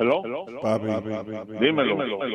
Hello? Bobby. Dímelo.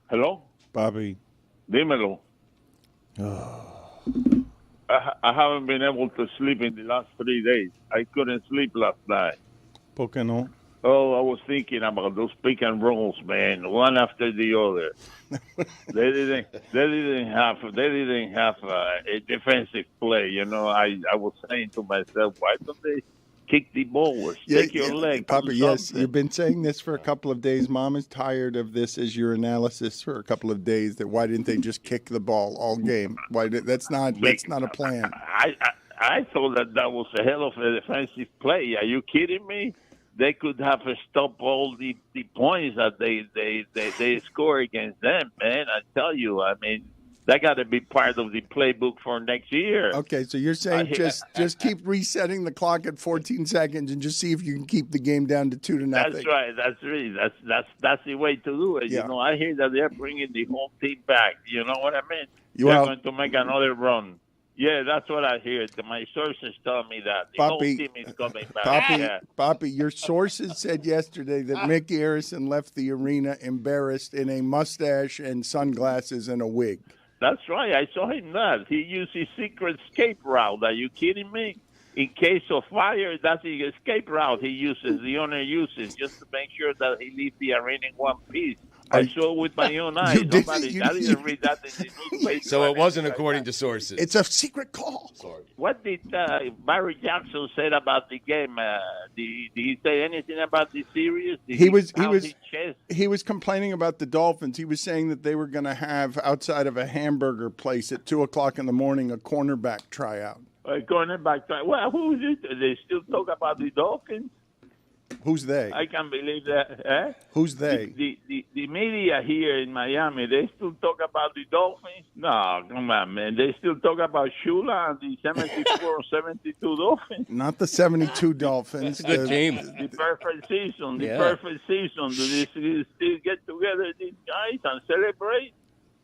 Hello? Bobby. Dímelo. I haven't been able to sleep in the last 3 days. I couldn't sleep last night. ¿Por qué no? Oh, I was thinking about those pick and rolls, man, one after the other. They didn't have a defensive play. You know, I was saying to myself, why don't they kick the ball or stick your leg? Papa, yes, you've been saying this for a couple of days. Mom is tired of this as your analysis for a couple of days. That why didn't they just kick the ball all game? That's not a plan. I thought that was a hell of a defensive play. Are you kidding me? They could have stopped all the points that they score against them, man. I tell you, I mean, that got to be part of the playbook for next year. Okay, so you're saying just keep resetting the clock at 14 seconds and just see if you can keep the game down to 2-0. That's right. That's the way to do it. Yeah. You know, I hear that they're bringing the whole team back. You know what I mean? They're going to make another run. Yeah, that's what I hear. My sources tell me that the whole team is coming back. Papi, your sources said yesterday that Mick Harrison left the arena embarrassed in a mustache and sunglasses and a wig. That's right. I saw him that. He used his secret escape route. Are you kidding me? In case of fire, that's the escape route the owner uses, just to make sure that he leaves the arena in one piece. I saw it with my own eyes. I didn't read that in the newspaper. So it wasn't according to sources. It's a secret call. Sorry. What did Barry Jackson say about the game? Did he say anything about the series? He was complaining about the Dolphins. He was saying that they were going to have, outside of a hamburger place at 2:00 in the morning, a cornerback tryout. A cornerback tryout. Well, who is it? They still talk about the Dolphins? Who's they? I can't believe that. Eh? Who's they? The media here in Miami, they still talk about the Dolphins? No, come on, man. They still talk about Shula and the 74 72 Dolphins? Not the 72 Dolphins. It's a good team. The perfect season. The perfect season. Do they still get together, these guys, and celebrate?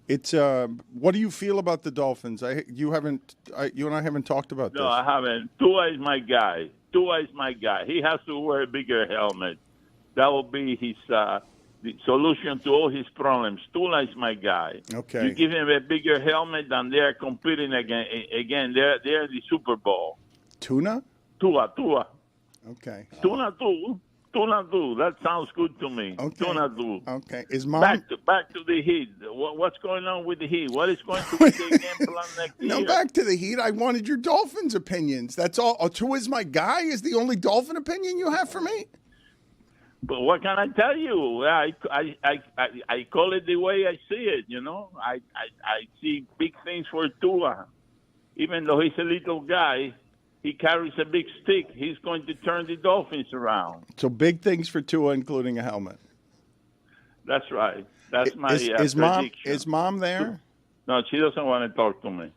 It's what do you feel about the Dolphins? You and I haven't talked about this. No, I haven't. Tua is my guy. He has to wear a bigger helmet. That will be his the solution to all his problems. Tua is my guy. Okay. You give him a bigger helmet, and they're competing again. They're in the Super Bowl. Tua. Okay. Tuna do. That sounds good to me. Okay. Tuna do. Okay. Is Mom back to the Heat? What's going on with the Heat? What is going to be the game plan next year? No, back to the Heat. I wanted your Dolphins opinions. That's all. Tua's my guy is the only Dolphin opinion you have for me. But what can I tell you? I call it the way I see it. You know, I see big things for Tua, even though he's a little guy. He carries a big stick. He's going to turn the Dolphins around. So big things for Tua, including a helmet. That's right. That's my is Mom there? No, she doesn't want to talk to me.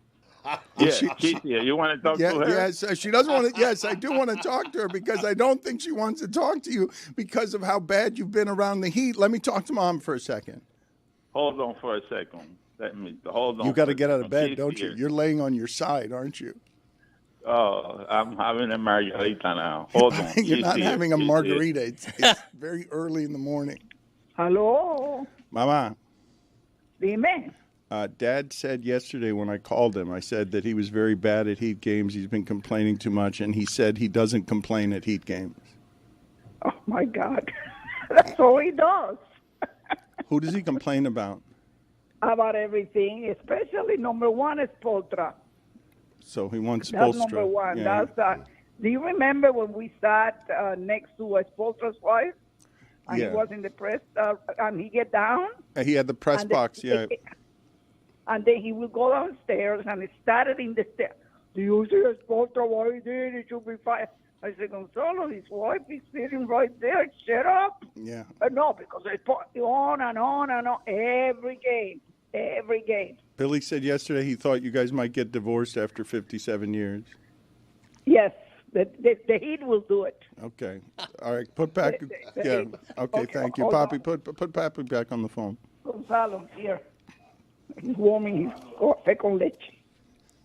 She's here. You want to talk to her? Yes, she doesn't want to. Yes, I do want to talk to her because I don't think she wants to talk to you because of how bad you've been around the heat. Let me talk to Mom for a second. Hold on for a second. Hold on. You got to get out of bed, don't you? You're laying on your side, aren't you? Oh, I'm having a margarita now. Hold on. You're not having a margarita. It's very early in the morning. Hello. Mama. Dime. Dad said yesterday when I called him, I said that he was very bad at heat games. He's been complaining too much, and he said he doesn't complain at heat games. Oh, my God. That's all he does. Who does he complain about? About everything, especially number one is Poltra. So he wants That's Spolstra. number one. Yeah. Do you remember when we sat next to Spoltra's wife? And Yeah. he was in the press, and he get down. He had the press box, yeah. And then he would go downstairs, and he started in the stairs. Do you see Spoltra what he did? It should be fine. I said, Gonzalo, his wife is sitting right there. Shut up. Yeah. But no, because they put on and on and on every game. Every game. Billy said yesterday he thought you guys might get divorced after 57 years. Yes, the heat will do it. Okay. All right. Put back. Yeah. Okay. Thank you, Poppy. Put Poppy back on the phone. Gonzalo, here. He's warming his café con leche.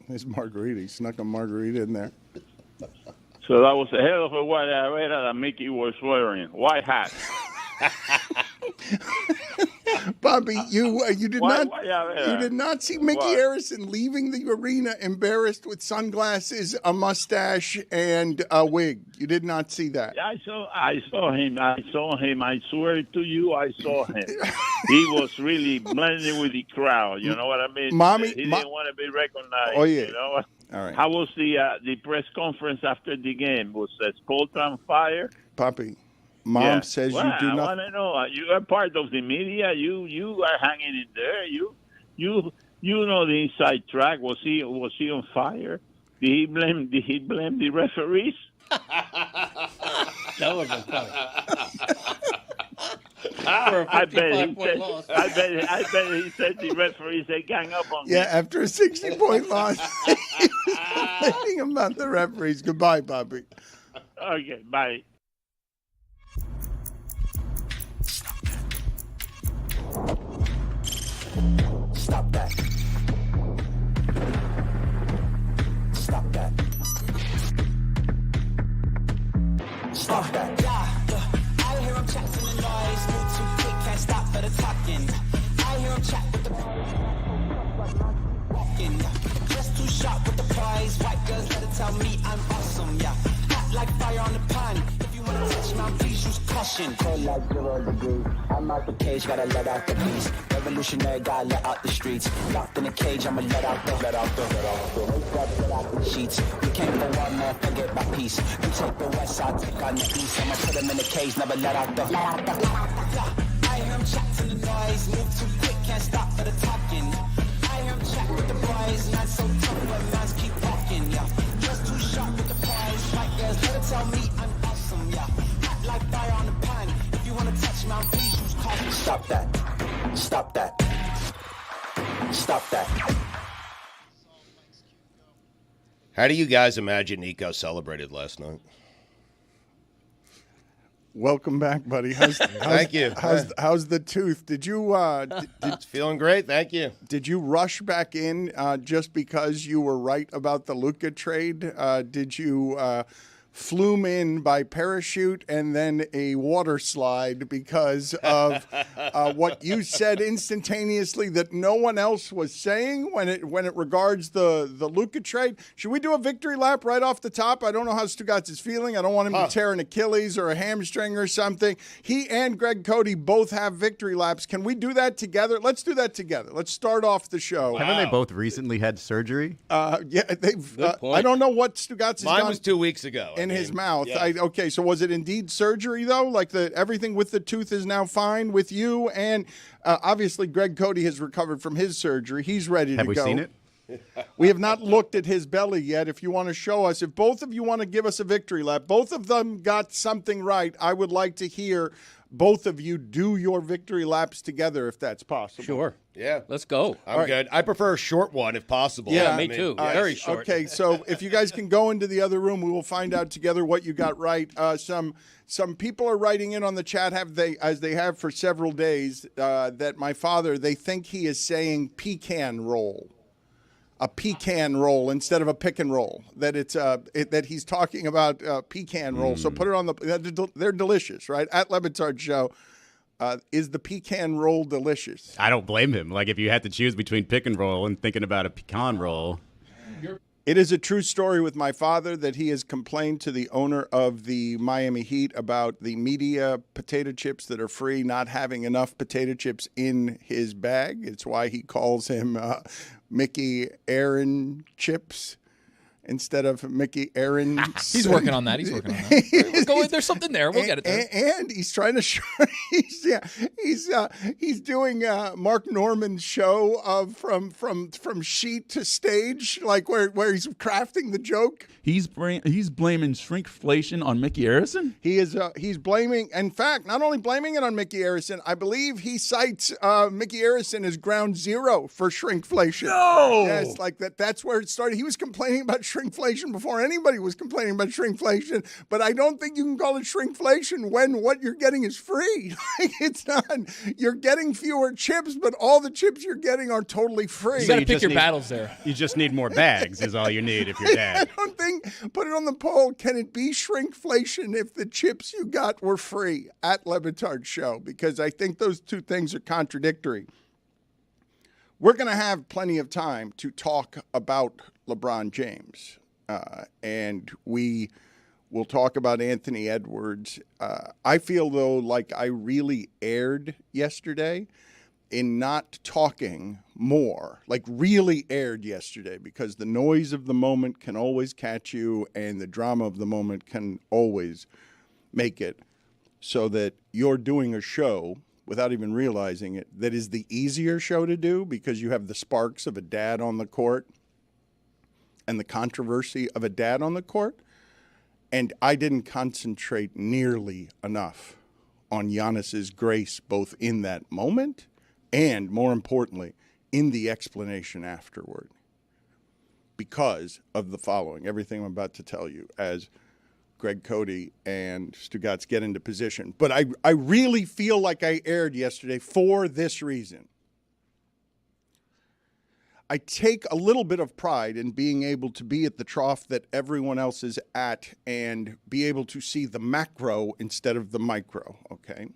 His margarita. He snuck a margarita in there. So that was a hell of a white arena that Mickey was wearing. White hat. Bobby, you did not see Mickey Harrison leaving the arena embarrassed with sunglasses, a mustache, and a wig. You did not see that. I saw him. I swear to you, I saw him. He was really blending with the crowd. You know what I mean? Mommy, he didn't want to be recognized. Oh yeah. You know? All right. How was the press conference after the game? Was Spoltra on fire? Poppy. Mom says you do not. I want to know. You are part of the media. You are hanging in there. You know the inside track. Was he on fire? Did he blame the referees? That would have been funny. I bet he said the referees they gang up on Yeah, him. after a 60-point loss, he's complaining about the referees. Goodbye, Bobby. Okay, bye. Stop that. Stop that. Stop that. Yeah. I hear him chatting the noise. Move too quick, can't stop for the talking. I hear him chat with the walking. Just too sharp with the prize. White girls better tell me I'm awesome. Yeah. Hot like fire on the pan. If you wanna touch my please use caution. Cold like 0 degrees. I'm out the cage, gotta let out the beast. Revolutionary, gotta let out the streets. Locked in a cage, I'ma let out the sheets. We can't go out, man, forget my peace. You take the west side, take on the east. I'ma put him in a cage, never let out the. I hear him chat to the noise, move too quick, can't stop for the talking. I hear him chat with the boys, not so tough, but man's keep walking, yeah. Just too sharp with the prize, white girls, better tell me I'm awesome, yeah. Hot like fire on the pan, if you wanna touch me, please use caution. Stop that. Stop that. Stop that. How do you guys imagine Nico celebrated last night? Welcome back, buddy. Thank you. How's the tooth? Did you? It's feeling great. Thank you. Did you rush back in just because you were right about the Luka trade? Did you flume in by parachute and then a water slide because of what you said instantaneously that no one else was saying when it regards the Luka trade? Should we do a victory lap right off the top? I don't know how Stugotz is feeling. I don't want him to tear an Achilles or a hamstring or something. He and Greg Cody both have victory laps. Can we do that together? Let's do that together. Let's start off the show. Haven't they both recently had surgery? Yeah, they've. Good point. I don't know what Stugotz has Mine done was 2 weeks ago. in his mouth. yeah. Okay, so was it indeed surgery though? Like everything with the tooth is now fine with you, and obviously Greg Cody has recovered from his surgery. He's ready to go. Have we seen it? We have not looked at his belly yet. If you want to show us, if both of you want to give us a victory lap, both of them got something right. I would like to hear both of you do your victory laps together if that's possible. Sure. Yeah. Let's go. I'm good. I prefer a short one if possible. Yeah, me too. Very short. Okay, so if you guys can go into the other room, we will find out together what you got right. Some people are writing in on the chat, as they have for several days, that my father, they think he is saying pecan roll. A pecan roll instead of a pick and roll. That that he's talking about pecan roll. So put it on they're delicious, right? At Le Batard Show, is the pecan roll delicious? I don't blame him. Like, if you had to choose between pick and roll and thinking about a pecan roll. It is a true story with my father that he has complained to the owner of the Miami Heat about the media potato chips that are free, not having enough potato chips in his bag. It's why he calls him Mickey Aaron Chips instead of Mickey Aaron. He's working on that. There's something there. We'll get it there. And he's trying to show. He's doing Mark Norman's show of from sheet to stage, like where he's crafting the joke. He's blaming shrinkflation on Mickey Arison? He's blaming, in fact, not only blaming it on Mickey Arison, I believe he cites Mickey Arison as ground zero for shrinkflation. No! Yes, like that. That's where it started. He was complaining about shrinkflation before anybody was complaining about shrinkflation, but I don't think you can call it shrinkflation when what you're getting is free. Like, it's not. You're getting fewer chips, but all the chips you're getting are totally free. You got to pick your battles there. You just need more bags is all you need if you're dad. I don't think, put it on the poll, can it be shrinkflation if the chips you got were free at Le Batard Show? Because I think those two things are contradictory. We're going to have plenty of time to talk about LeBron James, and we will talk about Anthony Edwards. I feel, though, like I really erred yesterday in not talking more, like really erred yesterday, because the noise of the moment can always catch you and the drama of the moment can always make it so that you're doing a show without even realizing it that is the easier show to do because you have the sparks of a dad on the court and the controversy of a dad on the court. And I didn't concentrate nearly enough on Giannis's grace, both in that moment and, more importantly, in the explanation afterward, because of the following, everything I'm about to tell you, as Greg, Cody, and Stugotz get into position. But I really feel like I erred yesterday for this reason. I take a little bit of pride in being able to be at the trough that everyone else is at and be able to see the macro instead of the micro, okay?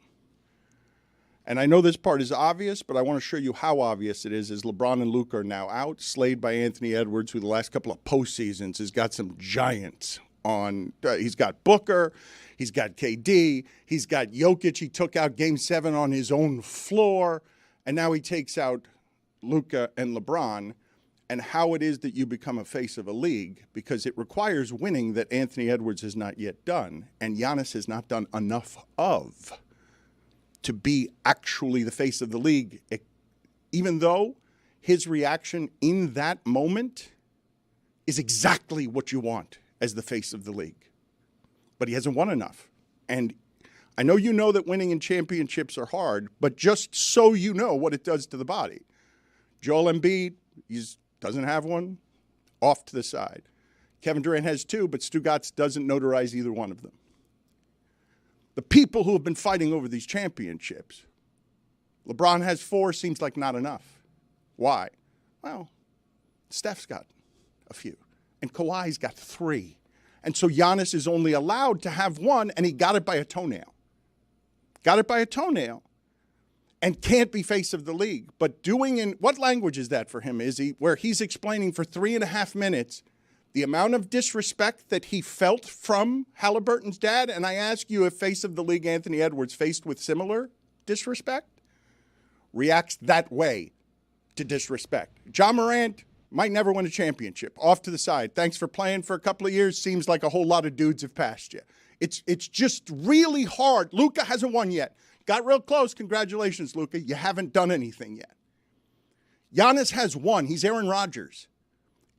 And I know this part is obvious, but I want to show you how obvious it is as LeBron and Luka are now out, slayed by Anthony Edwards, who the last couple of postseasons has got some giants on. He's got Booker, he's got KD, he's got Jokic. He took out Game 7 on his own floor, and now he takes out Luka and LeBron, and how it is that you become a face of a league, because it requires winning that Anthony Edwards has not yet done, and Giannis has not done enough of to be actually the face of the league, even though his reaction in that moment is exactly what you want as the face of the league. But he hasn't won enough. And I know you know that winning in championships are hard, but just so you know what it does to the body. Joel Embiid, he doesn't have one, off to the side. Kevin Durant has two, but Stugotz doesn't notarize either one of them. The people who have been fighting over these championships, LeBron has 4, seems like not enough. Why? Well, Steph's got a few, and Kawhi's got 3. And so Giannis is only allowed to have 1, and he got it by a toenail. Got it by a toenail. And can't be face of the league. But doing in, what language is that for him, Izzy? Where he's explaining for 3.5 minutes the amount of disrespect that he felt from Halliburton's dad. And I ask you if face of the league Anthony Edwards, faced with similar disrespect, reacts that way to disrespect. John Morant might never win a championship. Off to the side. Thanks for playing for a couple of years. Seems like a whole lot of dudes have passed you. It's just really hard. Luka hasn't won yet. Got real close. Congratulations, Luka. You haven't done anything yet. Giannis has won. He's Aaron Rodgers.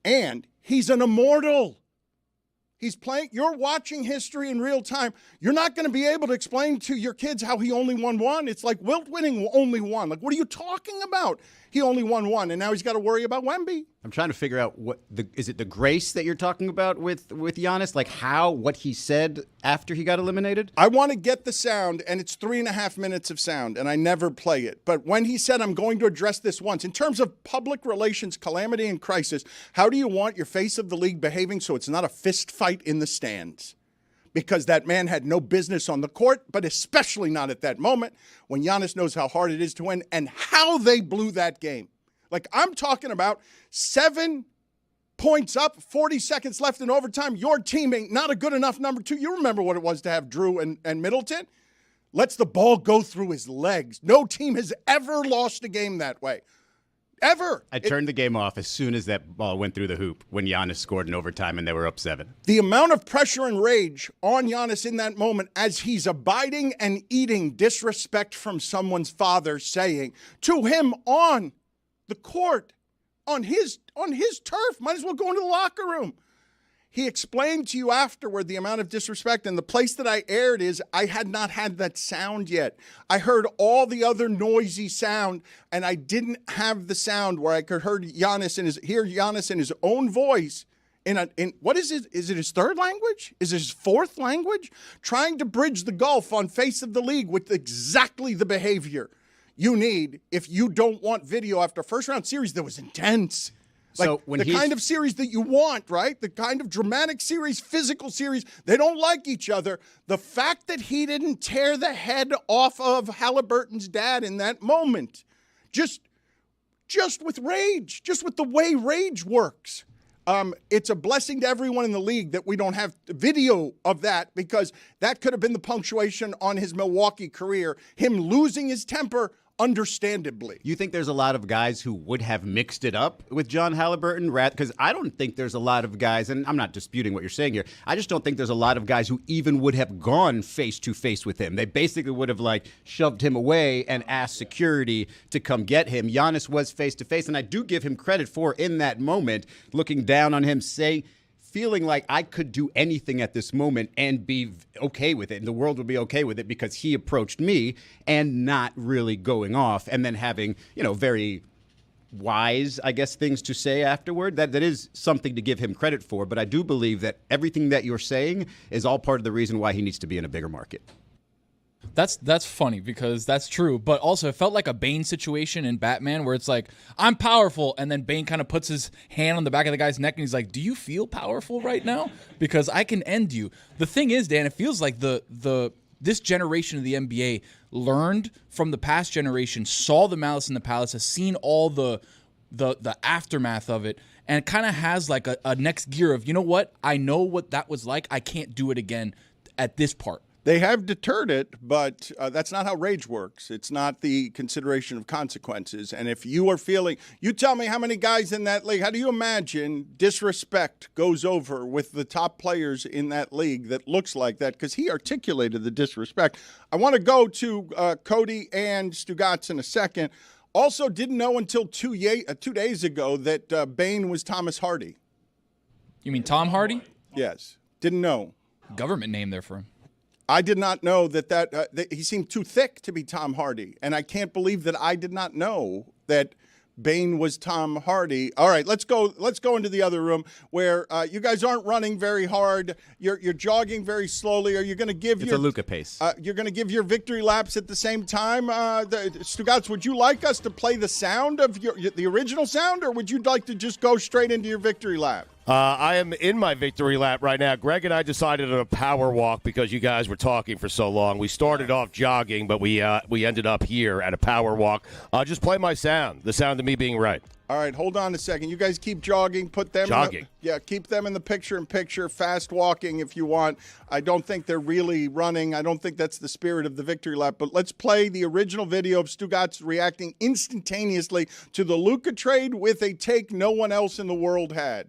And he's an immortal. He's playing. You're watching history in real time. You're not going to be able to explain to your kids how he only won one. It's like Wilt winning only one. Like, what are you talking about? He only won one, and now he's got to worry about Wemby. I'm trying to figure out is it the grace that you're talking about with Giannis? Like what he said after he got eliminated? I want to get the sound, and it's 3.5 minutes of sound, and I never play it. But when he said, I'm going to address this once, in terms of public relations, calamity, and crisis, how do you want your face of the league behaving so it's not a fist fight in the stands? Because that man had no business on the court, but especially not at that moment when Giannis knows how hard it is to win and how they blew that game. Like, I'm talking about 7 points up, 40 seconds left in overtime. Your team ain't not a good enough number 2. You remember what it was to have Drew and Middleton? Lets the ball go through his legs. No team has ever lost a game that way. Ever. I turned the game off as soon as that ball went through the hoop when Giannis scored in overtime and they were up 7. The amount of pressure and rage on Giannis in that moment as he's abiding and eating disrespect from someone's father saying to him on the court, on his turf, might as well go into the locker room. He explained to you afterward the amount of disrespect, and the place that I aired is I had not had that sound yet. I heard all the other noisy sound, and I didn't have the sound where I could hear Giannis in his own voice. In what is it? Is it his third language? Is it his fourth language? Trying to bridge the gulf on face of the league with exactly the behavior you need if you don't want video after a first-round series that was intense. Like so the kind of series that you want, right? The kind of dramatic series, physical series. They don't like each other. The fact that he didn't tear the head off of Halliburton's dad in that moment, just with rage, just with the way rage works. It's a blessing to everyone in the league that we don't have video of that, because that could have been the punctuation on his Milwaukee career, him losing his temper understandably. You think there's a lot of guys who would have mixed it up with John Halliburton? Because I don't think there's a lot of guys, and I'm not disputing what you're saying here, I just don't think there's a lot of guys who even would have gone face-to-face with him. They basically would have, shoved him away and asked security to come get him. Giannis was face-to-face, and I do give him credit for, in that moment, looking down on him, feeling like I could do anything at this moment and be okay with it, and the world would be okay with it because he approached me, and not really going off and then having, very wise, I guess, things to say afterward. That is something to give him credit for, but I do believe that everything that you're saying is all part of the reason why he needs to be in a bigger market. That's funny because that's true, but also it felt like a Bane situation in Batman where it's like, I'm powerful, and then Bane kind of puts his hand on the back of the guy's neck and he's like, do you feel powerful right now? Because I can end you. The thing is, Dan, it feels like this generation of the NBA learned from the past generation, saw the Malice in the Palace, has seen all the aftermath of it, and kind of has like a next gear of, you know what? I know what that was like. I can't do it again at this part. They have deterred it, but that's not how rage works. It's not the consideration of consequences. And if you are feeling, you tell me how many guys in that league, how do you imagine disrespect goes over with the top players in that league that looks like that? Because he articulated the disrespect. I want to go to Cody and Stugotz in a second. Also didn't know until 2 days ago that Bane was Thomas Hardy. You mean Tom Hardy? Yes. Didn't know. Government name there for him. I did not know that he seemed too thick to be Tom Hardy, and I can't believe that I did not know that Bane was Tom Hardy. All right, let's go into the other room where you guys aren't running very hard. You're jogging very slowly. Are you going to give It's a Luka pace. You're going to give your victory laps at the same time? Stugotz, would you like us to play the sound of the original sound, or would you like to just go straight into your victory lap? I am in my victory lap right now. Greg and I decided on a power walk because you guys were talking for so long. We started off jogging, but we ended up here at a power walk. Just play my sound, the sound of me being right. All right, hold on a second. You guys keep jogging. Put them jogging. Keep them in the picture-in-picture. Fast walking if you want. I don't think they're really running. I don't think that's the spirit of the victory lap. But let's play the original video of Stugotz reacting instantaneously to the Luka trade with a take no one else in the world had.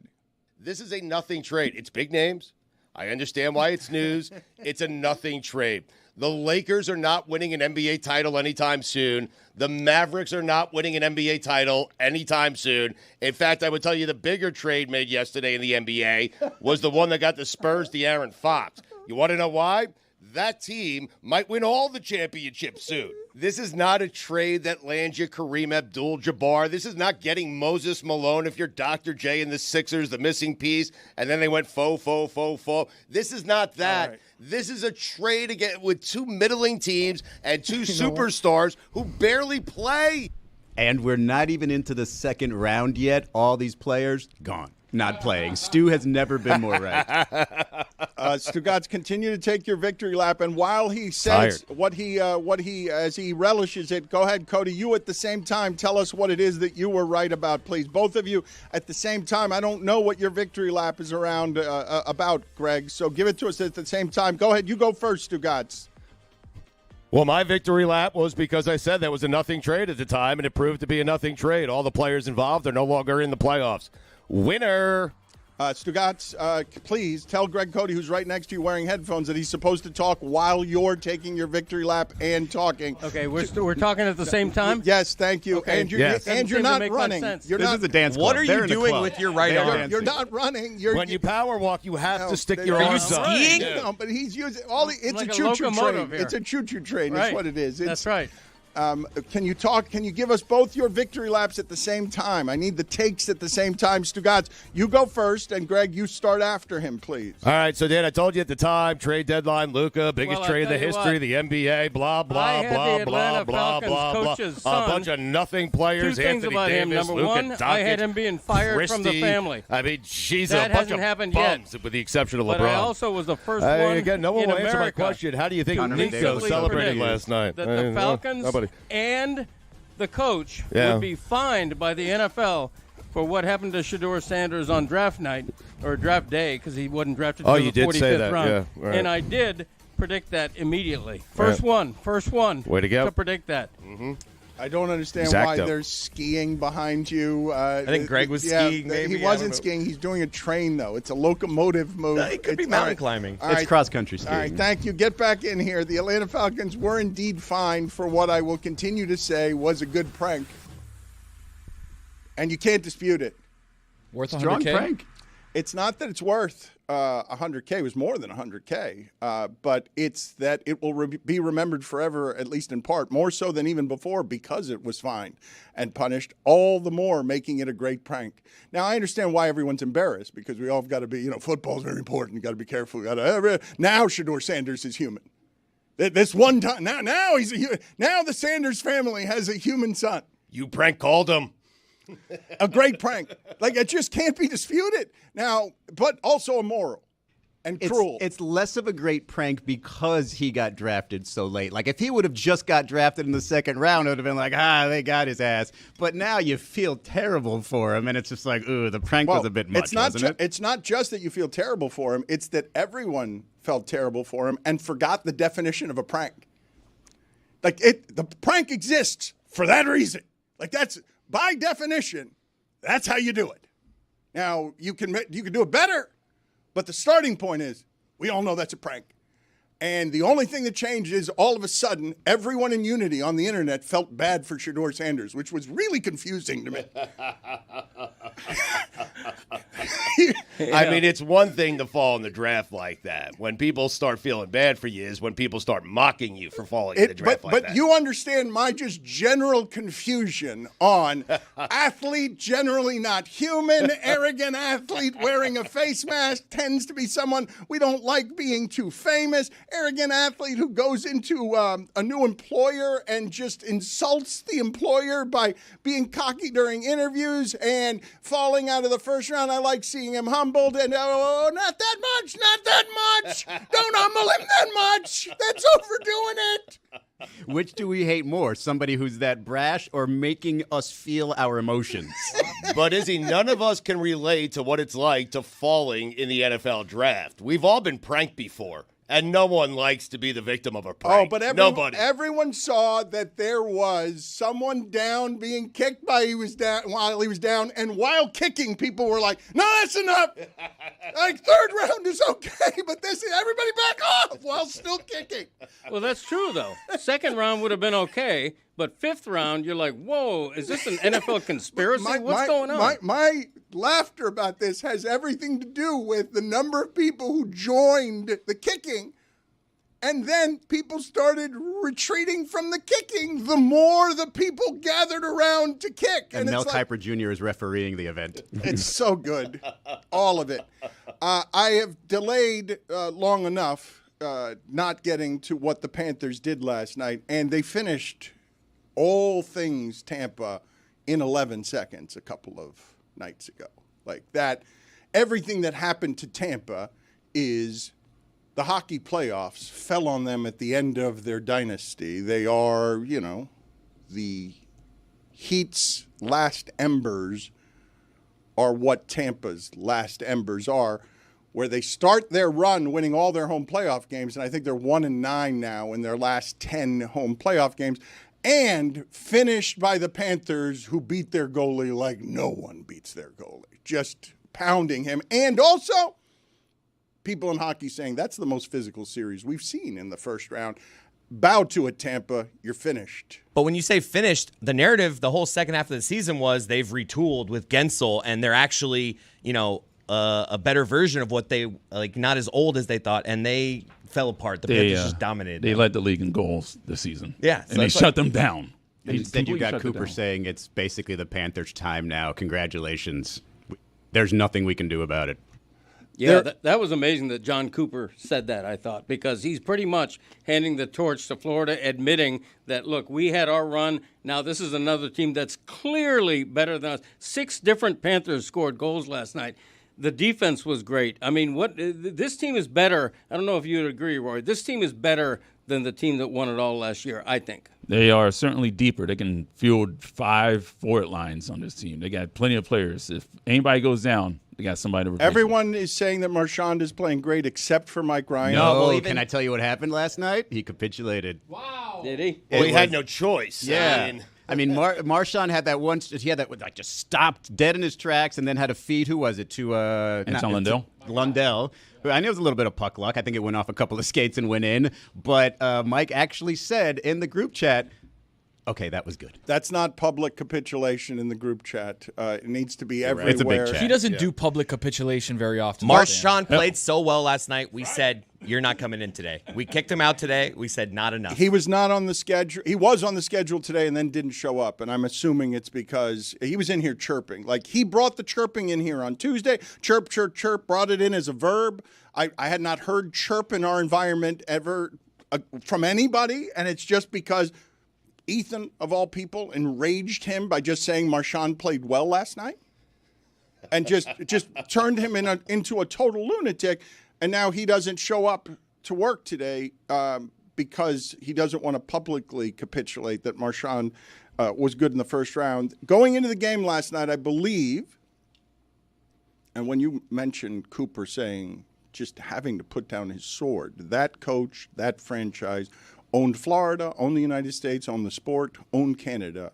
This is a nothing trade. It's big names. I understand why it's news. It's a nothing trade. The Lakers are not winning an NBA title anytime soon. The Mavericks are not winning an NBA title anytime soon. In fact, I would tell you the bigger trade made yesterday in the NBA was the one that got the Spurs the Aaron Fox. You want to know why? That team might win all the championships soon. This is not a trade that lands you Kareem Abdul-Jabbar. This is not getting Moses Malone if you're Dr. J and the Sixers, the missing piece, and then they went faux. This is not that. Right. This is a trade again with two middling teams and two superstars who barely play. And we're not even into the second round yet. All these players gone. Not playing. Stu has never been more right. Stugotz, continue to take your victory lap, and while he says what he as he relishes it, go ahead, Cody. You at the same time tell us what it is that you were right about, please. Both of you at the same time. I don't know what your victory lap is around about, Greg. So give it to us at the same time. Go ahead. You go first, Stugotz. Well, my victory lap was because I said that was a nothing trade at the time, and it proved to be a nothing trade. All the players involved are no longer in the playoffs. Winner. Stugotz, please tell Greg Cody, who's right next to you wearing headphones, that he's supposed to talk while you're taking your victory lap and talking. Okay, we're talking at the same time? Yes, thank you. Okay. And you're not running. This is a dance club. What are you doing with your right arm? You're not running. When you power walk, you have to stick your arms up. Skiing? No, but he's using it's like a choo-choo train. Here. It's a choo-choo train. Right. That's what it is. That's right. Can you talk? Can you give us both your victory laps at the same time? I need the takes at the same time. Stugotz, you go first, and Greg, you start after him, please. All right, so Dan, I told you at the time, trade deadline, Luka, biggest trade in the history of the NBA, blah, blah, blah, blah, blah, blah, blah. A bunch of nothing players. Two things Anthony about him. Davis, Number Luka one, Doncic, I had him being fired from the family. I mean, she's that a bunch hasn't of happened bums, yet. with the exception of LeBron. But I also was the first one again, no one in will answer my America question. How do you think Connor Nico McDavid celebrated last night? that the Falcons and the coach would be fined by the NFL for what happened to Shedeur Sanders on draft night or draft day because he wasn't drafted until the 45th round. Yeah, right. And I did predict that immediately. First one. Way to go. To predict that. Mm-hmm. I don't understand why there's skiing behind you. I think Greg was skiing, maybe. He wasn't skiing. He's doing a train, though. It's a locomotive move. It could be mountain climbing. It's cross-country skiing. All right, thank you. Get back in here. The Atlanta Falcons were indeed fined for what I will continue to say was a good prank. And you can't dispute it. Worth $100K? Strong prank. It's not that it's worth $100K. It was more than $100K. But it's that it will be remembered forever, at least in part, more so than even before, because it was fined and punished, all the more making it a great prank. Now, I understand why everyone's embarrassed, because we all have got to be, football's very important. You got to be careful. Now Shedeur Sanders is human. This one time, now the Sanders family has a human son. You prank called him. A great prank. It just can't be disputed. Now, but also immoral and cruel. It's less of a great prank because he got drafted so late. If he would have just got drafted in the second round, it would have been they got his ass. But now you feel terrible for him, and it's just ooh, the prank was a bit much, wasn't it? It's not just that you feel terrible for him. It's that everyone felt terrible for him and forgot the definition of a prank. The prank exists for that reason. That's... By definition, that's how you do it. Now, you can do it better, but the starting point is we all know that's a prank. And the only thing that changed is all of a sudden, everyone in unity on the internet felt bad for Shedeur Sanders, which was really confusing to me. I mean, it's one thing to fall in the draft like that. When people start feeling bad for you is when people start mocking you for falling in the draft like that. But you understand my just general confusion on athlete, generally not human, arrogant athlete wearing a face mask tends to be someone we don't like being too famous. Arrogant athlete who goes into a new employer and just insults the employer by being cocky during interviews and falling out of the first round. I like seeing him humbled and, not that much. Don't humble him that much. That's overdoing it. Which do we hate more, somebody who's that brash or making us feel our emotions? But Izzy, none of us can relate to what it's like to falling in the NFL draft. We've all been pranked before. And no one likes to be the victim of a Oh, prank. but Nobody. everyone saw that there was someone down being kicked while he was down, and while kicking, people were like, "No, that's enough. Like third round is okay, but this is everybody back off while still kicking." Well, that's true though. Second round would have been okay, but fifth round, you're like, "Whoa, is this an NFL conspiracy? What's going on?" My laughter about this has everything to do with the number of people who joined the kicking, and then people started retreating from the kicking the more the people gathered around to kick. And Mel Kiper Jr. is refereeing the event. It's so good. All of it. I have delayed long enough not getting to what the Panthers did last night, and they finished all things Tampa in 11 seconds a couple of nights ago. Like that, everything that happened to Tampa is the hockey playoffs fell on them at the end of their dynasty. They are, the Heat's last embers are what Tampa's last embers are, where they start their run winning all their home playoff games, and I think they're 1-9 now in their last 10 home playoff games, and finished by the Panthers, who beat their goalie like no one beats their goalie, just pounding him. And also, people in hockey saying that's the most physical series we've seen in the first round. Bow to it, Tampa. You're finished. But when you say finished, the narrative the whole second half of the season was they've retooled with Gensel, and they're actually, a better version of what they, not as old as they thought, and they fell apart. The Panthers just dominated They them. led the league in goals this season. Yeah. And they shut them down. And instead you got Cooper saying it's basically the Panthers' time now. Congratulations. There's nothing we can do about it. Yeah, that was amazing that John Cooper said that, I thought, because he's pretty much handing the torch to Florida, admitting that, look, we had our run. Now this is another team that's clearly better than us. 6 different Panthers scored goals last night. The defense was great. I mean, this team is better. I don't know if you would agree, Roy. This team is better than the team that won it all last year, I think. They are certainly deeper. They can field 5 forward lines on this team. They got plenty of players. If anybody goes down, they got somebody to replace Everyone is saying that Marchand is playing great except for Mike Ryan. No, can I tell you what happened last night? He capitulated. Wow. Did he? Well, he had no choice. Yeah. Marchand had that one. He had that just stopped dead in his tracks, and then had a feed. Who was it to? Lundell. Lundell. I knew it was a little bit of puck luck. I think it went off a couple of skates and went in. But Mike actually said in the group chat, "Okay, that was good." That's not public capitulation in the group chat. It needs to be everywhere. It's a big chat. He doesn't do public capitulation very often. Marchand played so well last night. We said, "You're not coming in today." We kicked him out today. We said, "Not enough." He was not on the schedule. He was on the schedule today and then didn't show up. And I'm assuming it's because he was in here chirping. Like, he brought the chirping in here on Tuesday. Chirp, chirp, chirp. Brought it in as a verb. I had not heard chirp in our environment ever from anybody. And it's just because Ethan, of all people, enraged him by just saying Marchand played well last night. And just turned him into a total lunatic. And now he doesn't show up to work today because he doesn't want to publicly capitulate that Marchand was good in the first round. Going into the game last night, I believe, and when you mentioned Cooper saying just having to put down his sword, that coach, that franchise, owned Florida, owned the United States, owned the sport, owned Canada,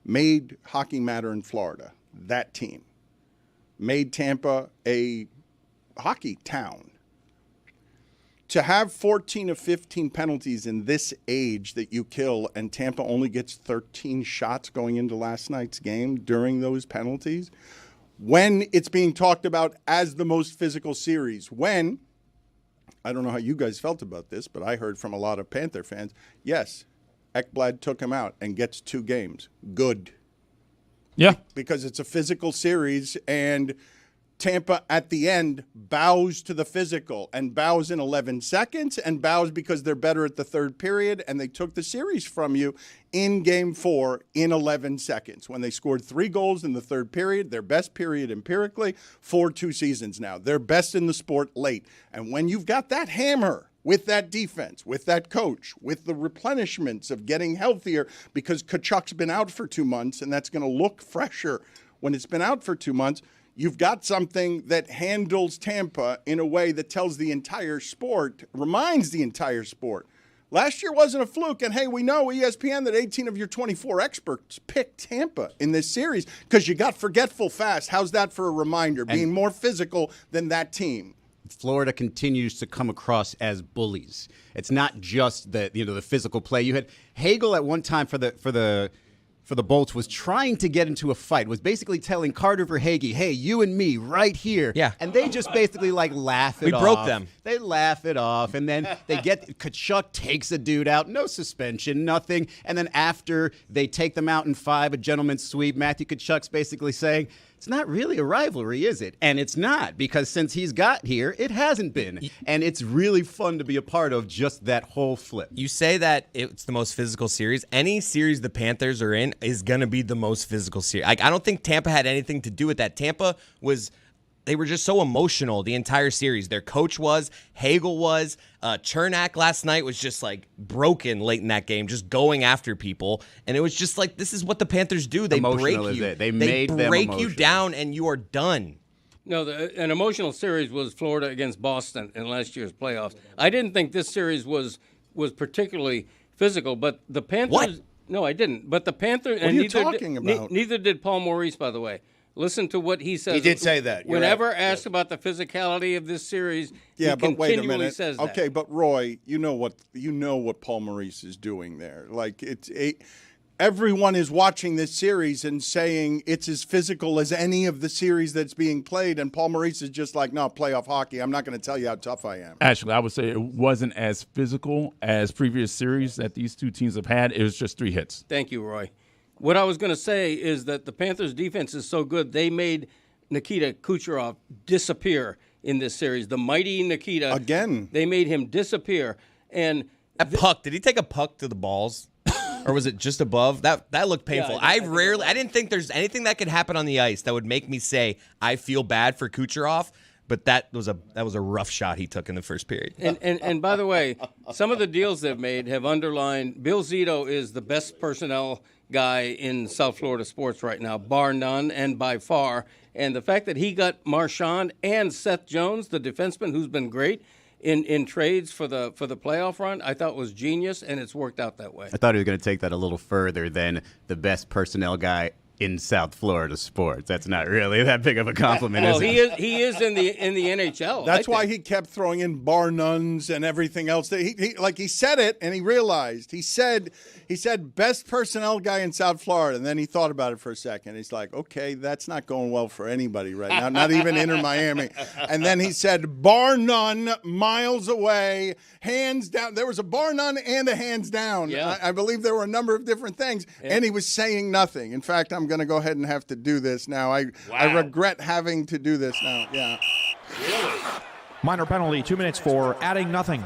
made hockey matter in Florida, that team. Made Tampa a hockey town. To have 14 of 15 penalties in this age that you kill, and Tampa only gets 13 shots going into last night's game during those penalties, when it's being talked about as the most physical series, when, I don't know how you guys felt about this, but I heard from a lot of Panther fans, yes, Ekblad took him out and gets 2 games. Good. Yeah. Because it's a physical series, and Tampa at the end bows to the physical and bows in 11 seconds and bows because they're better at the third period, and they took the series from you in Game 4 in 11 seconds when they scored 3 goals in the third period, their best period empirically for 2 seasons now. They're best in the sport late. And when you've got that hammer with that defense, with that coach, with the replenishments of getting healthier because Kachuk's been out for 2 months, and that's going to look fresher when it's been out for 2 months, you've got something that handles Tampa in a way that tells the entire sport, reminds the entire sport. Last year wasn't a fluke, and hey, we know ESPN that 18 of your 24 experts picked Tampa in this series because you got forgetful fast. How's that for a reminder? Being more physical than that team. Florida continues to come across as bullies. It's not just the physical play. You had Hagel at one time for the Bolts was trying to get into a fight, was basically telling Carter Verhaeghe, hey, you and me right here. Yeah. And they just basically laugh it off. We broke them. They laugh it off. And then Kachuk takes a dude out, no suspension, nothing. And then after they take them out in 5, a gentleman's sweep, Matthew Kachuk's basically saying, it's not really a rivalry, is it? And it's not, because since he's got here, it hasn't been. And it's really fun to be a part of just that whole flip. You say that it's the most physical series. Any series the Panthers are in is going to be the most physical series. I don't think Tampa had anything to do with that. They were just so emotional the entire series. Their coach was, Hagel was, Chernak last night was just broken late in that game, just going after people. And it was just this is what the Panthers do. They emotional break you. Is it. They made them break you down and you are done. No, an emotional series was Florida against Boston in last year's playoffs. I didn't think this series was particularly physical, but the Panthers. What? No, I didn't. But the Panthers. What are you talking about? Neither did Paul Maurice, by the way. Listen to what he says. He did say that. Whenever asked about the physicality of this series, he but wait a minute. says that. Okay, but Roy, you know what Paul Maurice is doing there. Everyone is watching this series and saying it's as physical as any of the series that's being played, and Paul Maurice is just no, playoff hockey. I'm not going to tell you how tough I am. Actually, I would say it wasn't as physical as previous series that these two teams have had. It was just 3 hits. Thank you, Roy. What I was going to say is that the Panthers' defense is so good, they made Nikita Kucherov disappear in this series. The mighty Nikita. Again. They made him disappear. And that puck, did he take a puck to the balls? Or was it just above? That looked painful. Yeah, I didn't think there's anything that could happen on the ice that would make me say I feel bad for Kucherov. But that was a rough shot he took in the first period. And by the way, some of the deals they've made have underlined Bill Zito is the best personnel guy in South Florida sports right now, bar none and by far. And the fact that he got Marchand and Seth Jones, the defenseman who's been great in trades for the playoff run, I thought was genius, and it's worked out that way. I thought he was going to take that a little further than the best personnel guy in South Florida sports. That's not really that big of a compliment, well, is it? he is in the NHL. That's why he kept throwing in bar nuns and everything else. He said it and he realized. He said best personnel guy in South Florida, and then he thought about it for a second. He's like, okay, that's not going well for anybody right now, not even Inter Miami. And then he said bar none, miles away, hands down. There was a bar none and a hands down. Yeah. I believe there were a number of different things, and he was saying nothing. In fact, I'm going to go ahead and have to do this now. I regret having to do this now. Yeah. Really? Minor penalty, 2 minutes for adding nothing.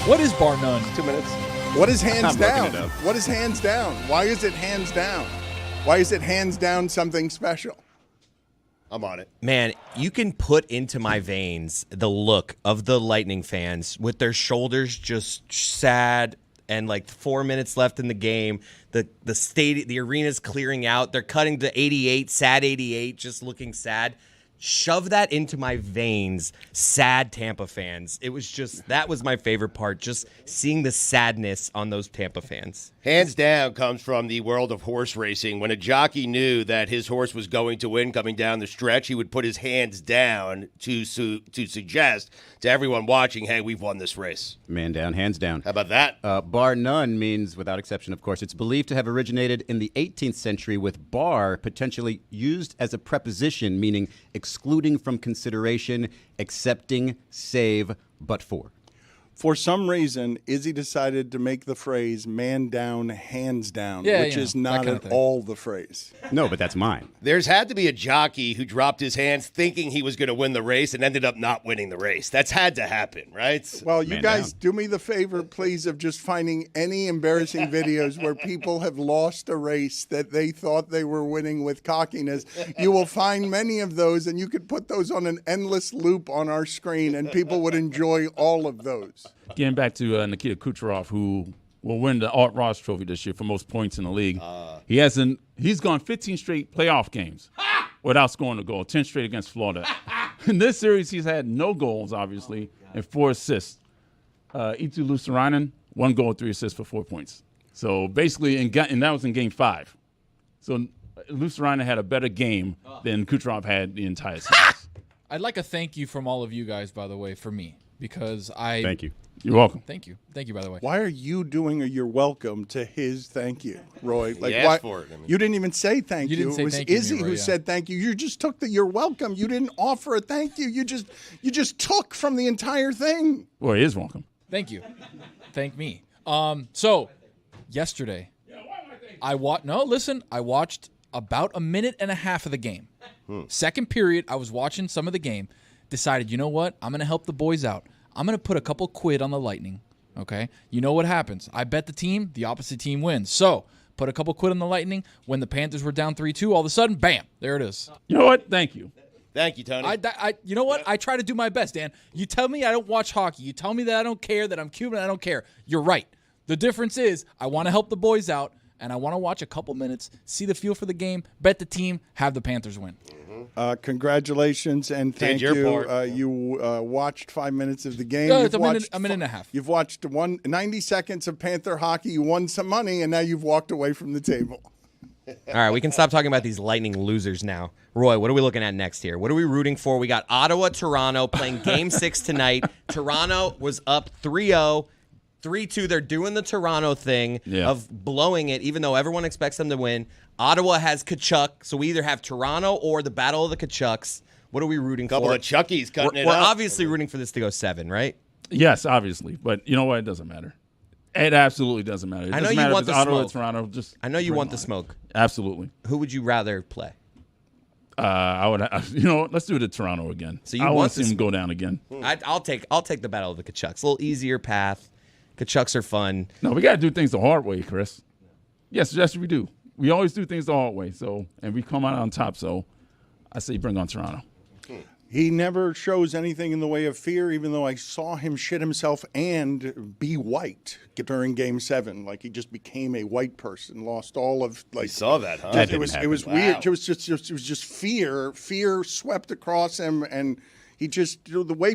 What is bar none? 2 minutes. What is hands down? What is hands down? Why is it hands down? Why is it hands down something special? I'm on it. Man, you can put into my veins the look of the Lightning fans with their shoulders just sad and 4 minutes left in the game. The arena's clearing out. They're cutting to 88, sad 88, just looking sad. Shove that into my veins, sad Tampa fans. That was my favorite part, just seeing the sadness on those Tampa fans. Hands down comes from the world of horse racing. When a jockey knew that his horse was going to win coming down the stretch, he would put his hands down to suggest to everyone watching, hey, we've won this race. Man down, hands down. How about that? Bar none means, without exception, of course. It's believed to have originated in the 18th century, with bar potentially used as a preposition, meaning excluding from consideration, accepting, save, but for. For some reason, Izzy decided to make the phrase man down, hands down, which is not at all the phrase. No, but that's mine. There's had to be a jockey who dropped his hands thinking he was going to win the race and ended up not winning the race. That's had to happen, right? Well, you guys do me the favor, please, of just finding any embarrassing videos where people have lost a race that they thought they were winning with cockiness. You will find many of those, and you could put those on an endless loop on our screen, and people would enjoy all of those. Getting back to Nikita Kucherov, who will win the Art Ross Trophy this year for most points in the league. He's gone 15 straight playoff games without scoring a goal. 10 straight against Florida. In this series, he's had no goals, obviously, and 4 assists. Eetu Luostarinen, 1 goal, 3 assists for 4 points. So basically, and that was in Game 5. So Luostarinen had a better game than Kucherov had the entire series. I'd like a thank you from all of you guys, by the way, for me, because I... Thank you. You're welcome. Thank you. Thank you, by the way. Why are you doing a you're welcome to his thank you, Roy? He asked for it. I mean. You didn't even say thank you. You didn't say it was thank you, Izzy who said thank you. You just took the you're welcome. You didn't offer a thank you. You just took from the entire thing. Well, he is welcome. Thank you. Thank me. So, yesterday, I watched about a minute and a half of the game. Second period, I was watching some of the game, decided, you know what? I'm going to help the boys out. I'm going to put a couple quid on the Lightning, okay? You know what happens. I bet the team, the opposite team wins. So, put a couple quid on the Lightning. When the Panthers were down 3-2, all of a sudden, bam, there it is. You know what? Thank you. Thank you, Tony. You know what? I try to do my best, Dan. You tell me I don't watch hockey. You tell me that I don't care, that I'm Cuban, I don't care. You're right. The difference is I want to help the boys out, and I want to watch a couple minutes, see the feel for the game, bet the team, have the Panthers win. Congratulations and thank you. You watched 5 minutes of the game. It's a minute and a half. You've watched 90 seconds of Panther hockey. You won some money, and now you've walked away from the table. All right, we can stop talking about these Lightning losers now. Roy, what are we looking at next here? What are we rooting for? We got Ottawa, Toronto playing Game 6 tonight. Toronto was up 3-0. 3-2, they're doing the Toronto thing of blowing it, even though everyone expects them to win. Ottawa has Tkachuk, so we either have Toronto or the Battle of the Tkachuks. What are we rooting for? Couple of Chuckies cutting it We're up. obviously rooting for this to go 7, right? Yes, obviously. But you know what? It doesn't matter. It absolutely doesn't matter. I know you want the Ottawa smoke. or Toronto, I know you want the smoke. Absolutely. Who would you rather play? I would. Let's do the Toronto again. So I want to see him go down again. I'll take the Battle of the Tkachuks. A little easier path. Tkachuks are fun. No, we got to do things the hard way, Chris. Yes, we do. We always do things the hard way. And we come out on top. So I say bring on Toronto. He never shows anything in the way of fear, even though I saw him shit himself and be white during Game 7. Like he just became a white person, lost all of like. You saw that, huh? It was weird. It was just fear. Fear swept across him, and he just the way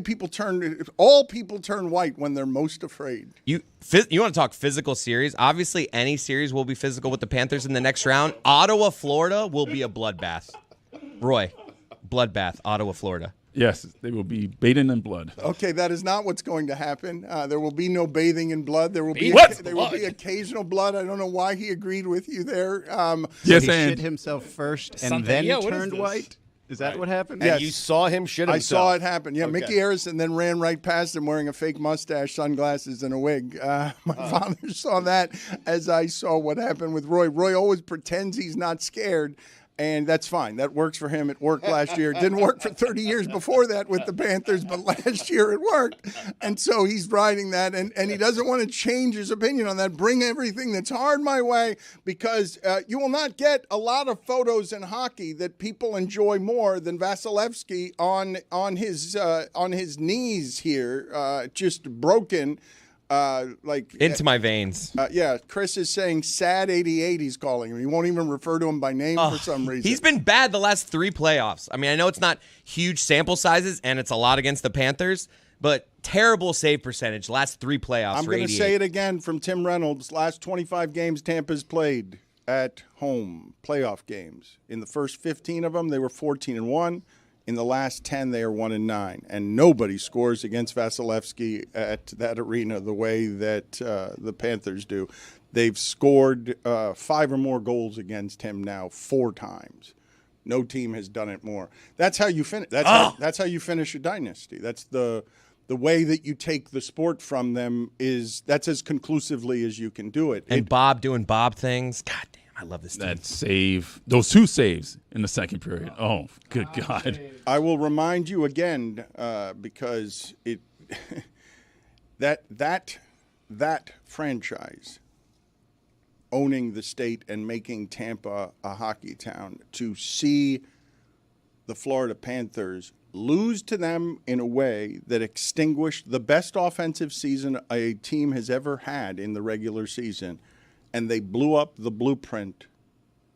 all people turn white when they're most afraid. You want to talk physical series? Obviously, any series will be physical with the Panthers in the next round. Ottawa, Florida will be a bloodbath. Roy. Bloodbath, Ottawa, Florida. Yes, they will be bathing in blood. Okay, that is not what's going to happen. There will be no bathing in blood. There will be occasional blood. I don't know why he agreed with you there. Yes, he shit himself first and then turned white. Is that what happened? And you saw him shit himself. I saw it happen. Yeah, okay. Mickey Harrison then ran right past him wearing a fake mustache, sunglasses, and a wig. My father saw that as I saw what happened with Roy. Roy always pretends he's not scared. And that's fine. That works for him. It worked last year. It didn't work for 30 years before that with the Panthers, but last year it worked. And so he's riding that, and he doesn't want to change his opinion on that. Bring everything that's hard my way, because you will not get a lot of photos in hockey that people enjoy more than Vasilevsky on his knees here, just broken. Into my veins. Yeah, Chris is saying sad 88 he's calling him. He won't even refer to him by name for some reason. He's been bad the last 3 playoffs. I mean, I know it's not huge sample sizes, and it's a lot against the Panthers, but terrible save percentage last 3 playoffs I'm for going 88. to say it again from Tim Reynolds. Last 25 games Tampa's played at home, playoff games. In the first 15 of them, they were 14-1. In the last 10, they are 1-9, and nobody scores against Vasilevsky at that arena the way that the Panthers do. They've scored 5 or more goals against him now 4 times. No team has done it more. That's how you finish. That's how you finish a dynasty. That's the way that you take the sport from them. That's as conclusively as you can do it. And Bob doing Bob things. God damn. I love this team. That save, those 2 saves in the second period. Oh, good God. I will remind you again because that franchise owning the state and making Tampa a hockey town, to see the Florida Panthers lose to them in a way that extinguished the best offensive season a team has ever had in the regular season, and they blew up the blueprint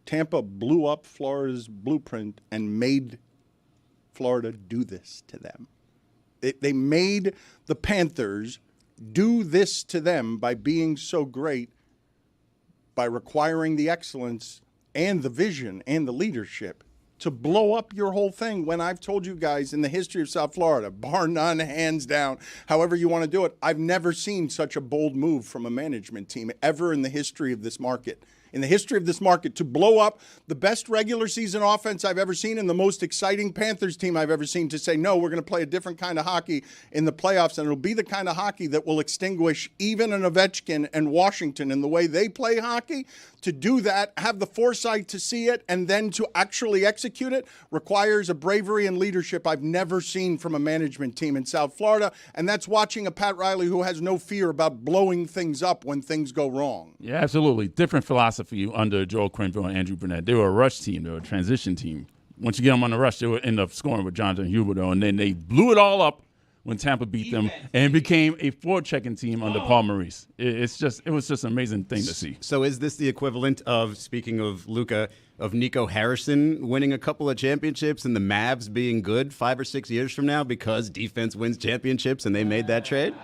Tampa blew up Florida's blueprint and made Florida do this to them. They made the Panthers do this to them by being so great, by requiring the excellence and the vision and the leadership to blow up your whole thing, when I've told you guys in the history of South Florida, bar none, hands down, however you want to do it, I've never seen such a bold move from a management team ever in the history of this market. In the history of this market, to blow up the best regular season offense I've ever seen and the most exciting Panthers team I've ever seen, to say, no, we're going to play a different kind of hockey in the playoffs, and it'll be the kind of hockey that will extinguish even an Ovechkin and Washington in the way they play hockey. To do that, have the foresight to see it, and then to actually execute it requires a bravery and leadership I've never seen from a management team in South Florida, and that's watching a Pat Riley who has no fear about blowing things up when things go wrong. Yeah, absolutely. Different philosophy under Joel Quenneville and Andrew Burnett. They were a rush team. They were a transition team. Once you get them on the rush, they would end up scoring with Jonathan Huberdeau, and then they blew it all up when Tampa beat them and became a forward-checking team under Paul Maurice. It was just an amazing thing to see. So is this the equivalent of, speaking of Luka, of Nico Harrison winning a couple of championships and the Mavs being good 5 or 6 years from now because defense wins championships and they made that trade?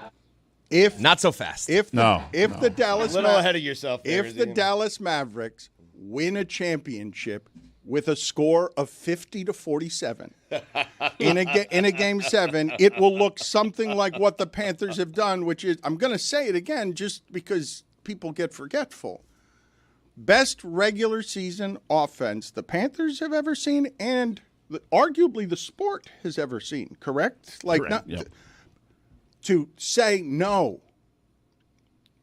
Not so fast. The Dallas a little ahead of yourself there, if the Dallas Mavericks win a championship with a score of 50-47 in a game 7, it will look something like what the Panthers have done, which is, I'm going to say it again just because people get forgetful. Best regular season offense the Panthers have ever seen, and arguably the sport has ever seen. Correct? Correct. Yep. To say no,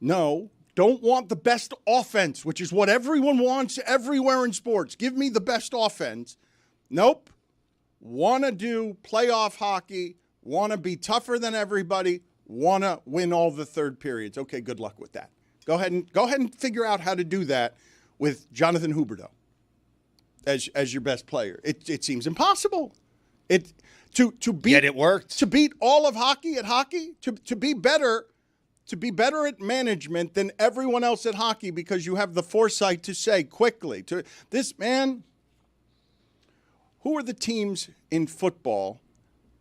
don't want the best offense, which is what everyone wants everywhere in sports. Give me the best offense. Nope. Want to do playoff hockey, want to be tougher than everybody, want to win all the third periods. Okay, good luck with that. Go ahead and figure out how to do that with Jonathan Huberdeau as your best player. It seems impossible. To beat, yet it worked. To beat all of hockey at hockey, to be better at management than everyone else at hockey because you have the foresight to say quickly to this man. Who are the teams in football?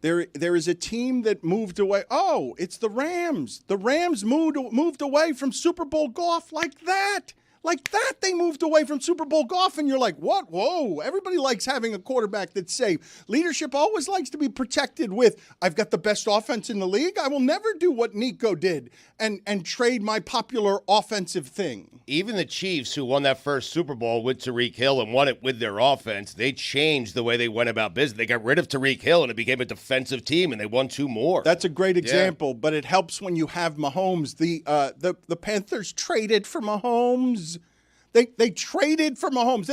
There is a team that moved away. Oh, it's the Rams. The Rams moved away from Super Bowl golf like that. Like that, they moved away from Super Bowl golf, and you're like, what? Whoa, everybody likes having a quarterback that's safe. Leadership always likes to be protected with, I've got the best offense in the league. I will never do what Nico did and trade my popular offensive thing. Even the Chiefs, who won that first Super Bowl with Tyreek Hill and won it with their offense, they changed the way they went about business. They got rid of Tyreek Hill, and it became a defensive team, and they won 2 more. That's a great example, but it helps when you have Mahomes. The Panthers traded for Mahomes. They traded for Mahomes.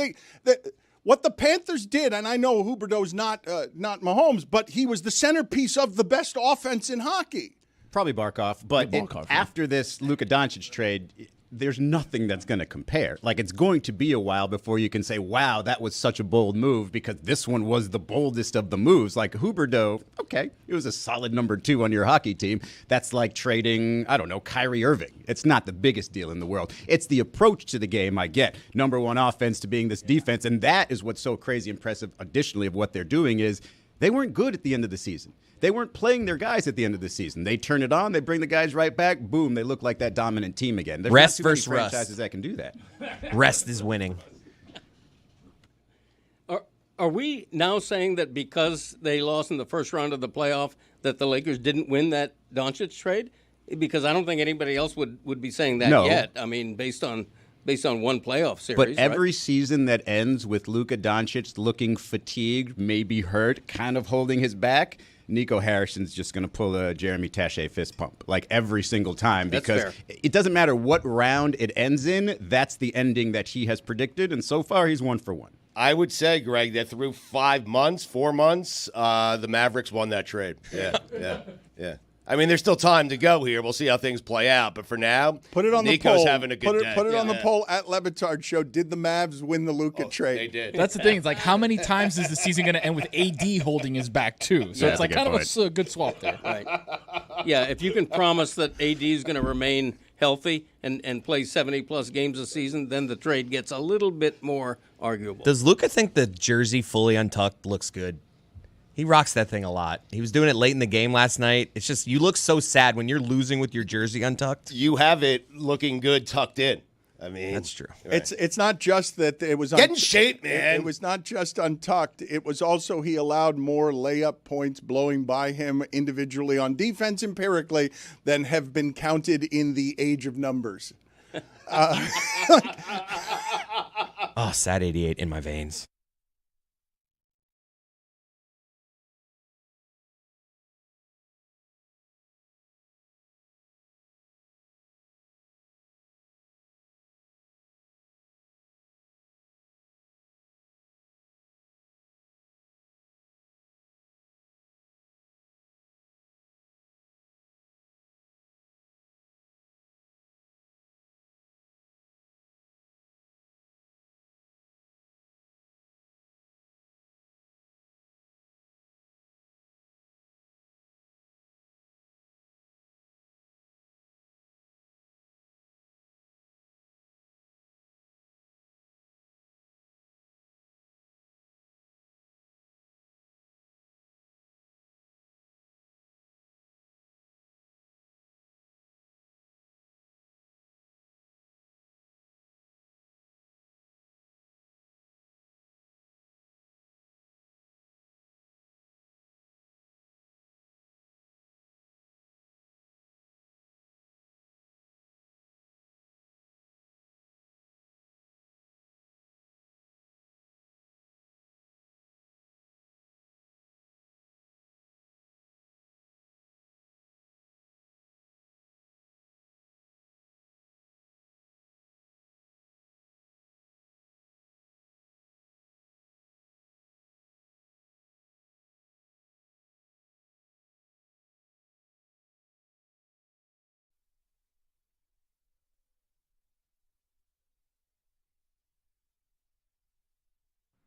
What the Panthers did, and I know Huberdeau's not Mahomes, but he was the centerpiece of the best offense in hockey. Probably Barkov, but after this Luka Doncic trade, there's nothing that's going to compare. Like, it's going to be a while before you can say, wow, that was such a bold move, because this one was the boldest of the moves. Like Huberdeau, okay, it was a solid number 2 on your hockey team. That's like trading, I don't know, Kyrie Irving. It's not the biggest deal in the world. It's the approach to the game I get. Number 1 offense to being this defense, and that is what's so crazy impressive, additionally, of what they're doing is they weren't good at the end of the season. They weren't playing their guys at the end of the season. They turn it on, they bring the guys right back, boom, they look like that dominant team again. There's rest not too many versus rust. franchises that can do that. Rest is winning. Are we now saying that because they lost in the first round of the playoff that the Lakers didn't win that Doncic trade? Because I don't think anybody else would be saying that yet. I mean, based on one playoff series. But every season that ends with Luka Doncic looking fatigued, maybe hurt, kind of holding his back, Nico Harrison's just going to pull a Jeremy Taché fist pump, like every single time, because it doesn't matter what round it ends in, that's the ending that he has predicted, and so far he's 1 for 1. I would say, Greg, that through 4 months, the Mavericks won that trade. Yeah. I mean, there's still time to go here. We'll see how things play out. But for now, put it on Nico's the poll. Having a good day. Put it on the poll at Le Batard Show. Did the Mavs win the Luka trade? They did. That's the thing. It's like, how many times is the season going to end with AD holding his back, too? So it's like kind of a good swap there. Right. Yeah, if you can promise that AD is going to remain healthy and play 70-plus games a season, then the trade gets a little bit more arguable. Does Luka think the jersey fully untucked looks good? He rocks that thing a lot. He was doing it late in the game last night. It's just, you look so sad when you're losing with your jersey untucked. You have it looking good tucked in. I mean, that's true. Right. It's not just that it was get in shape, man. It was not just untucked. It was also he allowed more layup points blowing by him individually on defense empirically than have been counted in the age of numbers. Oh, sad 88 in my veins.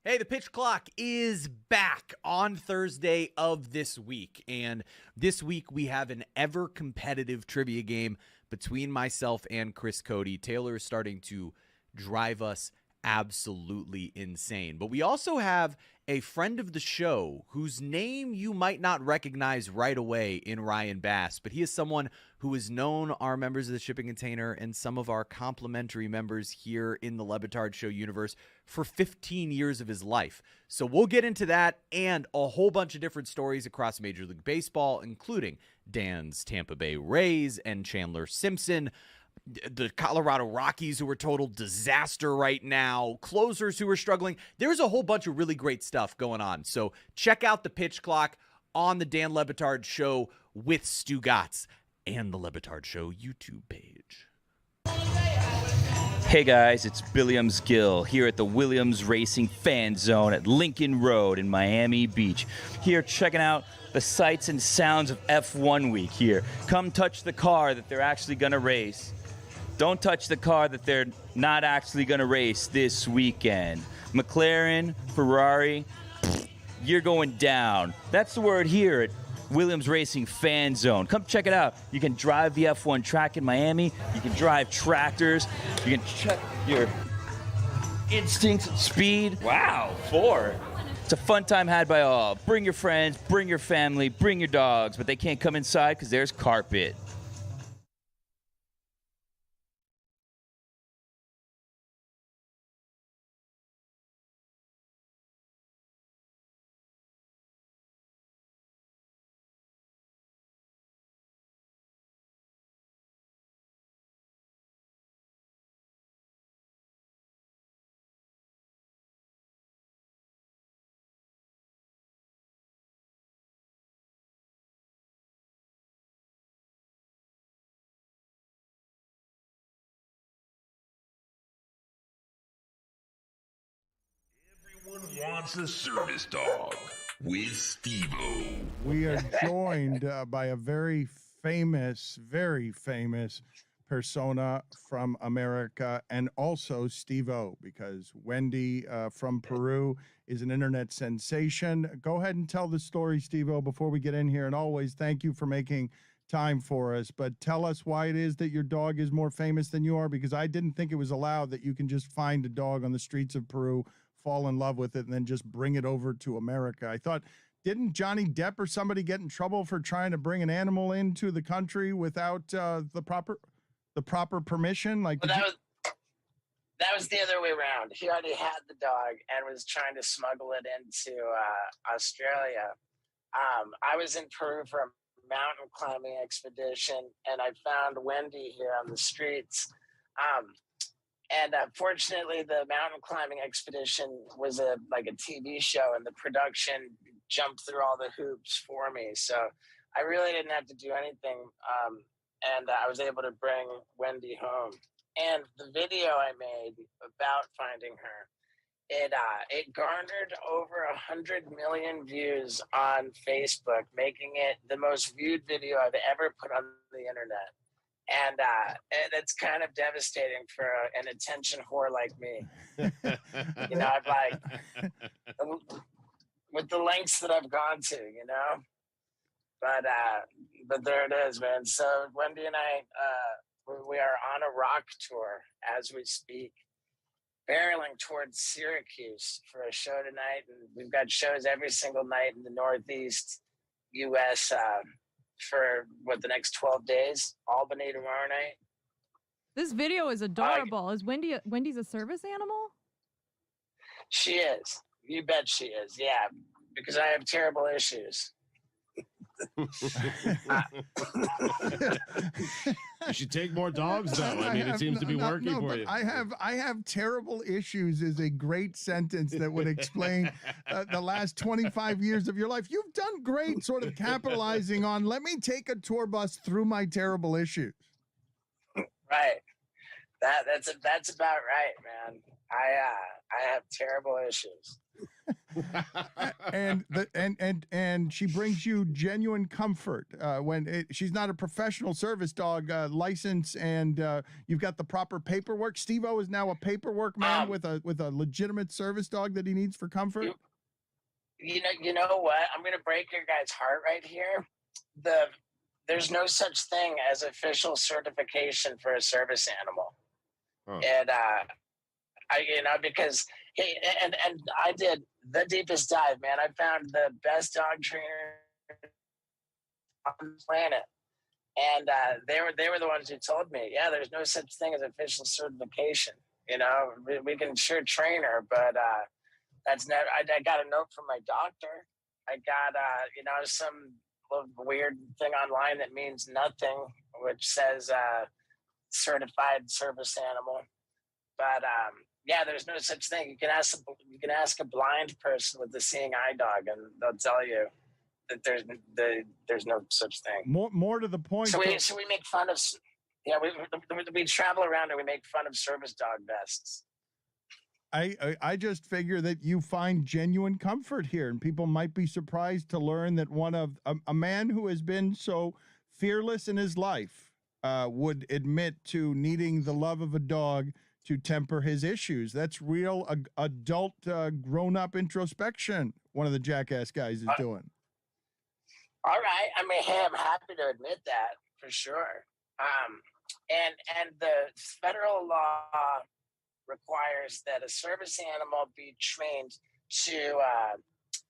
Hey, the pitch clock is back on Thursday of this week. And this week we have an ever-competitive trivia game between myself and Chris Cody. Taylor is starting to drive us absolutely insane. But we also have a friend of the show whose name you might not recognize right away in Ryan Bass, but he is someone who has known our members of the Shipping Container and some of our complimentary members here in the Le Batard Show universe for 15 years of his life. So we'll get into that and a whole bunch of different stories across Major League Baseball, including Dan's Tampa Bay Rays and Chandler Simpson, the Colorado Rockies, who are total disaster right now, closers who are struggling. There's a whole bunch of really great stuff going on. So check out the pitch clock on the Dan Le Batard Show with Stugotz and the Le Batard Show YouTube page. Hey guys, it's Williams Gill here at the Williams Racing Fan Zone at Lincoln Road in Miami Beach. Here checking out the sights and sounds of F1 week here. Come touch the car that they're actually going to race. Don't touch the car that they're not actually going to race this weekend. McLaren, Ferrari, you're going down. That's the word here at Williams Racing Fan Zone. Come check it out. You can drive the F1 track in Miami. You can drive tractors. You can check your instincts and speed. Wow, 4. It's a fun time had by all. Bring your friends, bring your family, bring your dogs, but they can't come inside because there's carpet. Wants a service dog with Steve-O. We are joined by a very famous persona from America, and also Steve-O, because Wendy from Peru is an internet sensation. Go ahead and tell the story, Steve-O, before we get in here. And always thank you for making time for us, but tell us why it is that your dog is more famous than you are, because I didn't think it was allowed that you can just find a dog on the streets of Peru, fall in love with it, and then just bring it over to America. I thought, didn't Johnny Depp or somebody get in trouble for trying to bring an animal into the country without the proper permission? Like, well, that was the other way around. He already had the dog and was trying to smuggle it into Australia. I was in Peru for a mountain climbing expedition, and I found Wendy here on the streets. And fortunately, the mountain climbing expedition was a TV show, and the production jumped through all the hoops for me. So I really didn't have to do anything, and I was able to bring Wendy home. And the video I made about finding her, it garnered over 100 million views on Facebook, making it the most viewed video I've ever put on the internet. And it's kind of devastating for an attention whore like me. I've with the lengths that I've gone to, But there it is, man. So Wendy and I, we are on a rock tour as we speak, barreling towards Syracuse for a show tonight, and we've got shows every single night in the Northeast U.S. For the next 12 days. Albany tomorrow night. This video is adorable. Is Wendy's a service animal? She is. You bet she is. Yeah, because I have terrible issues. You should take more dogs, though. I mean, it seems to be working for you. I have terrible issues is a great sentence that would explain the last 25 years of your life. You've done great sort of capitalizing on, let me take a tour bus through my terrible issues. Right. That's about right, man. I have terrible issues. and she brings you genuine comfort she's not a professional service dog license, and you've got the proper paperwork. Steve-O is now a paperwork man with a legitimate service dog that he needs for comfort. You know what? I'm going to break your guy's heart right here. There's no such thing as official certification for a service animal. And because and I did the deepest dive, man. I found the best dog trainer on the planet, and they were the ones who told me, yeah, there's no such thing as official certification. We can sure train her, but that's never. I got a note from my doctor. I got some weird thing online that means nothing, which says certified service animal, but yeah, there's no such thing. You can ask a blind person with a seeing eye dog, and they'll tell you that there's no such thing. More to the point. So we make fun of. Yeah, we travel around and we make fun of service dog vests. I just figure that you find genuine comfort here, and people might be surprised to learn that one of a man who has been so fearless in his life would admit to needing the love of a dog to temper his issues. That's real adult, grown-up introspection one of the jackass guys is doing. All right. I mean, hey, I'm happy to admit that for sure. And the federal law requires that a service animal be trained to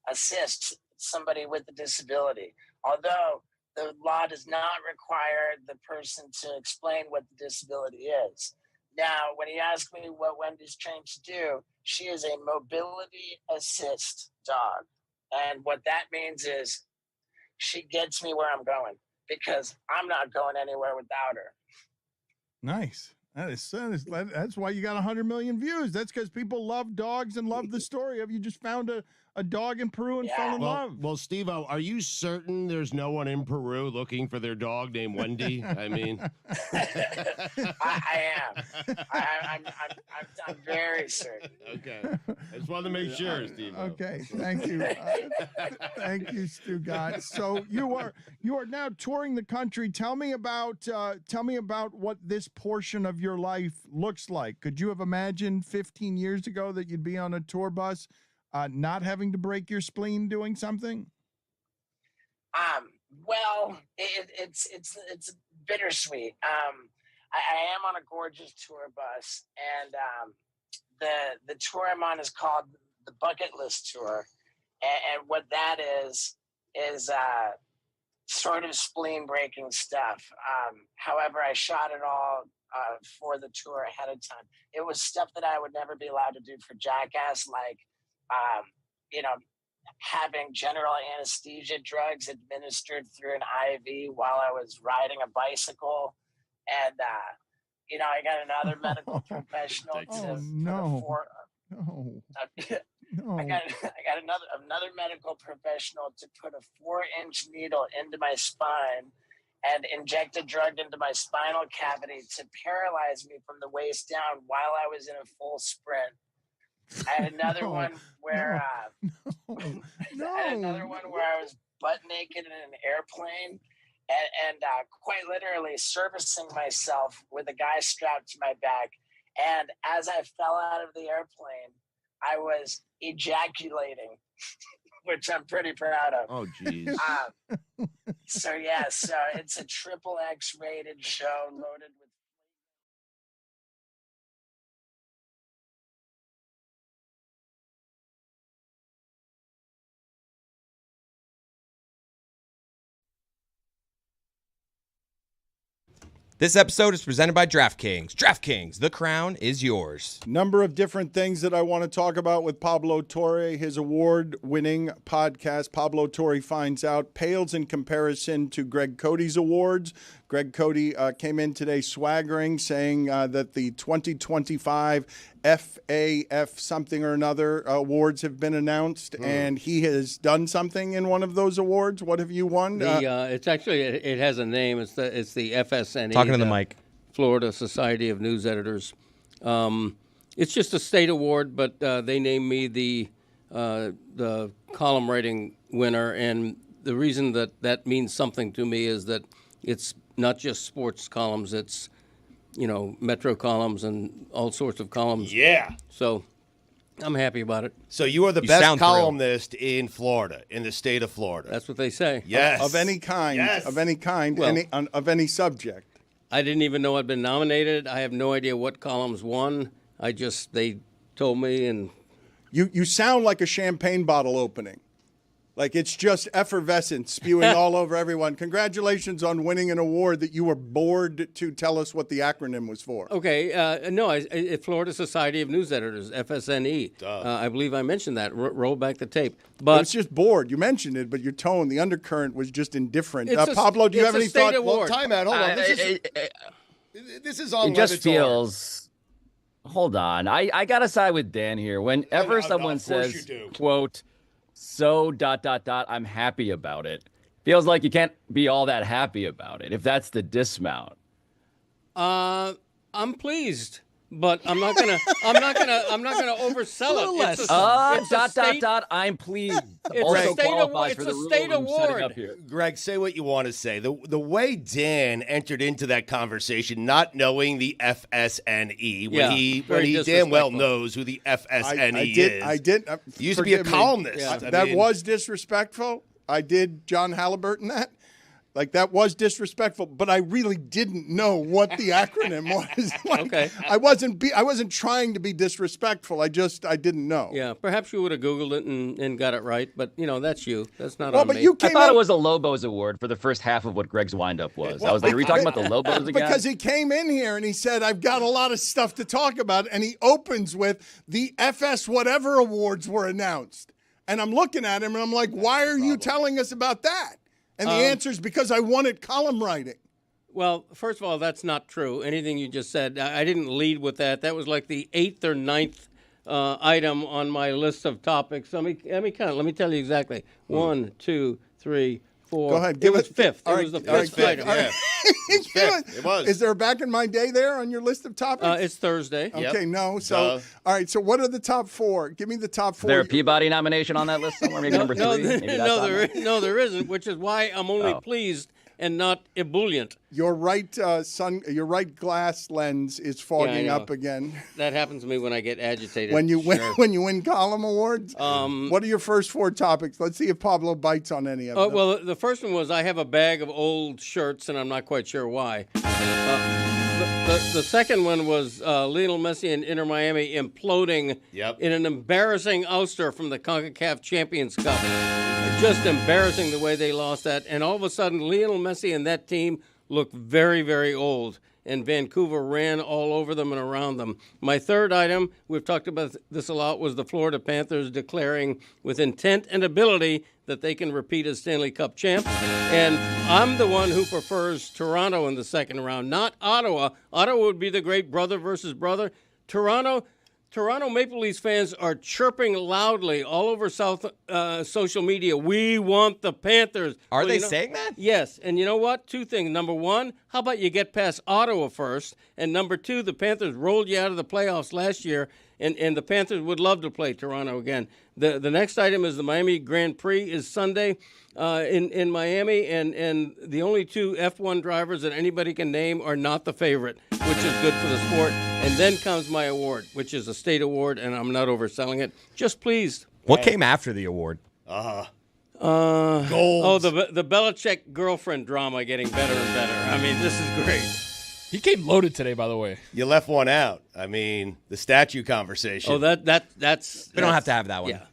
assist somebody with a disability. Although the law does not require the person to explain what the disability is. Now, when you ask me what Wendy's trained to do, she is a mobility assist dog. And what that means is she gets me where I'm going because I'm not going anywhere without her. Nice. That's why you got 100 million views. That's because people love dogs and love the story of you just found a dog in Peru and fell in love. Well, Steve-O, are you certain there's no one in Peru looking for their dog named Wendy? I mean, I am. I'm very certain. Okay, I just wanted to make sure, Steve. Okay, thank you, thank you, Stugotz. So you are now touring the country. Tell me about what this portion of your life looks like. Could you have imagined 15 years ago that you'd be on a tour bus? Not having to break your spleen doing something? Well, it's bittersweet. I am on a gorgeous tour bus, and the tour I'm on is called the Bucket List Tour, and what that is sort of spleen breaking stuff. However, I shot it all for the tour ahead of time. It was stuff that I would never be allowed to do for Jackass, like having general anesthesia drugs administered through an IV while I was riding a bicycle. And, I got another medical professional I got another medical professional to put a 4-inch needle into my spine and inject a drug into my spinal cavity to paralyze me from the waist down while I was in a full sprint. I had another one where I had another one where I was butt naked in an airplane and quite literally servicing myself with a guy strapped to my back. And as I fell out of the airplane, I was ejaculating, which I'm pretty proud of. Oh, geez. So it's a XXX rated show loaded with. This episode is presented by DraftKings. DraftKings, the crown is yours. Number of different things that I want to talk about with Pablo Torre. His award-winning podcast, Pablo Torre Finds Out, pales in comparison to Greg Cody's awards. Greg Cody came in today swaggering, saying that the 2025 FAF something or another awards have been announced, and he has done something in one of those awards. What have you won? It's actually it has a name. It's the FSNE. Talking to the mic. Florida Society of News Editors. It's just a state award, but they named me the column writing winner, and the reason that means something to me is that it's not just sports columns. It's Metro columns and all sorts of columns. Yeah. So I'm happy about it. So you are the best columnist in Florida, in the state of Florida. That's what they say. Yes. Of any kind. Yes. Of any kind. Well, of any subject. I didn't even know I'd been nominated. I have no idea what columns won. They told me, and you sound like a champagne bottle opening. Like it's just effervescent spewing all over everyone. Congratulations on winning an award that you were bored to tell us what the acronym was for. Okay. Florida Society of News Editors, FSNE. I believe I mentioned that. Roll back the tape. But it's just bored. You mentioned it, but your tone, the undercurrent was just indifferent. Pablo, do you have any thoughts? Well, time out. Hold on. This is all. It just feels. Hold on. I got to side with Dan here. Whenever someone says, quote, so ... I'm happy about it. Feels like you can't be all that happy about it if that's the dismount. I'm pleased, but I'm not gonna oversell it. I'm pleased. It's a state award. Greg, say what you want to say. The way Dan entered into that conversation, not knowing the FSNE, when he damn well knows who the FSNE is. I did. He used to be a columnist. Yeah. That was disrespectful. I did John Halliburton that. Like, that was disrespectful, but I really didn't know what the acronym was. Okay. I wasn't trying to be disrespectful. I didn't know. Yeah, perhaps you would have Googled it and got it right, but, that's you. That's not well, on but me. I thought it was a Lobos award for the first half of what Greg's windup was. I was like, are we talking about the Lobos again? Because he came in here and he said, I've got a lot of stuff to talk about, and he opens with the FS whatever awards were announced. And I'm looking at him and I'm like, why are you telling us about that? And the answer is because I wanted column writing. Well, first of all, that's not true. Anything you just said, I didn't lead with that. That was like the 8th or 9th item on my list of topics. Let me count. Let me tell you exactly. 1, 2, 3, 4. Go ahead. It was 5th. It was the first item. Yeah. It was. Is there a back in my day there on your list of topics? It's Thursday. Okay, no. So, all right. So, what are the top 4? Give me the top 4. Is there a Peabody nomination on that list somewhere? Maybe number 3? No, there isn't, which is why I'm only pleased and not ebullient. Your right your right glass lens is fogging up again. That happens to me when I get agitated. When you win column awards. What are your first 4 topics? Let's see if Pablo bites on any of them. Well, the first one was I have a bag of old shirts, and I'm not quite sure why. The second one was Lionel Messi and Inter Miami imploding in an embarrassing ouster from the CONCACAF Champions Cup. Just embarrassing the way they lost that. And all of a sudden, Lionel Messi and that team looked very, very old. And Vancouver ran all over them and around them. My third item, we've talked about this a lot, was the Florida Panthers declaring with intent and ability that they can repeat as Stanley Cup champ. And I'm the one who prefers Toronto in the second round, not Ottawa. Ottawa would be the great brother versus brother. Toronto Maple Leafs fans are chirping loudly all over social media. We want the Panthers. Are they saying that? Yes. And you know what? 2 things. Number 1, how about you get past Ottawa first? And number 2, the Panthers rolled you out of the playoffs last year, and the Panthers would love to play Toronto again. The next item is the Miami Grand Prix is Sunday in Miami, and the only 2 F1 drivers that anybody can name are not the favorite, which is good for the sport. And then comes my award, which is a state award, and I'm not overselling it. Just pleased. What came after the award? Gold. Oh, the Belichick girlfriend drama getting better and better. I mean, this is great. He came loaded today, by the way. You left one out. I mean, the statue conversation. Oh, that's we don't have to have that one. Yeah.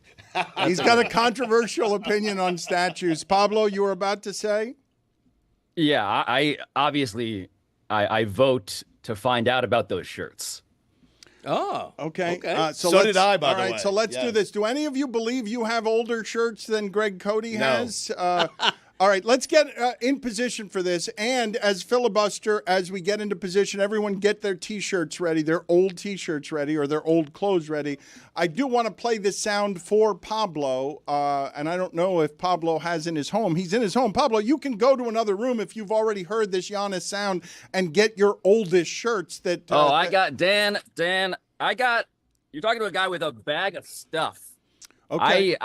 He's got a controversial opinion on statues. Pablo, you were about to say? Yeah, I obviously vote to find out about those shirts. Oh, okay. So did I, by the way. All right, so let's do this. Do any of you believe you have older shirts than Greg Cody has? All right, let's get in position for this. And as filibuster, as we get into position, everyone get their T-shirts ready, their old T-shirts ready, or their old clothes ready. I do want to play this sound for Pablo, and I don't know if Pablo has in his home. He's in his home. Pablo, you can go to another room if you've already heard this Giannis sound and get your oldest shirts. I got Dan. You're talking to a guy with a bag of stuff. Okay.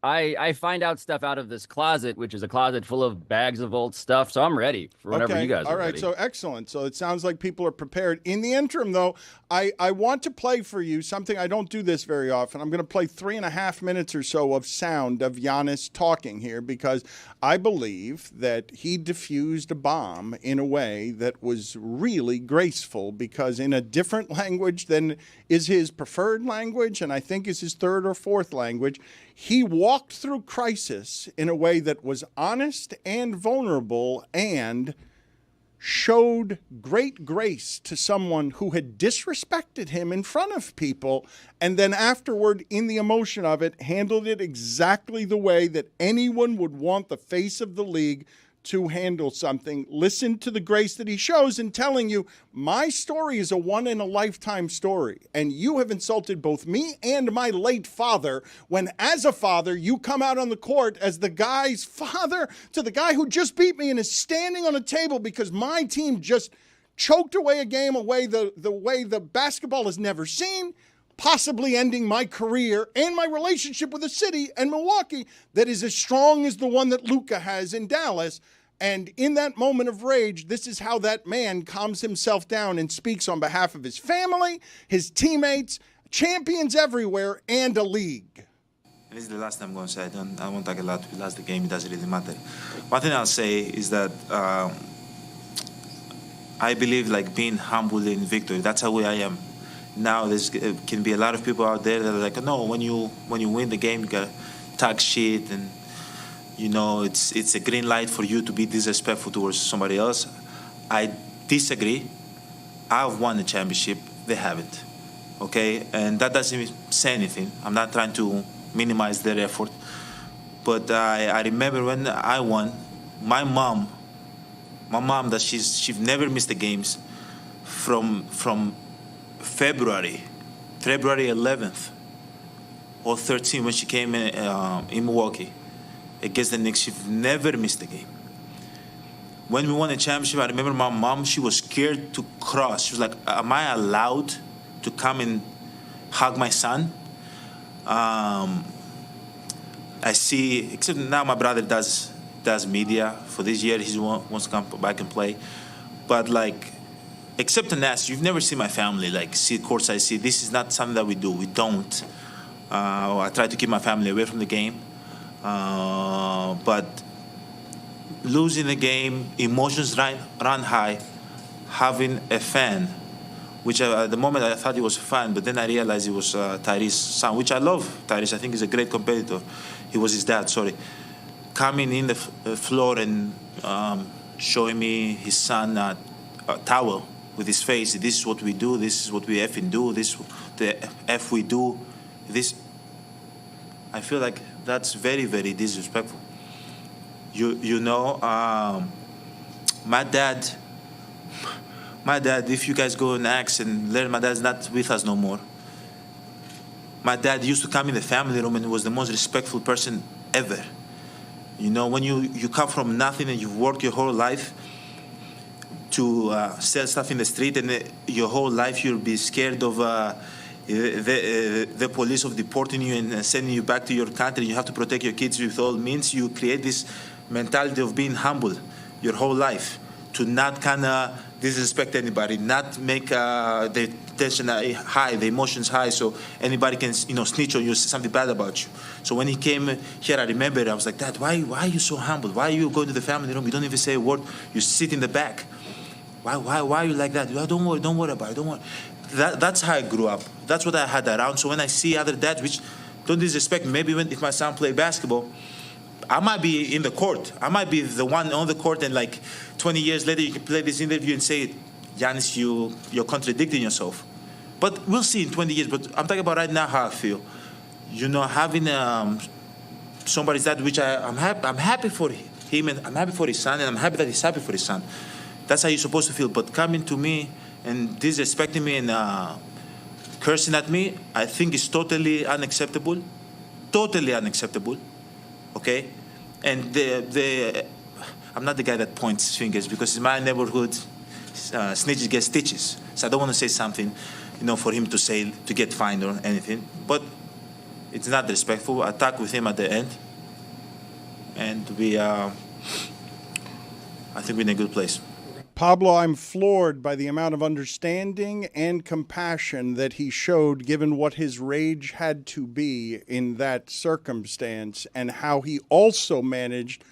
I find out stuff out of this closet, which is a closet full of bags of old stuff. So I'm ready for whenever you guys are ready. So excellent. So it sounds like people are prepared. In the interim, though, I want to play for you something. I don't do this very often. I'm going to play 3.5 minutes or so of sound of Giannis talking here because I believe that he diffused a bomb in a way that was really graceful because in a different language than is his preferred language and I think is his third or fourth language, he walked through crisis in a way that was honest and vulnerable and showed great grace to someone who had disrespected him in front of people and then afterward, in the emotion of it, handled it exactly the way that anyone would want the face of the league to handle something. Listen to the grace that he shows in telling you, my story is a one-in-a-lifetime story, and you have insulted both me and my late father when, as a father, you come out on the court as the guy's father to the guy who just beat me and is standing on a table because my team just choked away a game the way the basketball has never seen, possibly ending my career and my relationship with a city and Milwaukee that is as strong as the one that Luka has in Dallas. And in that moment of rage, this is how that man calms himself down and speaks on behalf of his family, his teammates, champions everywhere, and a league. This is the last time I'm going to say I won't talk a lot. We lost the game. It doesn't really matter. One thing I'll say is that I believe like being humble in victory. That's how I am. Now there can be a lot of people out there that are like, no, when you win the game, you gotta talk shit, and you know it's a green light for you to be disrespectful towards somebody else. I disagree. I've won the championship. They haven't. Okay, and that doesn't say anything. I'm not trying to minimize their effort, but I remember when I won, my mom that she's never missed the games from February 11th or 13th when she came in Milwaukee against the Knicks. She never missed a game. When we won the championship, I remember my mom, she was scared to cross. She was like, am I allowed to come and hug my son? I see, except now my brother does does media. For this year, he wants to come back and play. But like, except in that, you've never seen my family like see courtside. See, this is not something that we do. We don't. I try to keep my family away from the game. But losing the game, emotions run high. Having a fan, which at the moment I thought he was a fan, but then I realized he was Tyrese's son, which I love. Tyrese, I think he's a great competitor. He was his dad, sorry. Coming in the floor and showing me his son a towel with his face. This is what we do. This is what we effing do. This is the F we do. This. I feel like that's very, very disrespectful. You know, my dad, if you guys go and ask and learn, my dad's not with us no more. My dad used to come in the family room and was the most respectful person ever. You know, when you come from nothing and you've worked your whole life to sell stuff in the street, and your whole life you'll be scared of the police of deporting you and sending you back to your country. You have to protect your kids with all means. You create this mentality of being humble your whole life, to not kind of disrespect anybody, not make the tension high, the emotions high, so anybody can snitch on you, say something bad about you. So when he came here, I remember I was like, Dad, why are you so humble? Why are you going to the family room? You don't even say a word. You sit in the back. Why are you like that? Don't worry about it. Don't worry. That's how I grew up. That's what I had around. So when I see other dads, which don't disrespect me, maybe if my son play basketball, I might be in the court. I might be the one on the court, and like 20 years later, you can play this interview and say, Giannis, you're contradicting yourself. But we'll see in 20 years. But I'm talking about right now how I feel. You know, having somebody's dad, which I'm happy for him, and I'm happy for his son, and I'm happy that he's happy for his son. That's how you're supposed to feel. But coming to me and disrespecting me and cursing at me, I think is totally unacceptable. Totally unacceptable. Okay? And I'm not the guy that points fingers, because in my neighborhood, snitches get stitches. So I don't want to say something, for him to get fined or anything. But it's not respectful. I talked with him at the end, and I think we're in a good place. Pablo, I'm floored by the amount of understanding and compassion that he showed, given what his rage had to be in that circumstance, and how he also managed,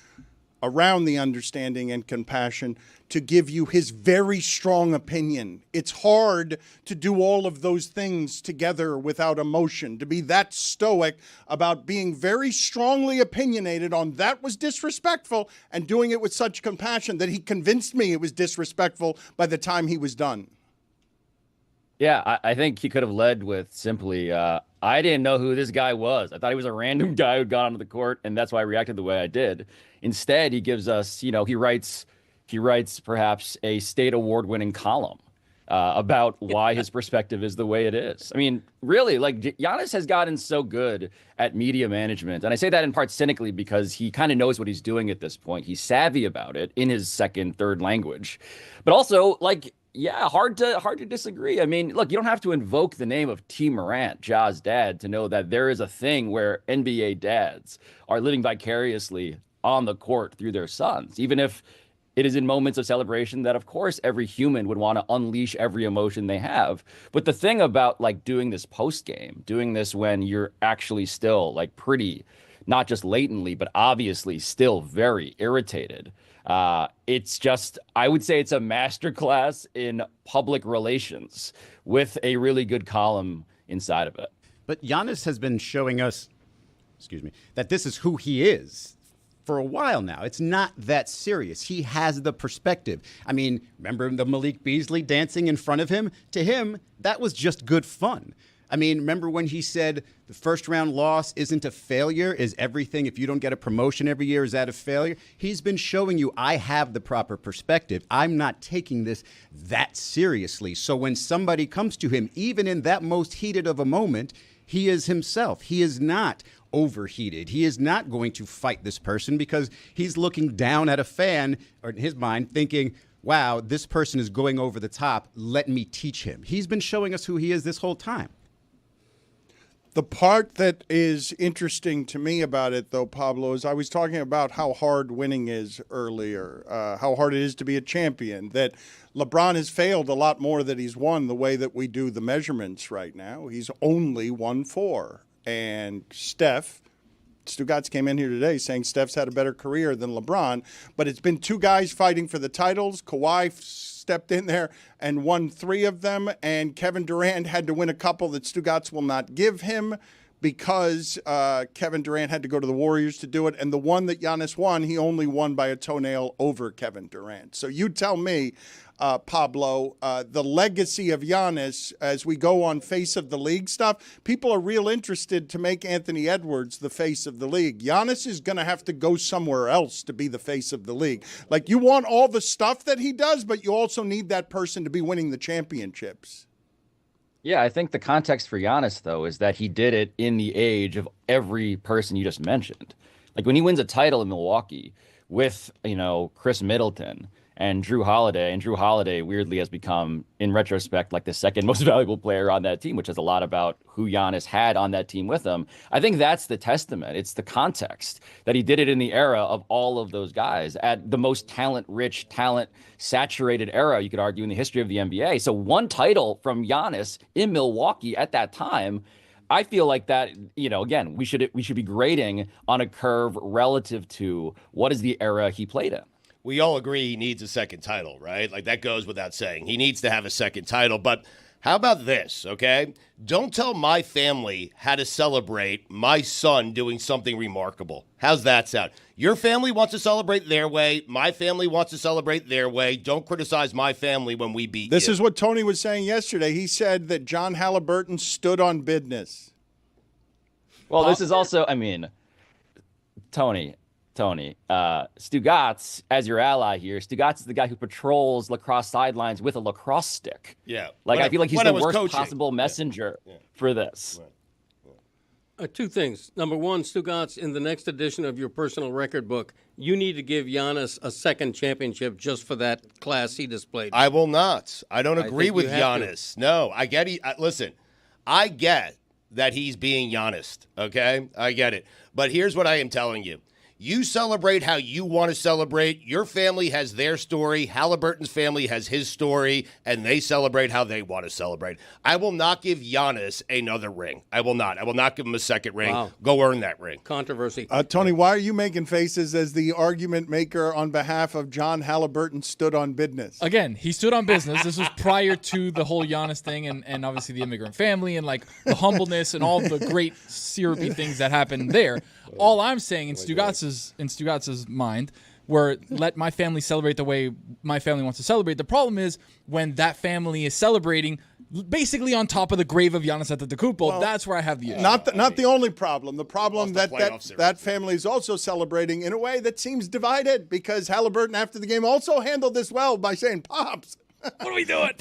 around the understanding and compassion, to give you his very strong opinion. It's hard to do all of those things together without emotion, to be that stoic about being very strongly opinionated on that was disrespectful, and doing it with such compassion that he convinced me it was disrespectful by the time he was done. Yeah, I think he could have led with simply, I didn't know who this guy was. I thought he was a random guy who'd gone onto the court, and that's why I reacted the way I did. Instead, he gives us, he writes perhaps a state award-winning column about why his perspective is the way it is. I mean, really, like, Giannis has gotten so good at media management, and I say that in part cynically because he kind of knows what he's doing at this point. He's savvy about it in his second, third language, but also, like, yeah, hard to disagree. I mean, look, you don't have to invoke the name of T. Morant, Ja's dad, to know that there is a thing where NBA dads are living vicariously on the court through their sons, even if it is in moments of celebration that, of course, every human would want to unleash every emotion they have. But the thing about, like, doing this post-game, doing this when you're actually still, like, pretty, not just latently, but obviously still very irritated, it's just, I would say it's a masterclass in public relations with a really good column inside of it. But Giannis has been showing us, that this is who he is for a while now. It's not that serious. He has the perspective. I mean, remember the Malik Beasley dancing in front of him? To him, that was just good fun. I mean, remember when he said the first round loss isn't a failure, is everything. If you don't get a promotion every year, is that a failure? He's been showing you, I have the proper perspective. I'm not taking this that seriously. So when somebody comes to him, even in that most heated of a moment, he is himself. He is not overheated. He is not going to fight this person because he's looking down at a fan, or in his mind thinking, wow, this person is going over the top. Let me teach him. He's been showing us who he is this whole time. The part that is interesting to me about it, though, Pablo, is I was talking about how hard winning is earlier, how hard it is to be a champion, that LeBron has failed a lot more than he's won the way that we do the measurements right now. He's only won 4. And Stugotz came in here today saying Steph's had a better career than LeBron, but it's been 2 guys fighting for the titles. Kawhi stepped in there and won 3 of them, and Kevin Durant had to win a couple that Stugotz will not give him because Kevin Durant had to go to the Warriors to do it, and the one that Giannis won, he only won by a toenail over Kevin Durant. So you tell me, Pablo, the legacy of Giannis as we go on face of the league stuff, people are real interested to make Anthony Edwards the face of the league. Giannis is going to have to go somewhere else to be the face of the league. Like, you want all the stuff that he does, but you also need that person to be winning the championships. Yeah, I think the context for Giannis, though, is that he did it in the age of every person you just mentioned. Like, when he wins a title in Milwaukee with, Chris Middleton and Drew Holiday, and Drew Holiday weirdly has become, in retrospect, like the second most valuable player on that team, which is a lot about who Giannis had on that team with him. I think that's the testament. It's the context that he did it in the era of all of those guys at the most talent-rich, talent-saturated era, you could argue, in the history of the NBA. So one title from Giannis in Milwaukee at that time, I feel like that, again, we should be grading on a curve relative to what is the era he played in. We all agree he needs a second title, right? Like, that goes without saying. He needs to have a second title. But how about this, okay? Don't tell my family how to celebrate my son doing something remarkable. How's that sound? Your family wants to celebrate their way. My family wants to celebrate their way. Don't criticize my family when we beat you. This is what Tony was saying yesterday. He said that John Halliburton stood on business. Well, this is also, Tony, Stugotz, as your ally here, Stugotz is the guy who patrols lacrosse sidelines with a lacrosse stick. Yeah. I feel like he's the worst possible messenger for this. Right. 2 things. Number 1, Stugotz, in the next edition of your personal record book, you need to give Giannis a second championship just for that class he displayed. I will not. I don't agree with Giannis. No, I get it. Listen, I get that he's being Giannis, okay? I get it. But here's what I am telling you. You celebrate how you want to celebrate. Your family has their story. Halliburton's family has his story, and they celebrate how they want to celebrate. I will not give Giannis another ring. I will not. I will not give him a second ring. Wow. Go earn that ring. Controversy. Tony, why are you making faces as the argument maker on behalf of John Halliburton stood on business? Again, he stood on business. This was prior to the whole Giannis thing and obviously the immigrant family and like the humbleness and all the great syrupy things that happened there. All I'm saying in Stugotz's mind were let my family celebrate the way my family wants to celebrate. The problem is when that family is celebrating basically on top of the grave of Giannis Antetokounmpo, well, that's where I have the issue. Not the only problem. The problem that family is also celebrating in a way that seems divided because Halliburton after the game also handled this well by saying, "Pops, what are we doing?"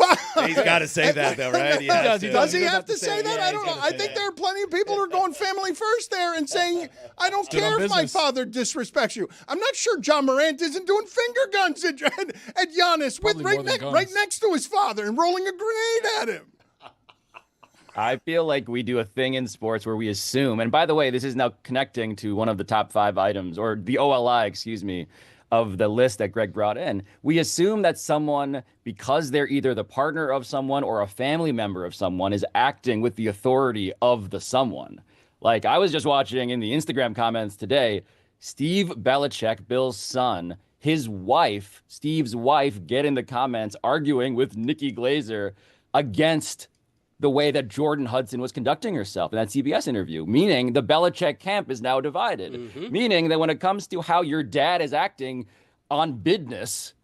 He's got to say that, though, right? Does he have to say that? I don't know. I think there are plenty of people who are going family first there and saying, I don't care if my father disrespects you. I'm not sure John Morant isn't doing finger guns at Giannis with right next to his father and rolling a grenade at him. I feel like we do a thing in sports where we assume, and by the way, this is now connecting to one of the top 5 items, or the OLI, of the list that Greg brought in. We assume that someone, because they're either the partner of someone or a family member of someone, is acting with the authority of the someone. Like, I was just watching in the Instagram comments today, Steve Belichick, Bill's son, his wife, Steve's wife, get in the comments arguing with Nikki Glaser against the way that Jordan Hudson was conducting herself in that CBS interview, meaning the Belichick camp is now divided, meaning that when it comes to how your dad is acting on business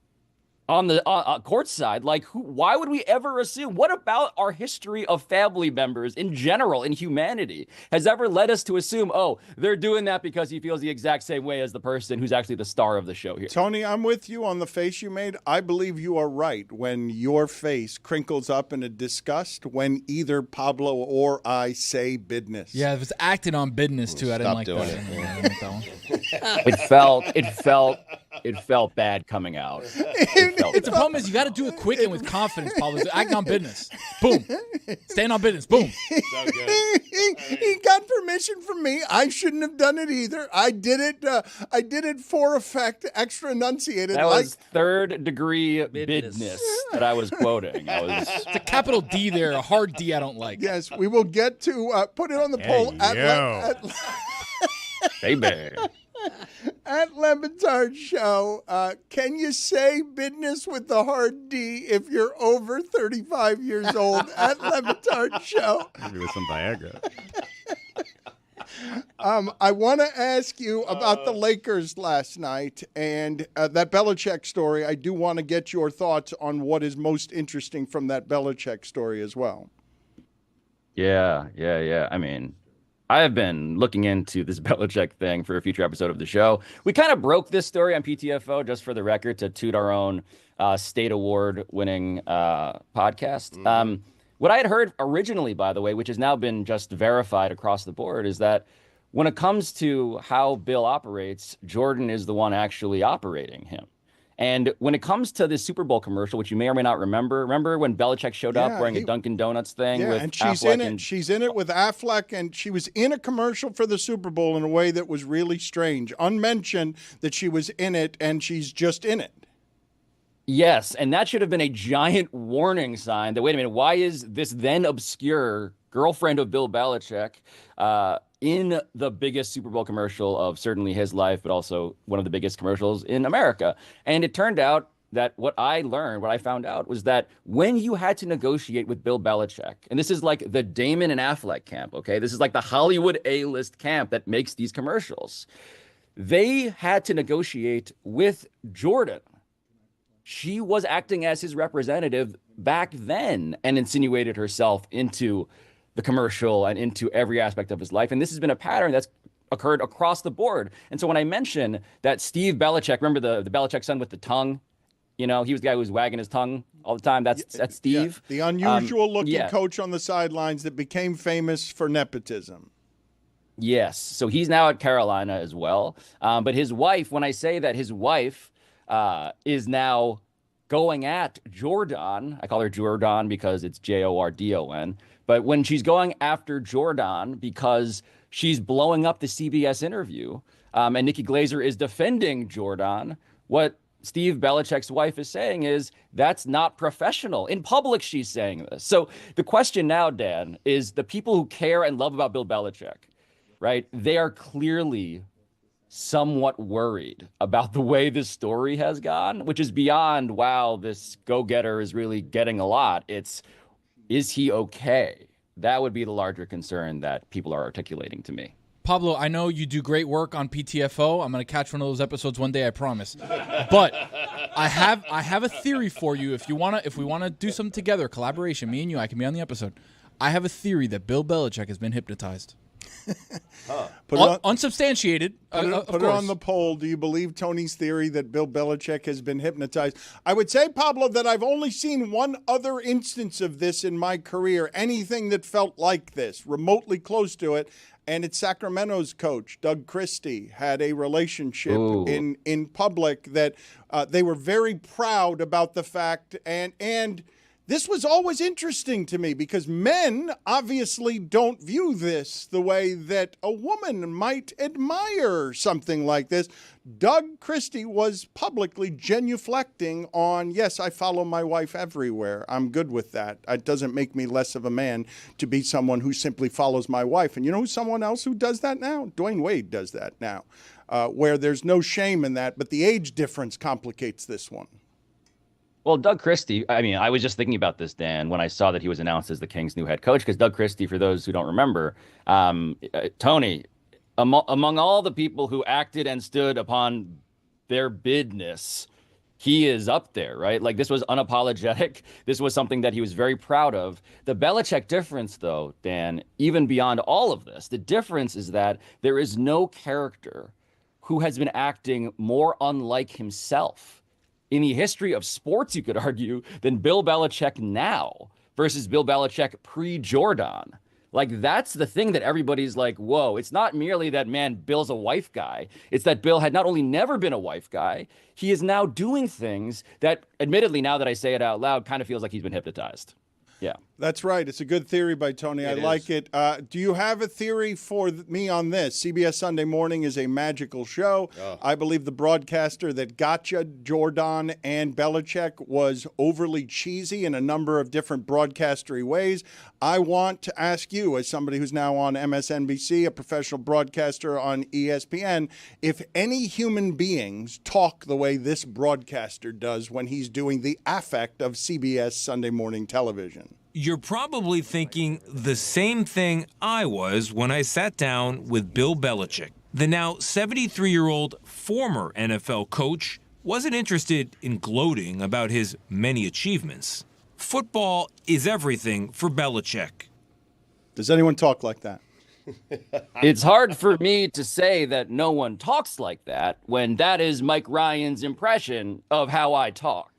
on the court side, like, why would we ever assume? What about our history of family members in general in humanity has ever led us to assume, oh, they're doing that because he feels the exact same way as the person who's actually the star of the show here? Tony, I'm with you on the face you made. I believe you are right when your face crinkles up in a disgust when either Pablo or I say business. Yeah, if it's acting on business too, I didn't like that. It felt it felt bad coming out. It's the problem is you got to do it quick and with confidence, Pablo. Act on business. Boom. Stand on business. Boom. So good. He got permission from me. I shouldn't have done it either. I did it for effect, extra enunciated. That was third-degree bidness that I was quoting. It's a capital D there, a hard D I don't like. Yes, we will get to put it on the poll Baby. At Le Batard Show. Can you say business with the hard D if you're over 35 years old? At Le Batard Show. Maybe with some Viagra. I want to ask you about the Lakers last night and that Belichick story. I do want to get your thoughts on what is most interesting from that Belichick story as well. Yeah. I mean, I have been looking into this Belichick thing for a future episode of the show. We kind of broke this story on PTFO, just for the record, to toot our own state award-winning podcast. What I had heard originally, by the way, which has now been just verified across the board, is that when it comes to how Bill operates, Jordan is the one actually operating him. And when it comes to this Super Bowl commercial, which you may or may not remember when Belichick showed up wearing a Dunkin' Donuts thing with and she's Affleck in it. She's in it with Affleck, and she was in a commercial for the Super Bowl in a way that was really strange. Unmentioned that she was in it, and she's just in it. Yes, and that should have been a giant warning sign that, wait a minute, why is this then obscure girlfriend of Bill Belichick in the biggest Super Bowl commercial of certainly his life, but also one of the biggest commercials in America? And it turned out that what I found out was that when you had to negotiate with Bill Belichick, and this is like the Damon and Affleck camp, okay? This is like the Hollywood A-list camp that makes these commercials. They had to negotiate with Jordan. She was acting as his representative back then and insinuated herself into the commercial and into every aspect of his life. And this has been a pattern that's occurred across the board. And so when I mention that Steve Belichick, remember the Belichick son with the tongue? You know, he was the guy who was wagging his tongue all the time. That's Steve. Yeah, the unusual-looking coach on the sidelines that became famous for nepotism. Yes. So he's now at Carolina as well. But his wife, when I say that his wife is now going at Jordan. I call her Jordan because it's Jordon. But when she's going after Jordan because she's blowing up the CBS interview, and Nikki Glaser is defending Jordan, what Steve Belichick's wife is saying is that's not professional. In public, she's saying this. So the question now, Dan, is the people who care and love about Bill Belichick, right? They are clearly somewhat worried about the way this story has gone, which is beyond, wow, this go-getter is really getting a lot. It's, is he okay? That would be the larger concern that people are articulating to me. Pablo, I know you do great work on PTFO. I'm going to catch one of those episodes one day, I promise. But I have a theory for you. If we want to do something together, collaboration, me and you, I can be on the episode. I have a theory that Bill Belichick has been hypnotized. Unsubstantiated. Put it on the poll. Do you believe Tony's theory that Bill Belichick has been hypnotized? I would say, Pablo, that I've only seen one other instance of this in my career, anything that felt like this, remotely close to it, and it's Sacramento's coach, Doug Christie, had a relationship in public that they were very proud about the fact, and this was always interesting to me because men obviously don't view this the way that a woman might admire something like this. Doug Christie was publicly genuflecting on, yes, I follow my wife everywhere. I'm good with that. It doesn't make me less of a man to be someone who simply follows my wife. And you know who's someone else who does that now? Dwayne Wade does that now, where there's no shame in that, but the age difference complicates this one. Well, Doug Christie, I mean, I was just thinking about this, Dan, when I saw that he was announced as the Kings' new head coach, because Doug Christie, for those who don't remember, Tony, among all the people who acted and stood upon their bidness, he is up there, right? Like, this was unapologetic. This was something that he was very proud of. The Belichick difference, though, Dan, even beyond all of this, the difference is that there is no character who has been acting more unlike himself in the history of sports, you could argue, than Bill Belichick now versus Bill Belichick pre-Jordan. Like, that's the thing that everybody's like, whoa, it's not merely that, man, Bill's a wife guy. It's that Bill had not only never been a wife guy, he is now doing things that, admittedly, now that I say it out loud, kind of feels like he's been hypnotized. Yeah. That's right. It's a good theory by Tony. I like it. Do you have a theory for me on this? CBS Sunday Morning is a magical show. Oh. I believe the broadcaster that gotcha Jordan and Belichick was overly cheesy in a number of different broadcastery ways. I want to ask you, as somebody who's now on MSNBC, a professional broadcaster on ESPN, if any human beings talk the way this broadcaster does when he's doing the affect of CBS Sunday Morning television. You're probably thinking the same thing I was when I sat down with Bill Belichick. The now 73-year-old former NFL coach wasn't interested in gloating about his many achievements. Football is everything for Belichick. Does anyone talk like that? It's hard for me to say that no one talks like that when that is Mike Ryan's impression of how I talk.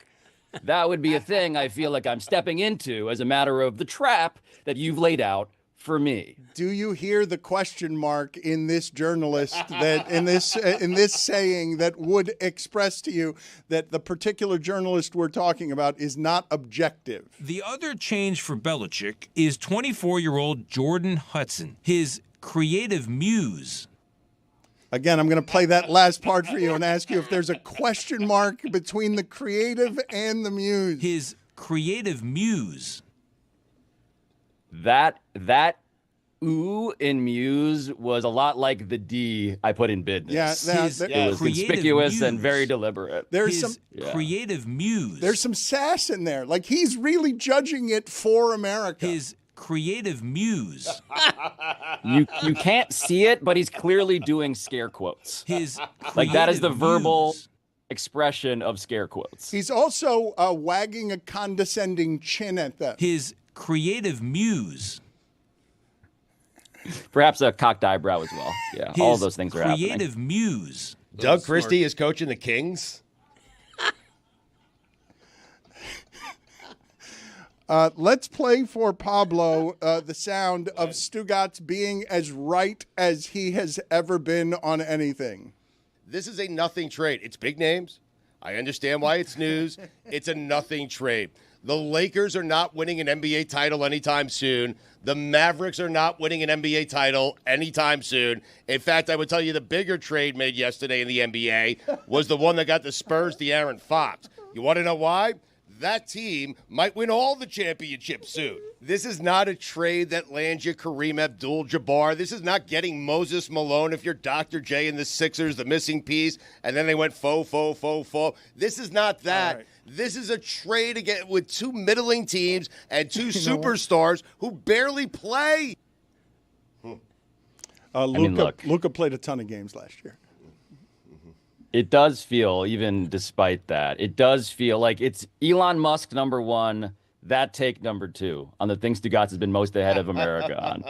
That would be a thing I feel like I'm stepping into as a matter of the trap that you've laid out for me. Do you hear the question mark in this journalist that in this saying that would express to you that the particular journalist we're talking about is not objective? The other change for Belichick is 24-year-old Jordan Hudson, his creative muse. Again, I'm going to play that last part for you and ask you if there's a question mark between the creative and the muse. His creative muse. That ooh in muse was a lot like the D I put in business. Yeah, it was conspicuous and very deliberate. There's his creative muse. There's some sass in there. Like he's really judging it for America. His creative muse. You can't see it, but he's clearly doing scare quotes. His like that is the verbal muse. Expression of scare quotes. He's also wagging a condescending chin at them. His creative muse. Perhaps a cocked eyebrow as well. Yeah, all of those things are happening. Creative muse. Doug Christie is coaching the Kings. Let's play for Pablo the sound of Stugotz being as right as he has ever been on anything. This is a nothing trade. It's big names. I understand why it's news. It's a nothing trade. The Lakers are not winning an NBA title anytime soon. The Mavericks are not winning an NBA title anytime soon. In fact, I would tell you the bigger trade made yesterday in the NBA was the one that got the Spurs De'Aaron Fox. You want to know why? That team might win all the championships soon. This is not a trade that lands you Kareem Abdul-Jabbar. This is not getting Moses Malone if you're Dr. J and the Sixers, the missing piece, and then they went faux. This is not that. Right. This is a trade again with two middling teams and two superstars who barely play. Luka played a ton of games last year. It does feel, even despite that, it does feel like it's Elon Musk number one, that take number two on the things Stugotz has been most ahead of America on.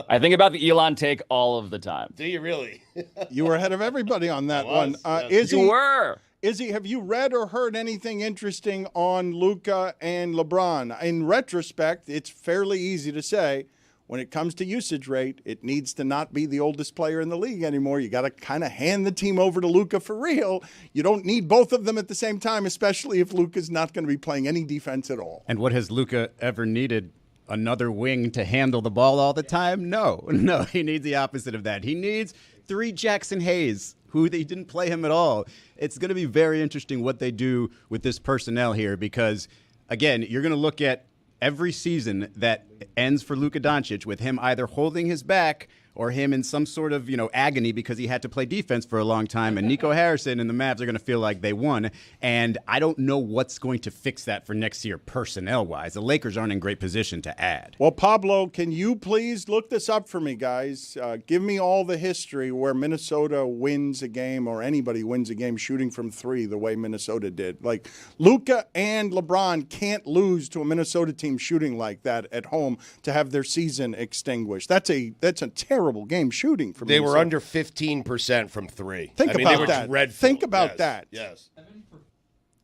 I think about the Elon take all of the time. Do you really? You were ahead of everybody on that one. You were. Izzy, have you read or heard anything interesting on Luka and LeBron? In retrospect, it's fairly easy to say, when it comes to usage rate, it needs to not be the oldest player in the league anymore. You got to kind of hand the team over to Luka for real. You don't need both of them at the same time, especially if Luka's not going to be playing any defense at all. And what has Luka ever needed? Another wing to handle the ball all the time? No, he needs the opposite of that. He needs 3 Jackson Hayes, who they didn't play him at all. It's going to be very interesting what they do with this personnel here because, again, you're going to look at every season that ends for Luka Doncic with him either holding his back or him in some sort of, agony because he had to play defense for a long time. And Nico Harrison and the Mavs are going to feel like they won. And I don't know what's going to fix that for next year personnel-wise. The Lakers aren't in great position to add. Well, Pablo, can you please look this up for me, guys? Give me all the history where Minnesota wins a game or anybody wins a game shooting from 3 the way Minnesota did. Like, Luka and LeBron can't lose to a Minnesota team shooting like that at home to have their season extinguished. That's a terrible game shooting from They Minnesota. were under 15% from 3. Think they about were that. dreadful. Think about that. Yes.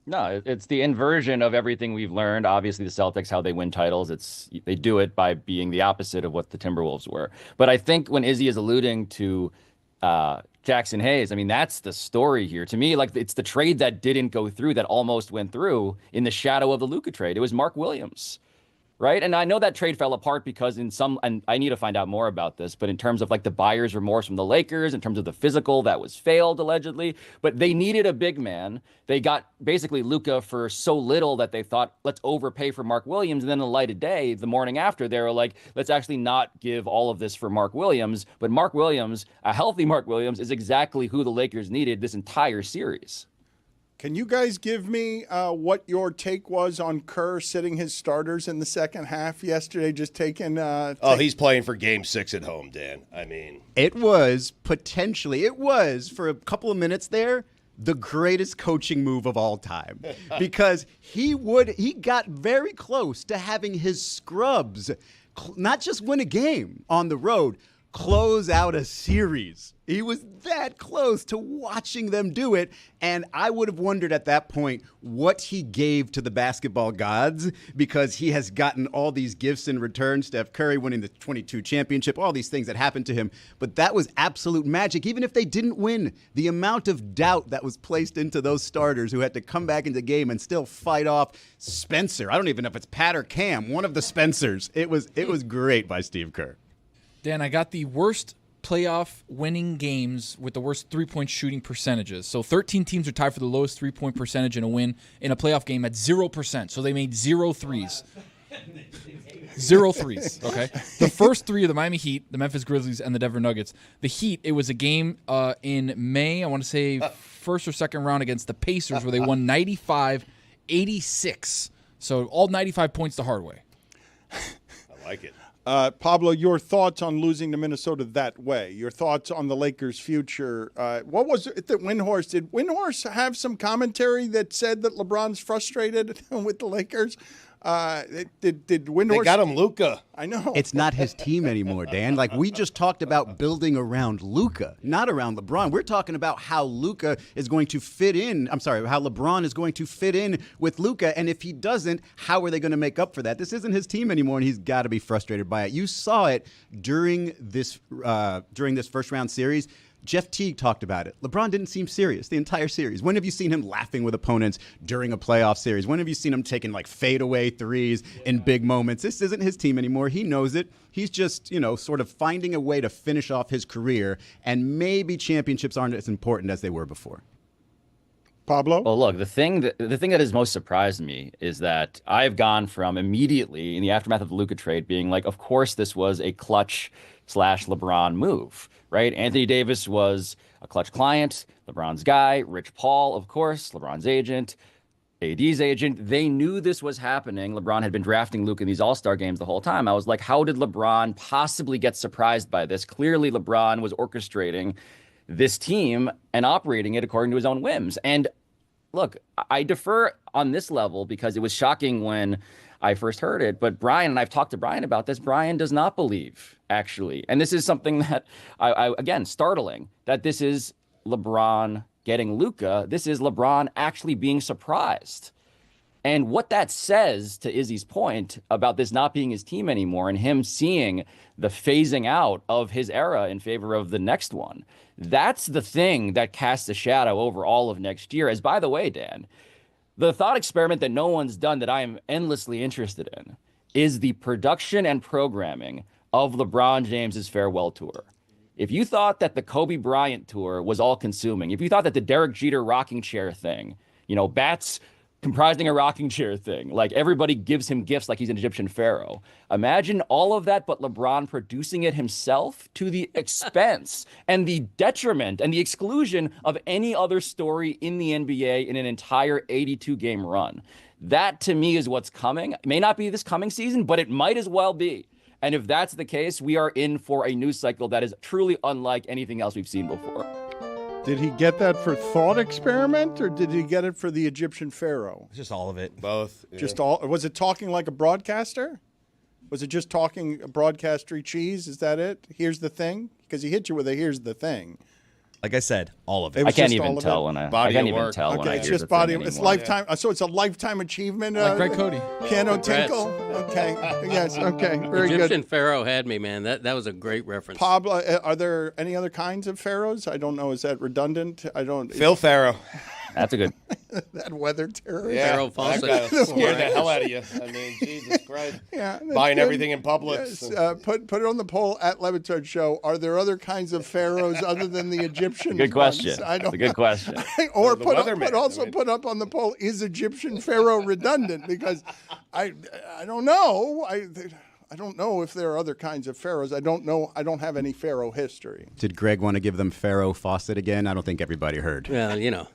No, it's the inversion of everything we've learned. Obviously, the Celtics, how they win titles, they do it by being the opposite of what the Timberwolves were. But I think when Izzy is alluding to Jackson Hayes, I mean, that's the story here. To me, like, it's the trade that didn't go through that almost went through in the shadow of the Luka trade. It was Mark Williams. Right. And I know that trade fell apart because and I need to find out more about this, but in terms of like the buyer's remorse from the Lakers, in terms of the physical that was failed allegedly, but they needed a big man. They got basically Luka for so little that they thought, let's overpay for Mark Williams. And then the light of day, the morning after, they were like, let's actually not give all of this for Mark Williams. But Mark Williams, a healthy Mark Williams, is exactly who the Lakers needed this entire series. Can you guys give me what your take was on Kerr sitting his starters in the second half yesterday, just taking he's playing for Game 6 at home, Dan. I mean. It was for a couple of minutes there, the greatest coaching move of all time. Because he got very close to having his scrubs not just win a game on the road, close out a series. He was that close to watching them do it, and I would have wondered at that point what he gave to the basketball gods, because he has gotten all these gifts in return. Steph Curry winning the 22 championship, all these things that happened to him, but that was absolute magic. Even if they didn't win, the amount of doubt that was placed into those starters who had to come back into the game and still fight off Spencer. I don't even know if it's Pat or Cam, one of the Spencers. It was great by Steve Kerr. Dan, I got the worst playoff winning games with the worst three-point shooting percentages. So 13 teams are tied for the lowest three-point percentage in a win in a playoff game at 0%. So they made 0 threes. 0 threes, okay? The first three are the Miami Heat, the Memphis Grizzlies, and the Denver Nuggets. The Heat, it was a game in May, I want to say first or second round against the Pacers, where they won 95-86. So all 95 points the hard way. I like it. Pablo, your thoughts on losing to Minnesota that way? Your thoughts on the Lakers' future? What was it that Windhorst did? Windhorst have some commentary that said that LeBron's frustrated with the Lakers? Did Windhorst? They got him Luka. I know. It's not his team anymore, Dan. Like, we just talked about building around Luka, not around LeBron. We're talking about how Luka is going to fit in. I'm sorry, how LeBron is going to fit in with Luka, and if he doesn't, how are they going to make up for that? This isn't his team anymore, and he's got to be frustrated by it. You saw it during this first round series. Jeff Teague talked about it. LeBron didn't seem serious the entire series. When have you seen him laughing with opponents during a playoff series? When have you seen him taking like fadeaway threes in big moments? This isn't his team anymore. He knows it. He's just, sort of finding a way to finish off his career, and maybe championships aren't as important as they were before. Pablo? Well, look, the thing that has most surprised me is that I've gone from immediately in the aftermath of the Luka trade being like, of course this was a clutch / LeBron move, right? Anthony Davis was a clutch client, LeBron's guy. Rich Paul, of course, LeBron's agent, AD's agent. They knew this was happening. LeBron had been drafting Luka in these all-star games the whole time. I was like, how did LeBron possibly get surprised by this? Clearly, LeBron was orchestrating this team and operating it according to his own whims. And look, I defer on this level because it was shocking when I first heard it. But Brian, and I've talked to Brian about this, Brian does not believe, actually. And this is something that, again, startling, that this is LeBron getting Luka. This is LeBron actually being surprised. And what that says, to Izzy's point, about this not being his team anymore and him seeing the phasing out of his era in favor of the next one, that's the thing that casts a shadow over all of next year. As, by the way, Dan, the thought experiment that no one's done that I am endlessly interested in is the production and programming of LeBron James's farewell tour. If you thought that the Kobe Bryant tour was all-consuming, if you thought that the Derek Jeter rocking chair thing, bats comprising a rocking chair thing, like everybody gives him gifts like he's an Egyptian pharaoh. Imagine all of that, but LeBron producing it himself to the expense and the detriment and the exclusion of any other story in the NBA in an entire 82-game run. That, to me, is what's coming. It may not be this coming season, but it might as well be. And if that's the case, we are in for a news cycle that is truly unlike anything else we've seen before. Did he get that for thought experiment, or did he get it for the Egyptian pharaoh? Just all of it. Both. Yeah. Just all? Was it talking like a broadcaster? Was it just talking broadcastery cheese? Is that it? Here's the thing? Because he hit you with a here's the thing. Like I said, all of it. I can't even tell when I. I can't even tell when I. It's just body. It's lifetime. So it's a lifetime achievement. Like Greg Cody. Piano tinkle. Okay. Yes. Okay. Very good. Egyptian pharaoh had me, man. That was a great reference. Pablo, are there any other kinds of pharaohs? I don't know. Is that redundant? I don't. Phil Pharaoh. That's a good. That weather terrorist. Yeah, Pharaoh Fawcett. That guy scared the hell out of you. I mean, Jesus Christ. Yeah, buying everything in Publix. Yes. Put it on the poll at Le Batard Show. Are there other kinds of pharaohs other than the Egyptian? Good question. I don't It's a good question. Or put up on the poll: is Egyptian pharaoh redundant? Because I don't know. I don't know if there are other kinds of pharaohs. I don't know. I don't have any pharaoh history. Did Greg want to give them Pharaoh Fawcett again? I don't think everybody heard. Well,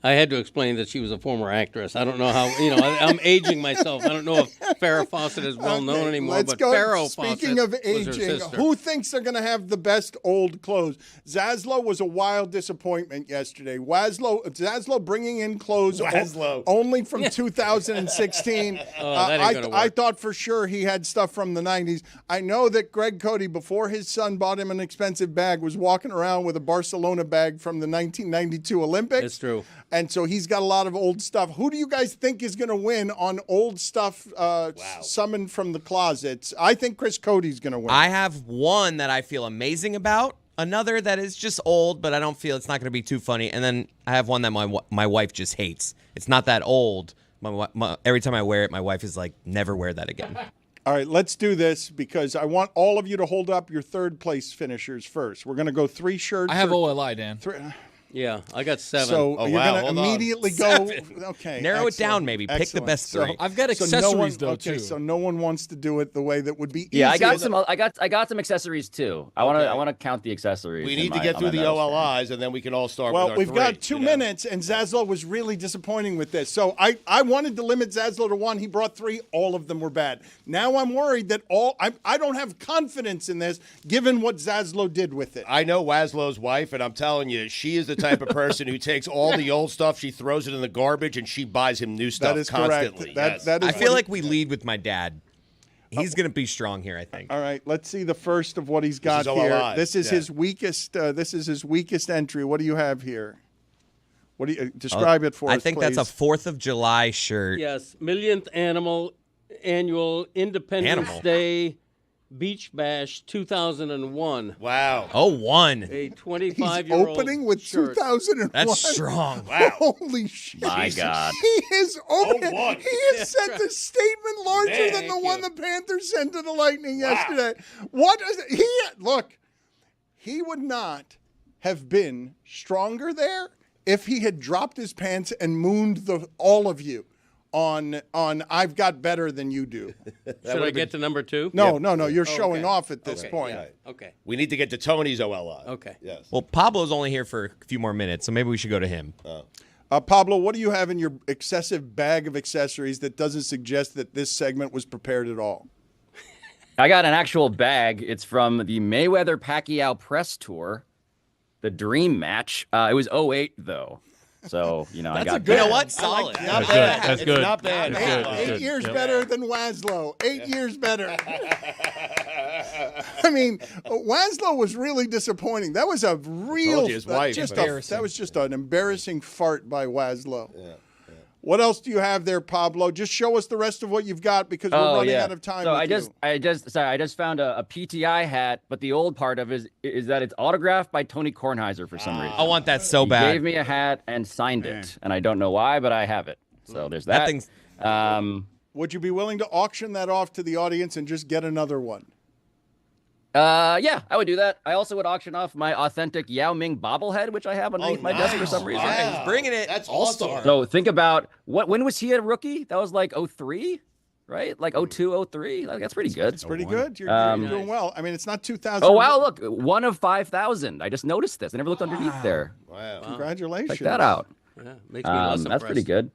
I had to explain that she was a former actress. I don't know how, I'm aging myself. I don't know if Farrah Fawcett is well known anymore, Let's but go. Farrah Speaking Fawcett of was her aging, sister. who thinks they're going to have the best old clothes? Zaslow was a wild disappointment yesterday. Zaslow bringing in clothes only from 2016. I thought for sure he had stuff from the 90s. I know that Greg Cody, before his son bought him an expensive bag, was walking around with a Barcelona bag from the 1992 Olympics. That's true. And so he's got a lot of old stuff. Who do you guys think is going to win on old stuff summoned from the closets? I think Chris Cody's going to win. I have one that I feel amazing about, another that is just old, but I don't feel it's not going to be too funny, and then I have one that my wife just hates. It's not that old. Every time I wear it, my wife is like, never wear that again. All right, let's do this because I want all of you to hold up your third place finishers first. We're going to go 3 shirts. I have OLI, Dan. Yeah, I got 7. So you're going to immediately go. Okay, narrow it down, maybe. Pick the best 3. So, I've got accessories though too. So no one wants to do it the way that would be easy. Yeah, I got some. I got some accessories too. I want to count the accessories. We need to get through the OLIs, and then we can all start. Well, with our we've 3, got 2 minutes, and Zaslow was really disappointing with this. So I wanted to limit Zaslow to 1. He brought 3. All of them were bad. Now I'm worried that I don't have confidence in this, given what Zaslow did with it. I know Waslow's wife, and I'm telling you, she is the type of person who takes all the old stuff, she throws it in the garbage, and she buys him new stuff constantly. That is I feel like we lead with my dad. He's going to be strong here, I think. All right, let's see the first of what he's got here. This is his weakest. This is his weakest entry. What do you have here? What do you describe it for us? I think please. that's a 4th of July shirt. Yes, millionth annual Independence Day Beach Bash 2001. Wow. Oh, 1. A 25-year-old opening with shirt. 2001. That's strong. Wow. Holy shit. My God. He is open. He has sent a statement larger than the one the Panthers sent to the Lightning yesterday. What is it? Look, he would not have been stronger there if he had dropped his pants and mooned all of you. On I've got better than you do. Should I get to number 2? No. You're showing off at this point. Yeah. Okay. We need to get to Tony's OLI. Okay. Yes. Well, Pablo's only here for a few more minutes, so maybe we should go to him. Pablo, what do you have in your excessive bag of accessories that doesn't suggest that this segment was prepared at all? I got an actual bag. It's from the Mayweather-Pacquiao press tour, the Dream Match. It was 2008, though. So, I got You know what? Solid. Not bad. That's good. Not bad. That's good. 8 years better than Waslow. 8 years better. I mean, Waslow was really disappointing. That was a real. Told you his wife. That was just an embarrassing fart by Waslow. Yeah. What else do you have there, Pablo? Just show us the rest of what you've got because we're running out of time. So I just found a PTI hat, but the old part of it is that it's autographed by Tony Kornheiser for some reason. I want that so bad. He gave me a hat and signed it, and I don't know why, but I have it. So there's that. Would you be willing to auction that off to the audience and just get another one? Yeah, I would do that. I also would auction off my authentic Yao Ming bobblehead, which I have underneath my desk for some reason. Wow. He's bringing it. That's all-star. So think about when was he a rookie? That was like 2003, right? Like 2002, 2003. Like, that's pretty good. It's pretty good. You're doing well. I mean, it's not 2000. Oh, wow, look. 1 of 5,000. I just noticed this. I never looked underneath there. Wow. Congratulations. Check that out. Yeah, makes me less that's pretty good.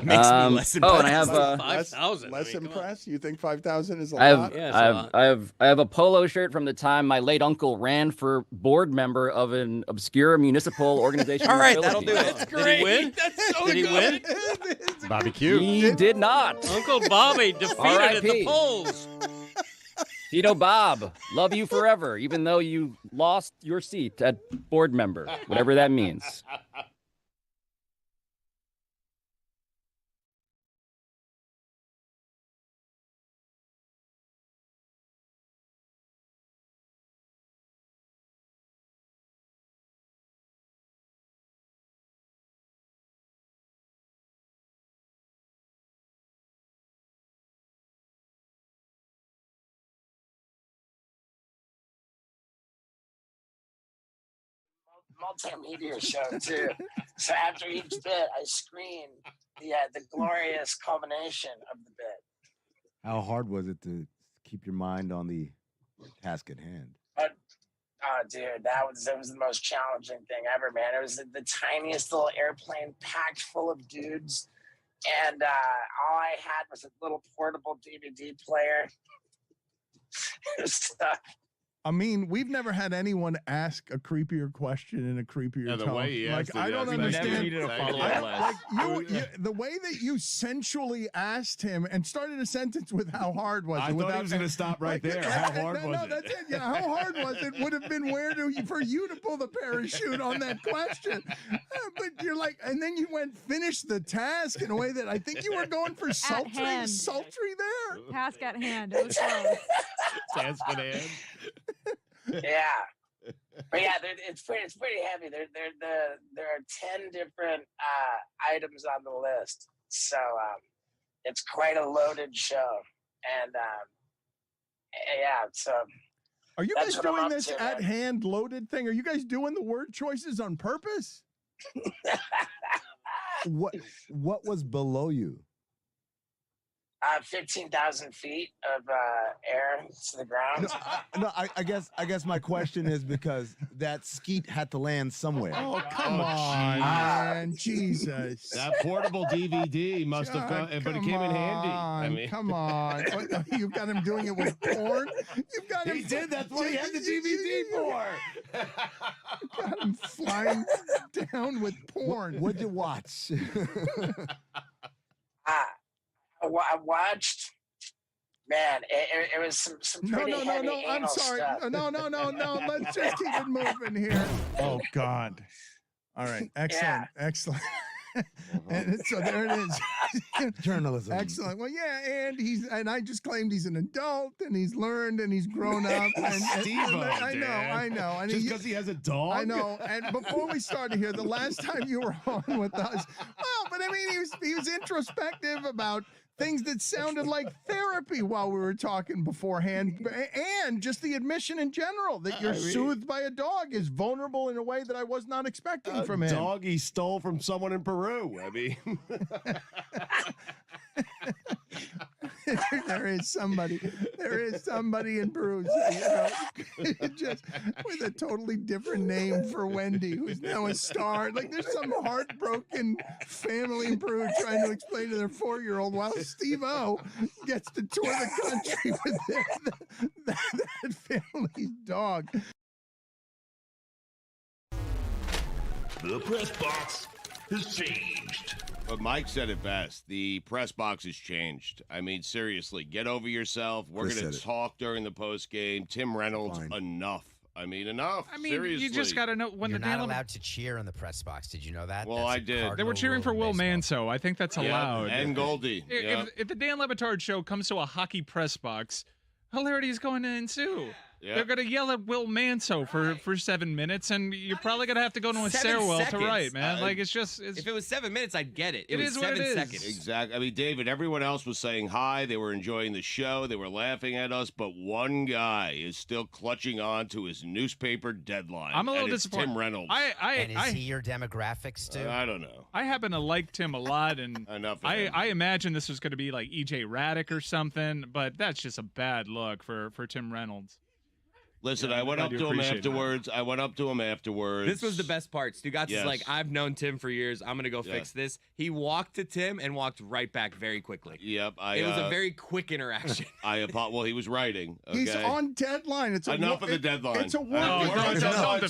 Makes me less impressed. Oh, and I have 5,000. Less impressed? You think 5,000 is a lot? I have a polo shirt from the time my late uncle ran for board member of an obscure municipal organization. All right, that'll do it. That's great. Did he win? That's so Did he win? Bobby Q. He did not. Uncle Bobby defeated at the polls. Tito Bob, love you forever, even though you lost your seat at board member, whatever that means. Multimedia show too. So after each bit, I screen the glorious culmination of the bit. How hard was it to keep your mind on the task at hand? But dude, that was the most challenging thing ever, man. It was the tiniest little airplane packed full of dudes, and all I had was a little portable DVD player. It was tough. I mean, we've never had anyone ask a creepier question in a creepier tone. Way he asked I don't understand. Never needed a follow-up. The way that you sensually asked him and started a sentence with "How hard was it?" I thought he was going to stop right there. How hard was it? That's it. Yeah, how hard was it? Would have been for you to pull the parachute on that question. But you're like, and then you finish the task in a way that I think you were going for sultry there. Task at hand. It was close. Task at hand. Yeah, but yeah, it's pretty heavy. There are 10 different items on the list, so it's quite a loaded show. And yeah, so are you guys doing this at hand loaded thing? Are you guys doing the word choices on purpose? What was below you? 15,000 feet of air to the ground. I guess my question is because that skeet had to land somewhere. Oh, come on, man. Jesus. That portable DVD must have gone, but it came in handy. I mean, come on. You've got him doing it with porn? You've got him. He did. That's what he had the DVD for. You got him flying down with porn. What'd you watch? I watched. Man, it was some pretty heavy anal I'm sorry. stuff. No. Let's just keep it moving here. Oh God. All right. Excellent. And so there it is. Journalism. Excellent. Well, yeah, and I just claimed he's an adult and he's learned and he's grown up. I know. And just because he has a dog. I know. And before we started here, the last time you were on with us, but I mean, he was introspective about things that sounded like therapy while we were talking beforehand, and just the admission in general that you're soothed by a dog is vulnerable in a way that I was not expecting from him. A dog he stole from someone in Peru. I mean, there is somebody in Peru, just with a totally different name for Wendy, who's now a star. Like there's some heartbroken family in Peru trying to explain to their 4-year-old while Steve-O gets to tour the country with that family's dog. The press box has changed. But Mike said it best. The press box has changed. I mean, seriously, get over yourself. We're going to talk during the post game. Tim Reynolds, enough. I mean, enough. I mean, seriously. you just got to know when you're the not allowed to cheer in the press box. Did you know that? Well, I did. They were cheering for Will Manso. I think that's allowed. And Goldie. If the Dan Le Batard Show comes to a hockey press box, hilarity is going to ensue. Yeah. They're going to yell at Will Manso for 7 minutes, and you're probably going to have to go to a stairwell to write, man. If it was 7 minutes, I'd get it. It was is 7 seconds. Exactly. I mean, David, everyone else was saying hi. They were enjoying the show. They were laughing at us, but one guy is still clutching on to his newspaper deadline. I'm a little disappointed. Tim Reynolds. And is he your demographics, too? I don't know. I happen to like Tim a lot, and I imagine this was going to be like E.J. Raddick or something, but that's just a bad look for Tim Reynolds. Listen, I went up to him afterwards. This was the best part. Stugotz is like, I've known Tim for years. I'm going to go fix this. He walked to Tim and walked right back very quickly. Yep. It was a very quick interaction. Well, he was writing. Okay? He's on deadline. It's enough of the deadline. It's a We're on deadline.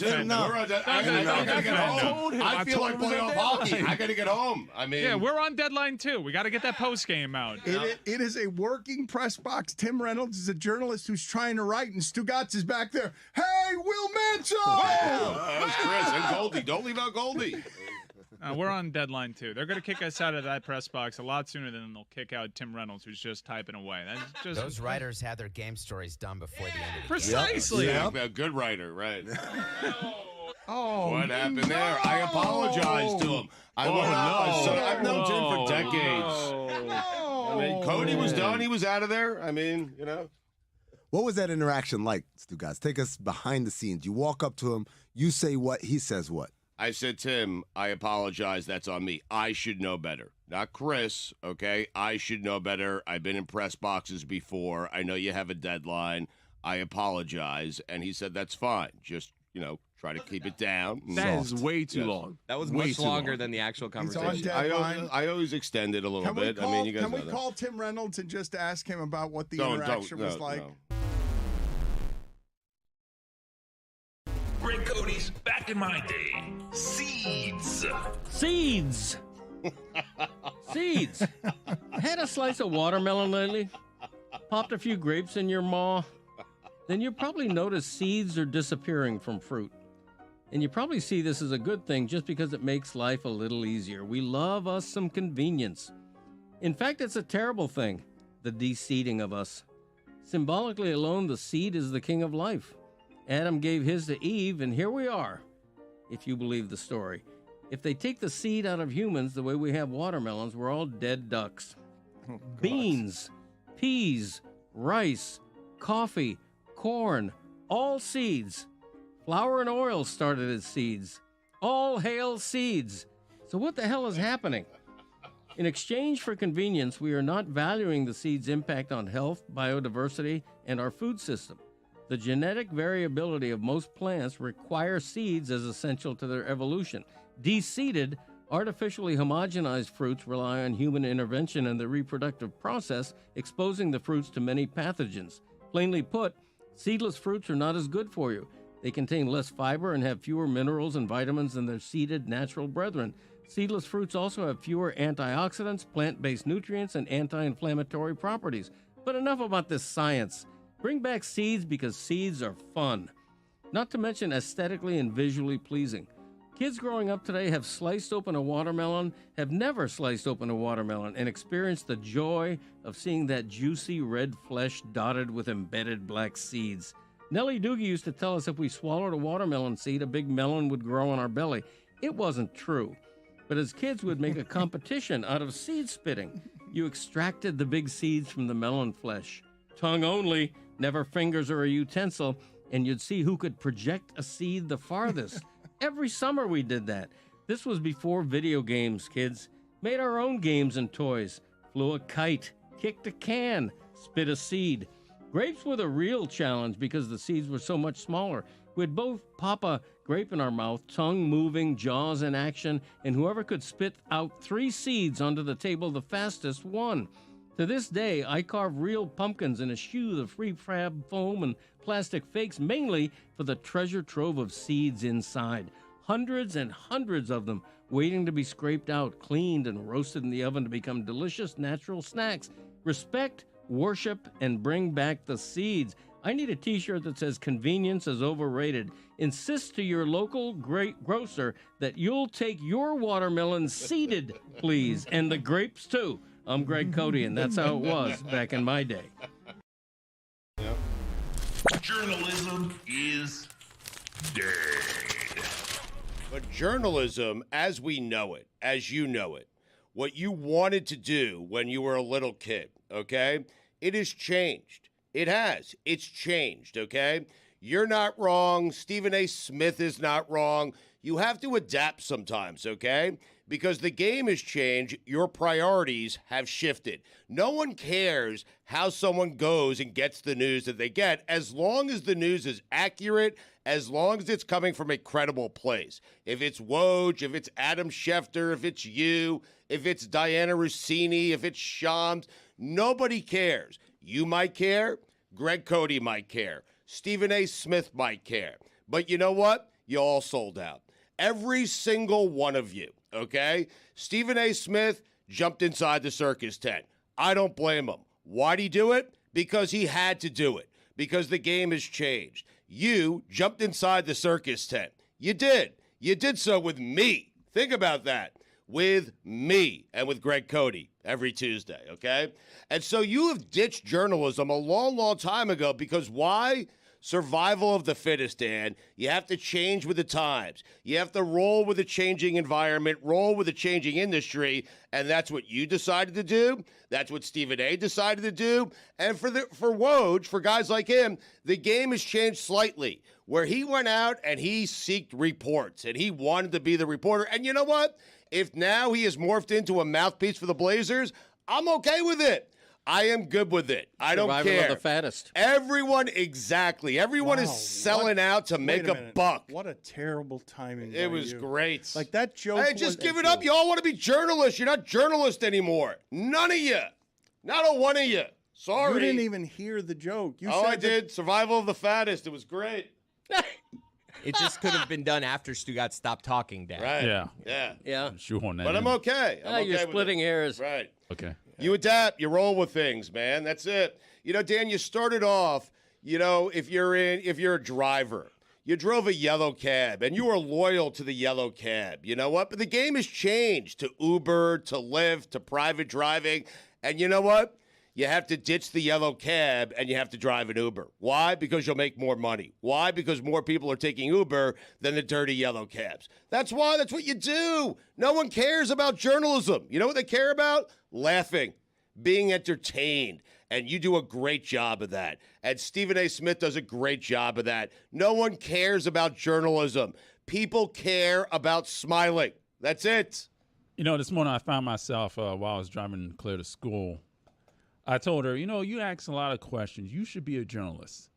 I gotta get home. I feel like playoff hockey. I got to get home. I mean, yeah, we're on deadline too. We got to get that post game out. It is a working press box. Tim Reynolds is a journalist who's trying to write, and Stugotz is back there. Hey, Will Manson! That's Chris and Goldie. Don't leave out Goldie. We're on deadline too. They're going to kick us out of that press box a lot sooner than they'll kick out Tim Reynolds, who's just typing away. That's just those writers had their game stories done before the end of the Precisely. Yep. A good writer, right? Oh, what happened there? I apologize to him. I've known Tim for decades. I mean, Cody was done. He was out of there. I mean, you know. What was that interaction like, Stugotz? Take us behind the scenes. You walk up to him, you say what, he says what? I said, Tim, I apologize. That's on me. I should know better. Not Chris, okay? I should know better. I've been in press boxes before. I know you have a deadline. I apologize. And he said, that's fine. Just, try to keep it down. That is way too long. That was much longer than the actual conversation. I always extend it a little bit. I mean, you guys can we call Tim Reynolds and just ask him about what the interaction was like? No. Greg Cody's back in my day. Seeds. Seeds. Had a slice of watermelon lately? Popped a few grapes in your maw? Then you probably notice seeds are disappearing from fruit. And you probably see this as a good thing just because it makes life a little easier. We love us some convenience. In fact, it's a terrible thing, the de-seeding of us. Symbolically alone, the seed is the king of life. Adam gave his to Eve, and here we are, if you believe the story. If they take the seed out of humans the way we have watermelons, we're all dead ducks. Beans, peas, rice, coffee, corn, all seeds. Flour and oil started as seeds. All hail seeds. So what the hell is happening? In exchange for convenience, we are not valuing the seed's impact on health, biodiversity, and our food system. The genetic variability of most plants require seeds as essential to their evolution. De-seeded, artificially homogenized fruits rely on human intervention in the reproductive process, exposing the fruits to many pathogens. Plainly put, seedless fruits are not as good for you. They contain less fiber and have fewer minerals and vitamins than their seeded natural brethren. Seedless fruits also have fewer antioxidants, plant-based nutrients, and anti-inflammatory properties. But enough about this science. Bring back seeds because seeds are fun. Not to mention aesthetically and visually pleasing. Kids growing up today have sliced open a watermelon, have never sliced open a watermelon, and experienced the joy of seeing that juicy red flesh dotted with embedded black seeds. Nellie Doogie used to tell us if we swallowed a watermelon seed, a big melon would grow on our belly. It wasn't true. But as kids would make a competition out of seed spitting. You extracted the big seeds from the melon flesh. Tongue only, never fingers or a utensil, and you'd see who could project a seed the farthest. Every summer we did that. This was before video games, kids. Made our own games and toys. Flew a kite, kicked a can, spit a seed. Grapes were the real challenge because the seeds were so much smaller. We'd both pop a grape in our mouth, tongue moving, jaws in action, and whoever could spit out 3 seeds onto the table the fastest won. To this day, I carve real pumpkins and eschew the free-fab foam and plastic fakes, mainly for the treasure trove of seeds inside. Hundreds and hundreds of them waiting to be scraped out, cleaned, and roasted in the oven to become delicious natural snacks. Respect, worship, and bring back the seeds. I need a t-shirt that says convenience is overrated. Insist to your local grocer that you'll take your watermelon seeded, please, and the grapes too. I'm Greg Cody, and that's how it was back in my day. Yep. Journalism is dead. But journalism, as we know it, as you know it, what you wanted to do when you were a little kid, okay, it has changed. It has. It's changed, okay? You're not wrong. Stephen A. Smith is not wrong. You have to adapt sometimes, okay? Because the game has changed, your priorities have shifted. No one cares how someone goes and gets the news that they get, as long as the news is accurate, as long as it's coming from a credible place. If it's Woj, if it's Adam Schefter, if it's you, if it's Diana Rossini, if it's Shams, nobody cares. You might care. Greg Cody might care. Stephen A. Smith might care. But you know what? You all sold out. Every single one of you, okay? Stephen A. Smith jumped inside the circus tent. I don't blame him. Why'd he do it? Because he had to do it. Because the game has changed. You jumped inside the circus tent. You did. You did so with me. Think about that. With me and with Greg Cody every Tuesday, okay? And so you have ditched journalism a long, long time ago because why? Survival of the fittest, Dan. You have to change with the times. You have to roll with a changing environment, roll with a changing industry, and that's what you decided to do. That's what Stephen A. decided to do. And for Woj, for guys like him, the game has changed slightly, where he went out and he sought reports, and he wanted to be the reporter. And you know what? If now he has morphed into a mouthpiece for the Blazers, I'm okay with it. I am good with it. I don't care. Survival of the fattest. Everyone, exactly. Everyone is selling out to make a buck. What a terrible timing. It was great. Like that joke. Hey, just give it up. You all want to be journalists. You're not journalists anymore. None of you. Not a one of you. Sorry. You didn't even hear the joke. You I did. Survival of the fattest. It was great. It just could have been done after Stugotz stopped talking, Dan. Right. Yeah. Yeah. Shoehorn that But I'm in. okay. I'm okay you're with splitting it. hairs. Right. Okay. You adapt, you roll with things, man. That's it. You know, Dan, you started off, you know, if you're a driver, you drove a yellow cab and you were loyal to the yellow cab. You know what? But the game has changed to Uber, to Lyft, to private driving. And you know what? You have to ditch the yellow cab and you have to drive an Uber. Why? Because you'll make more money. Why? Because more people are taking Uber than the dirty yellow cabs. That's why. That's what you do. No one cares about journalism. You know what they care about? Laughing, being entertained. And you do a great job of that. And Stephen A. Smith does a great job of that. No one cares about journalism. People care about smiling. That's it. You know, this morning I found myself while I was driving Claire to school. I told her, you know, you ask a lot of questions. You should be a journalist.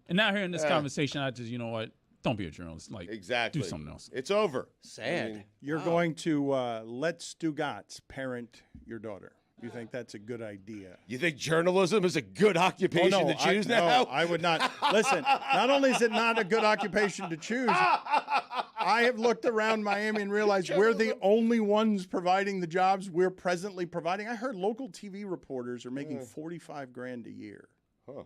And now here in this conversation, I just, you know what? Don't be a journalist. Like, exactly. Do something else. It's over. Sad. I mean, You're going to let Stugotz parent your daughter. You think that's a good idea? You think journalism is a good occupation to choose now? No, I would not. Listen, not only is it not a good occupation to choose, I have looked around Miami and realized we're the only ones providing the jobs we're presently providing. I heard local TV reporters are making $45,000 a year. Huh.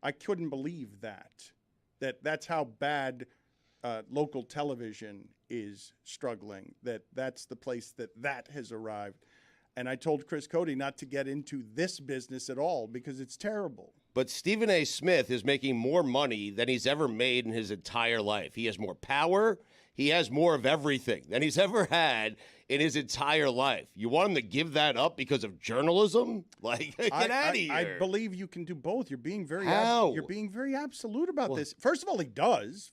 I couldn't believe that. That's how bad local television is struggling. That's the place that has arrived. And I told Chris Cody not to get into this business at all because it's terrible. But Stephen A. Smith is making more money than he's ever made in his entire life. He has more power. He has more of everything than he's ever had in his entire life. You want him to give that up because of journalism? Like, get out of here. I believe you can do both. You're being very How? You're being very absolute about this. First of all, he does.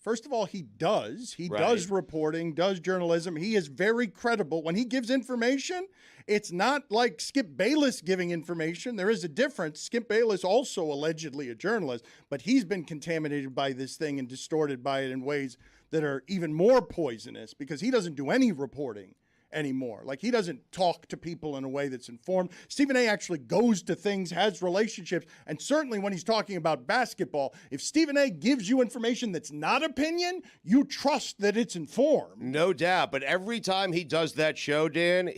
He Right. does reporting, does journalism. He is very credible. When he gives information, it's not like Skip Bayless giving information. There is a difference. Skip Bayless also allegedly a journalist, but he's been contaminated by this thing and distorted by it in ways that are even more poisonous because he doesn't do any reporting anymore. Like, he doesn't talk to people in a way that's informed. Stephen A. actually goes to things, has relationships, and certainly when he's talking about basketball, if Stephen A. gives you information that's not opinion, you trust that it's informed. No doubt. But every time he does that show, Dan,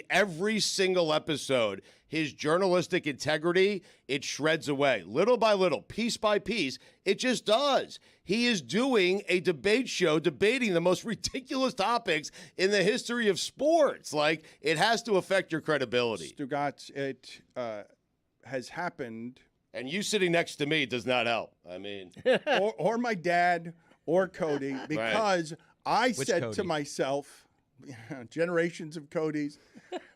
every single episode, his journalistic integrity, it shreds away. Little by little, piece by piece, it just does. He is doing a debate show debating the most ridiculous topics in the history of sports. Like, it has to affect your credibility. Stugotz, it has happened. And you sitting next to me does not help. I mean. or my dad or Cody, because I said Cody? to myself, generations of Codys,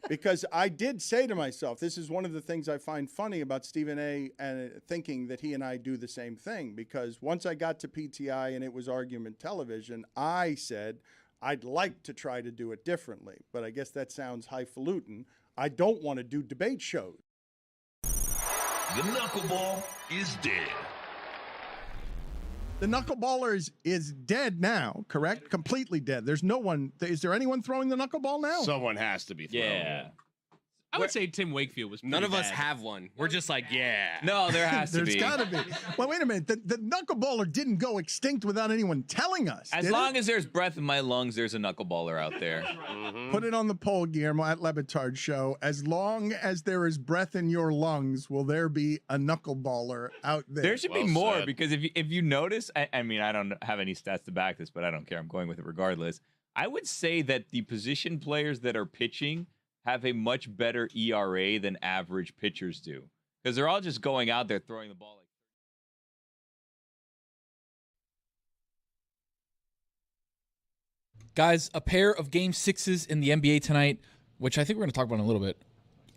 because I did say to myself, this is one of the things I find funny about Stephen A. and thinking that he and I do the same thing, because once I got to PTI and it was argument television, I said, I'd like to try to do it differently, but I guess that sounds highfalutin. I don't want to do debate shows. The knuckleball is dead. The knuckleballer is dead now, correct? Completely dead. There's no one. Is there anyone throwing the knuckleball now? Someone has to be throwing. Yeah. I would say Tim Wakefield was. None of us bad. have one. We're just like, yeah. No, there has to be. There's got to be. Well, wait a minute. The knuckleballer didn't go extinct without anyone telling us. As long as there's breath in my lungs, there's a knuckleballer out there. Put it on the poll, Guillermo, at Le Batard Show. As long as there is breath in your lungs, will there be a knuckleballer out there? There should be more because if you notice, I mean, I don't have any stats to back this, but I don't care. I'm going with it regardless. I would say that the position players that are pitching have a much better ERA than average pitchers do because they're all just going out there throwing the ball. Guys, a pair of Game 6s in the NBA tonight, which I think we're going to talk about in a little bit.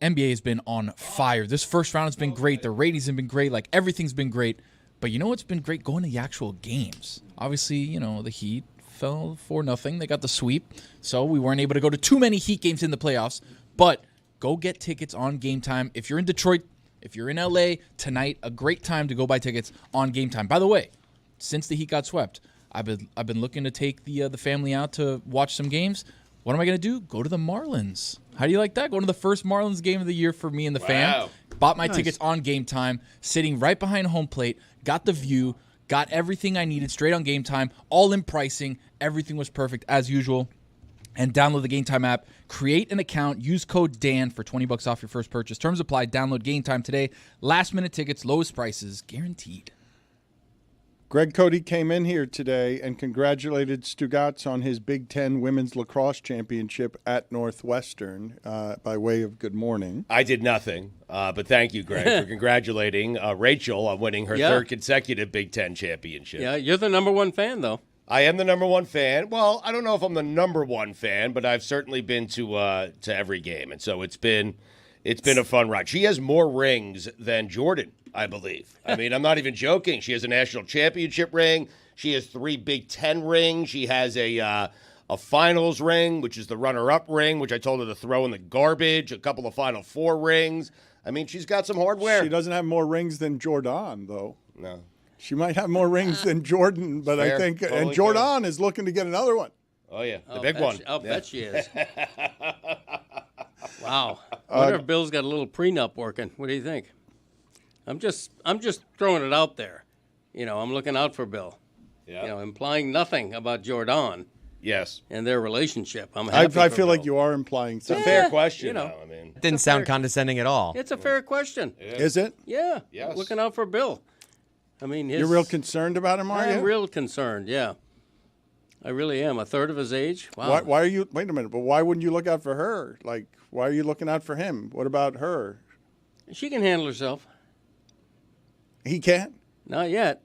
NBA has been on fire. This first round has been great. The ratings have been great. Like, everything's been great. But you know what's been great? Going to the actual games. Obviously, you know, the Heat fell 4-0. They got the sweep. So we weren't able to go to too many Heat games in the playoffs. But go get tickets on Game Time. If you're in Detroit, if you're in LA, tonight, a great time to go buy tickets on Game Time. By the way, since the Heat got swept, I've been looking to take the family out to watch some games. What am I going to do? Go to the Marlins. How do you like that? Going to the first Marlins game of the year for me and the fam. Bought my tickets on Game Time, sitting right behind home plate, got the view, got everything I needed straight on Game Time, all in pricing. Everything was perfect as usual. And download the Game Time app. Create an account. Use code DAN for $20 off your first purchase. Terms apply. Download Game Time today. Last minute tickets, lowest prices, guaranteed. Greg Cody came in here today and congratulated Stugotz on his Big Ten Women's Lacrosse Championship at Northwestern by way of good morning. I did nothing, but thank you, Greg, for congratulating Rachel on winning her third consecutive Big Ten championship. Yeah, you're the number one fan, though. I am the number one fan. Well, I don't know if I'm the number one fan, but I've certainly been to every game, and so it's been a fun ride. She has more rings than Jordan, I believe. I mean, I'm not even joking. She has a national championship ring. She has 3 Big Ten rings. She has a finals ring, which is the runner-up ring, which I told her to throw in the garbage. A couple of Final Four rings. I mean, she's got some hardware. She doesn't have more rings than Jordan, though. No. She might have more rings than Jordan, but Fair. I think Totally and Jordan is looking to get another one. Oh, yeah, the big one. I'll bet she is. Wow. I wonder if Bill's got a little prenup working. What do you think? I'm just throwing it out there. You know, I'm looking out for Bill. Yeah. You know, implying nothing about Jordan. Yes. And their relationship. I'm happy I for feel Bill. like you are implying It's a something. fair question, you know. though. I mean, Didn't sound condescending at all. It's a fair question. Is it? Yeah. Yes. Looking out for Bill. I mean, You're real concerned about him, are you? I'm real concerned, yeah. I really am. A third of his age? Wow. Why are you? Wait a minute. But why wouldn't you look out for her? Like, why are you looking out for him? What about her? She can handle herself. He can't. Not yet.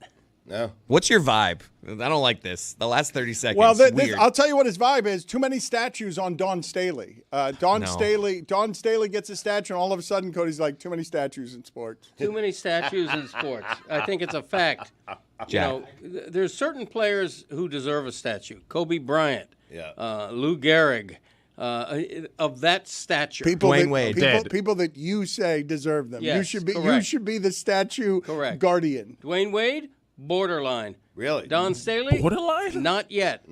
No. What's your vibe? I don't like this. The last 30 seconds. Well, weird. I'll tell you what his vibe is. Too many statues on Dawn Staley. Dawn Staley gets a statue, and all of a sudden, Cody's like, too many statues in sports. Too many statues in sports. I think it's a fact. You know, there's certain players who deserve a statue. Kobe Bryant, Lou Gehrig, of that stature. Dwayne Wade. People that you say deserve them. Yes, you correct. should be the statue guardian. Dwayne Wade, borderline. Really? Don Staley? Borderline? Not yet.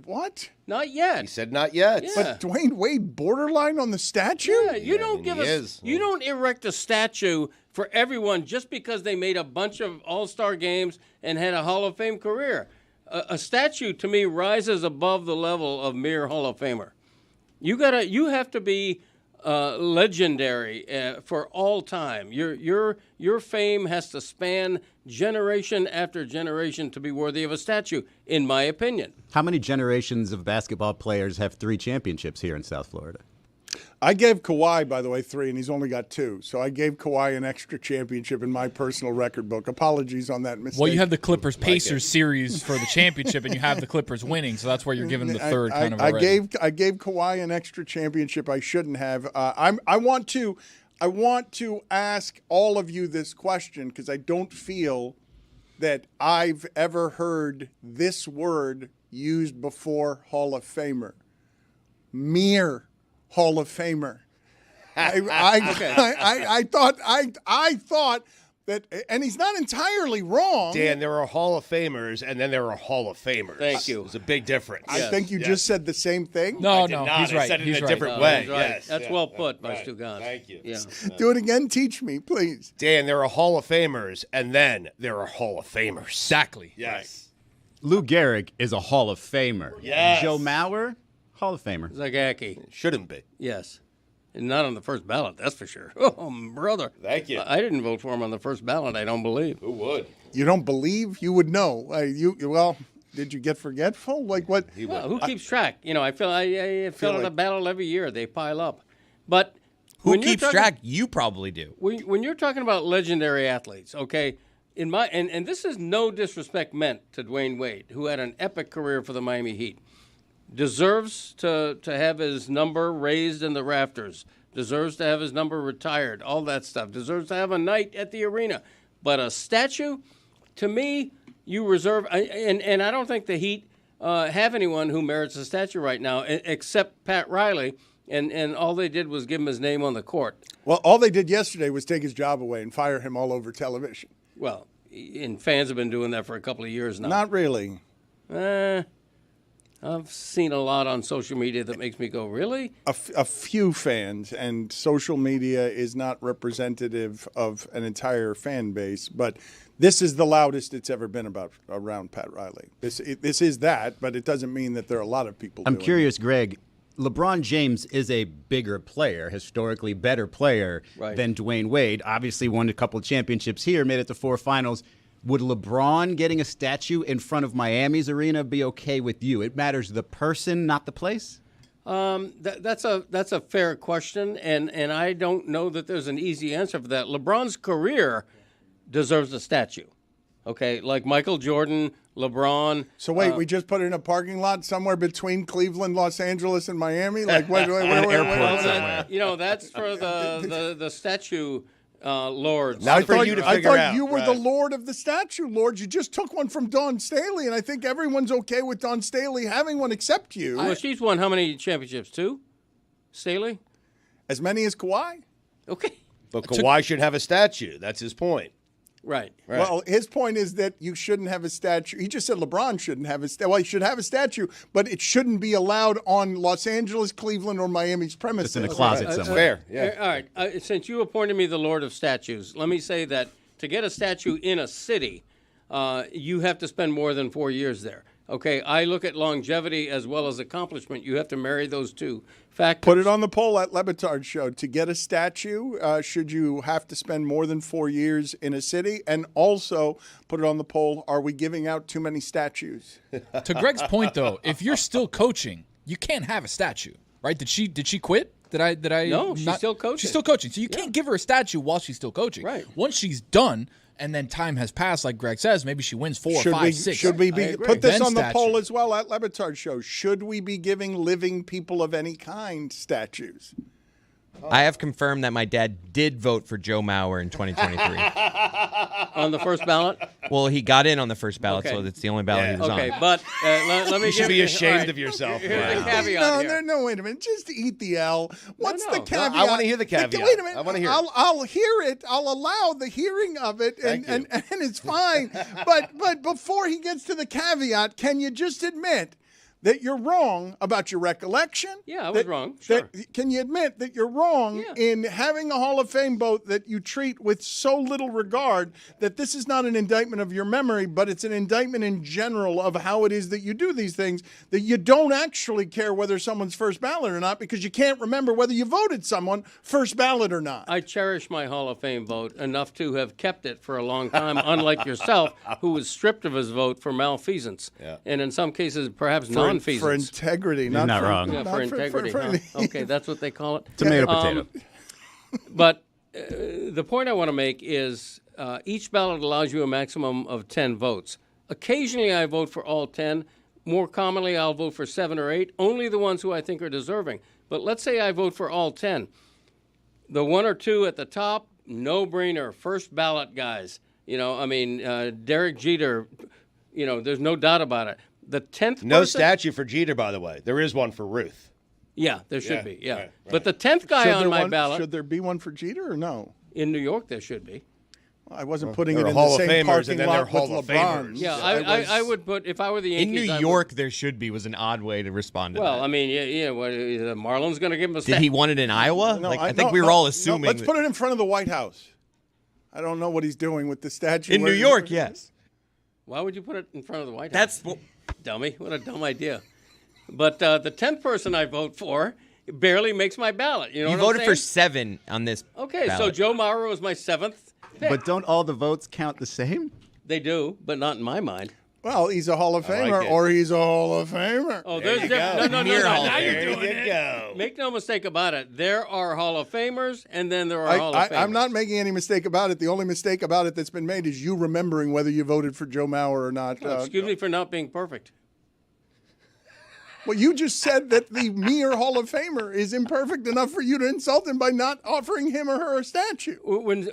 What? Not yet. He said not yet. Yeah. But Dwayne Wade borderline on the statue? Yeah, you don't he you don't erect a statue for everyone just because they made a bunch of All-Star games and had a Hall of Fame career. A statue to me rises above the level of mere Hall of Famer. You have to be legendary for all time. Your fame has to span generation after generation to be worthy of a statue, in my opinion. How many generations of basketball players have 3 championships here in South Florida? I gave Kawhi, by the way, 3, and he's only got 2. So I gave Kawhi an extra championship in my personal record book. Apologies on that mistake. Well, you have the Clippers-Pacers series for the championship, and you have the Clippers winning, so that's why you're giving the third kind of already. I gave Kawhi an extra championship I shouldn't have. I want to ask all of you this question because I don't feel that I've ever heard this word used before Hall of Famer. Mere Hall of Famer. I thought that, and he's not entirely wrong. Dan, there are Hall of Famers, and then there are Hall of Famers. Thank you. There's a big difference. I think you just said the same thing. No, I did not. he's right. I said it He's in a right. different No, way. he's right. Yes. That's well put by Stugotz. Thank you. Yeah. Do it again. Teach me, please. Dan, there are Hall of Famers, and then there are Hall of Famers. Exactly. Yes. Lou Gehrig is a Hall of Famer. Yes. Joe Mauer, Hall of Famer. Zagacki. Shouldn't be. Yes. And not on the first ballot, that's for sure. Oh, brother. Thank you. I didn't vote for him on the first ballot, I don't believe. Who would? You don't believe? You would know. Well, did you get forgetful? Like what? Well, who keeps track? You know, I fill out like- a ballot every year. They pile up. But Who when you're keeps talking- track? You probably do. When you're talking about legendary athletes, okay, and this is no disrespect meant to Dwayne Wade, who had an epic career for the Miami Heat, deserves to have his number raised in the rafters, deserves to have his number retired, all that stuff, deserves to have a night at the arena. But a statue, to me, you reserve, and I don't think the Heat have anyone who merits a statue right now, except Pat Riley, and all they did was give him his name on the court. Well, all they did yesterday was take his job away and fire him all over television. Well, and fans have been doing that for a couple of years now. Not really. I've seen a lot on social media that makes me go, really? A few fans, and social media is not representative of an entire fan base, but this is the loudest it's ever been around Pat Riley. This is that, but it doesn't mean that there are a lot of people I'm doing curious, Greg. LeBron James is a bigger player, historically better player than Dwayne Wade. Obviously won a couple of championships here, made it to 4 finals. Would LeBron getting a statue in front of Miami's arena be okay with you? It matters the person, not the place? That's a fair question, and I don't know that there's an easy answer for that. LeBron's career deserves a statue, okay? Like Michael Jordan, LeBron. So wait, we just put it in a parking lot somewhere between Cleveland, Los Angeles, and Miami? Like wait, You know, that's for the statue lords. I thought you were the lord of the statue lords. You just took one from Dawn Staley, and I think everyone's okay with Dawn Staley having one except you. Well, she's won how many championships? 2? Staley? As many as Kawhi? Okay. But Kawhi should have a statue. That's his point. Right. Well, his point is that you shouldn't have a statue. He just said LeBron shouldn't have a statue. Well, he should have a statue, but it shouldn't be allowed on Los Angeles, Cleveland, or Miami's premises. It's in a closet somewhere. Fair, yeah. All right. Since you appointed me the Lord of Statues, let me say that to get a statue in a city, you have to spend more than 4 years there. Okay, I look at longevity as well as accomplishment. You have to marry those two factors. Put it on the poll at Le Batard Show. To get a statue, should you have to spend more than 4 years in a city? And also put it on the poll, are we giving out too many statues? To Greg's point, though, if you're still coaching, you can't have a statue, right? Did she quit? Did I? No, she's still coaching. She's still coaching. So you can't give her a statue while she's still coaching. Right. Once she's done, and then time has passed, like Greg says, maybe she wins 4, 5, 6. Should we be put this Then on the statue. poll as well at Le Batard Show? Should we be giving living people of any kind statues? I have confirmed that my dad did vote for Joe Mauer in 2023. On the first ballot? Well, he got in on the first ballot, Okay. so that's the only ballot he was on. Okay, but let me You should give be you- ashamed all right, of yourself. Here's the Wow. caveat here. No, wait a minute. Just eat the L. What's the caveat? I want to hear the caveat. Wait a minute. I want to hear it. I'll hear it. I'll allow the hearing of it, and it's fine. but before he gets to the caveat, can you just admit that you're wrong about your recollection? Yeah, I was wrong. Sure. Can you admit that you're wrong in having a Hall of Fame vote that you treat with so little regard that this is not an indictment of your memory, but it's an indictment in general of how it is that you do these things, that you don't actually care whether someone's first ballot or not because you can't remember whether you voted someone first ballot or not? I cherish my Hall of Fame vote enough to have kept it for a long time, unlike yourself, who was stripped of his vote for malfeasance. Yeah. And in some cases, perhaps For non-feasance. integrity, He's not wrong. Yeah, for integrity. Huh? Okay, that's what they call it. Tomato, potato. But the point I want to make is each ballot allows you a maximum of 10 votes. Occasionally, I vote for all 10. More commonly, I'll vote for 7 or 8, only the ones who I think are deserving. But let's say I vote for all 10. The 1 or 2 at the top, no-brainer, first ballot guys. You know, I mean, Derek Jeter, you know, there's no doubt about it. The 10th No person, statue for Jeter, by the way. There is one for Ruth. Yeah, there should be. Yeah, right. But the 10th guy on my ballot. Should there be one for Jeter or no? In New York, there should be. I wasn't putting it in Hall the of same Famers, parking and then lot they're with Hall of LeBron. Famers. Yeah, I would put, if I were the In Yankees. New York, there should be was an odd way to respond to Well, that. I mean, Marlon's going to give him a Did he want it in Iowa? No, I think we were all assuming. Let's put it in front of the White House. I don't know what he's doing with the statue. In New York, yes. Why would you put it in front of the White House? Dummy. What a dumb idea. But the 10th person I vote for barely makes my ballot. You know You what I'm voted for saying? 7 on this. Okay, so ballot. Joe Mauer was my 7th pick. But don't all the votes count the same? They do, but not in my mind. Well, he's a Hall of I like Famer, it. or he's a Hall of Famer. Oh, There there's you different. go. No. Near Hall of Now you're Fame. doing There you it. go. Make no mistake about it. There are Hall of Famers, and then there are Hall of Famers. I'm not making any mistake about it. The only mistake about it that's been made is you remembering whether you voted for Joe Mauer or not. Excuse me for not being perfect. Well, you just said that the mere Hall of Famer is imperfect enough for you to insult him by not offering him or her a statue. When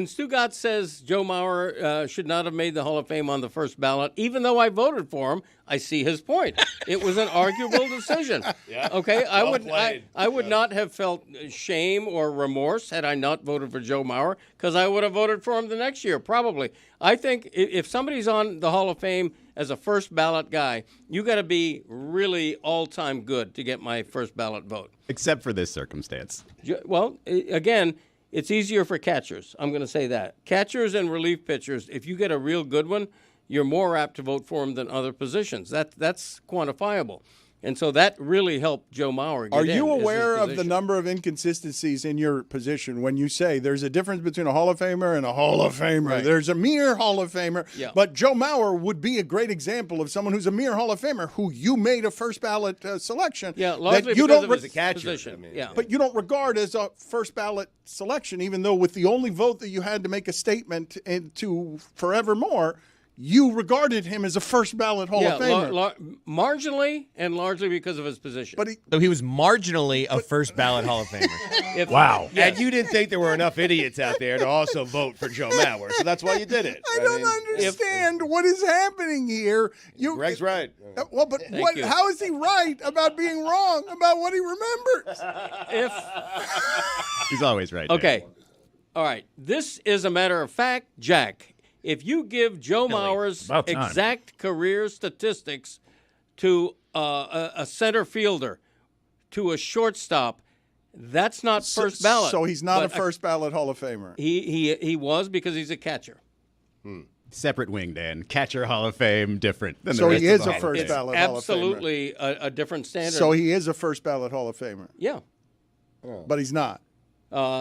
Stugotz says Joe Mauer should not have made the Hall of Fame on the first ballot, even though I voted for him, I see his point. It was an arguable decision. Yeah. Okay, Well played. I would not have felt shame or remorse had I not voted for Joe Mauer, because I would have voted for him the next year, probably. I think if somebody's on the Hall of Fame as a first ballot guy, you got to be really all-time good to get my first ballot vote. Except for this circumstance. Well, again, it's easier for catchers. I'm going to say that. Catchers and relief pitchers, if you get a real good one, you're more apt to vote for him than other positions. That's quantifiable. And so that really helped Joe Mauer get Are you in, is his aware of the position. number of inconsistencies in your position when you say there's a difference between a Hall of Famer and a Hall of Famer? Right. There's a mere Hall of Famer, Yeah. but Joe Mauer would be a great example of someone who's a mere Hall of Famer who you made a first ballot selection. Yeah, largely that you because don't of his catcher, position. Yeah. But you don't regard as a first ballot selection, even though with the only vote that you had to make a statement into forevermore, you regarded him as a first ballot Hall of Famer. Marginally and largely because of his position. But So he was marginally a first ballot Hall of Famer. Wow. And you didn't think there were enough idiots out there to also vote for Joe Mauer, so that's why you did it. I don't understand what is happening here. Greg's right. Well, but Thank you. how is he right about being wrong about what he remembers? He's always right. Dan. Okay. All right. This is a matter of fact, Jack. If you give Joe Mauer's about time. exact career statistics to a center fielder, to a shortstop, that's not first ballot. So he's not a But first ballot Hall of Famer. He was because he's a catcher. Separate wing, Dan. Catcher Hall of Fame, different. Than So the he rest is of the a Hall of first Fame. ballot Hall of Famer. Absolutely a different standard. So he is a first ballot Hall of Famer. Yeah. But he's not.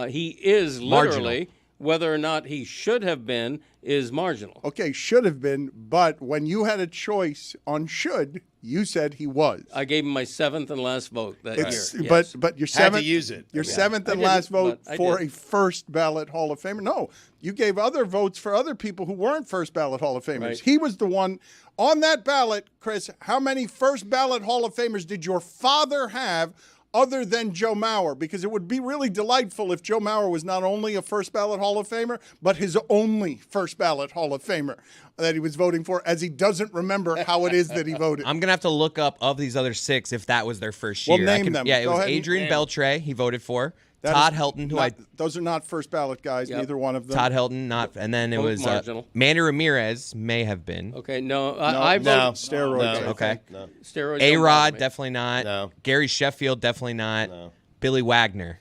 He is literally. Marginal. Whether or not he should have been is marginal. Okay, should have been, but when you had a choice on should, you said he was. I gave him my 7th and last vote that It's, year. but your Had to seventh, use it. Your Yeah. seventh I and didn't, last vote but I for did. a first ballot Hall of Famer. No, you gave other votes for other people who weren't first ballot Hall of Famers. Right. He was the one on that ballot, Chris. How many first ballot Hall of Famers did your father have other than Joe Mauer? Because it would be really delightful if Joe Mauer was not only a first ballot Hall of Famer, but his only first ballot Hall of Famer that he was voting for, as he doesn't remember how it is that he voted. I'm going to have to look up of these other 6 if that was their first Well, year. name them. Yeah, it Go was ahead and Adrian name Beltre, he voted for. That Todd is Helton, who not- those are not first ballot guys, Yep. neither one of them. Todd Helton, not, and then it Both was marginal. Manny Ramirez, may have been. Okay, no, I voted No. Steroids. No. I Okay. think. No. steroids. don't A-Rod, bother me. definitely not. No. Gary Sheffield, definitely not. No. Billy Wagner.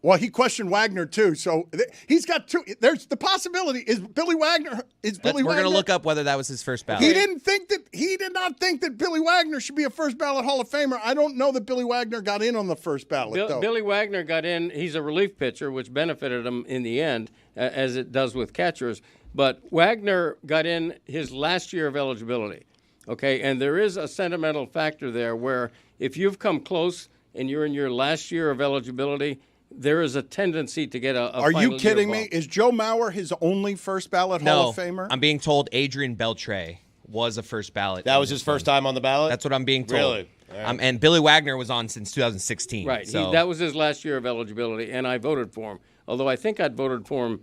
Well, he questioned Wagner too, so he's got two. There's the possibility is Billy Wagner. Is Billy We're Wagner? going to look up whether that was his first ballot. He did not think that Billy Wagner should be a first ballot Hall of Famer. I don't know that Billy Wagner got in on the first ballot though. Billy Wagner got in. He's a relief pitcher, which benefited him in the end, as it does with catchers. But Wagner got in his last year of eligibility. Okay, and there is a sentimental factor there where if you've come close and you're in your last year of eligibility, there is a tendency to get a Are you final kidding year me? bump. Is Joe Mauer his only first ballot Hall of Famer? I'm being told Adrian Beltre was a first ballot. That was his first time on the ballot? That's what I'm being told. Really? All right. And Billy Wagner was on since 2016. Right. So. That was his last year of eligibility, and I voted for him. Although I think I'd voted for him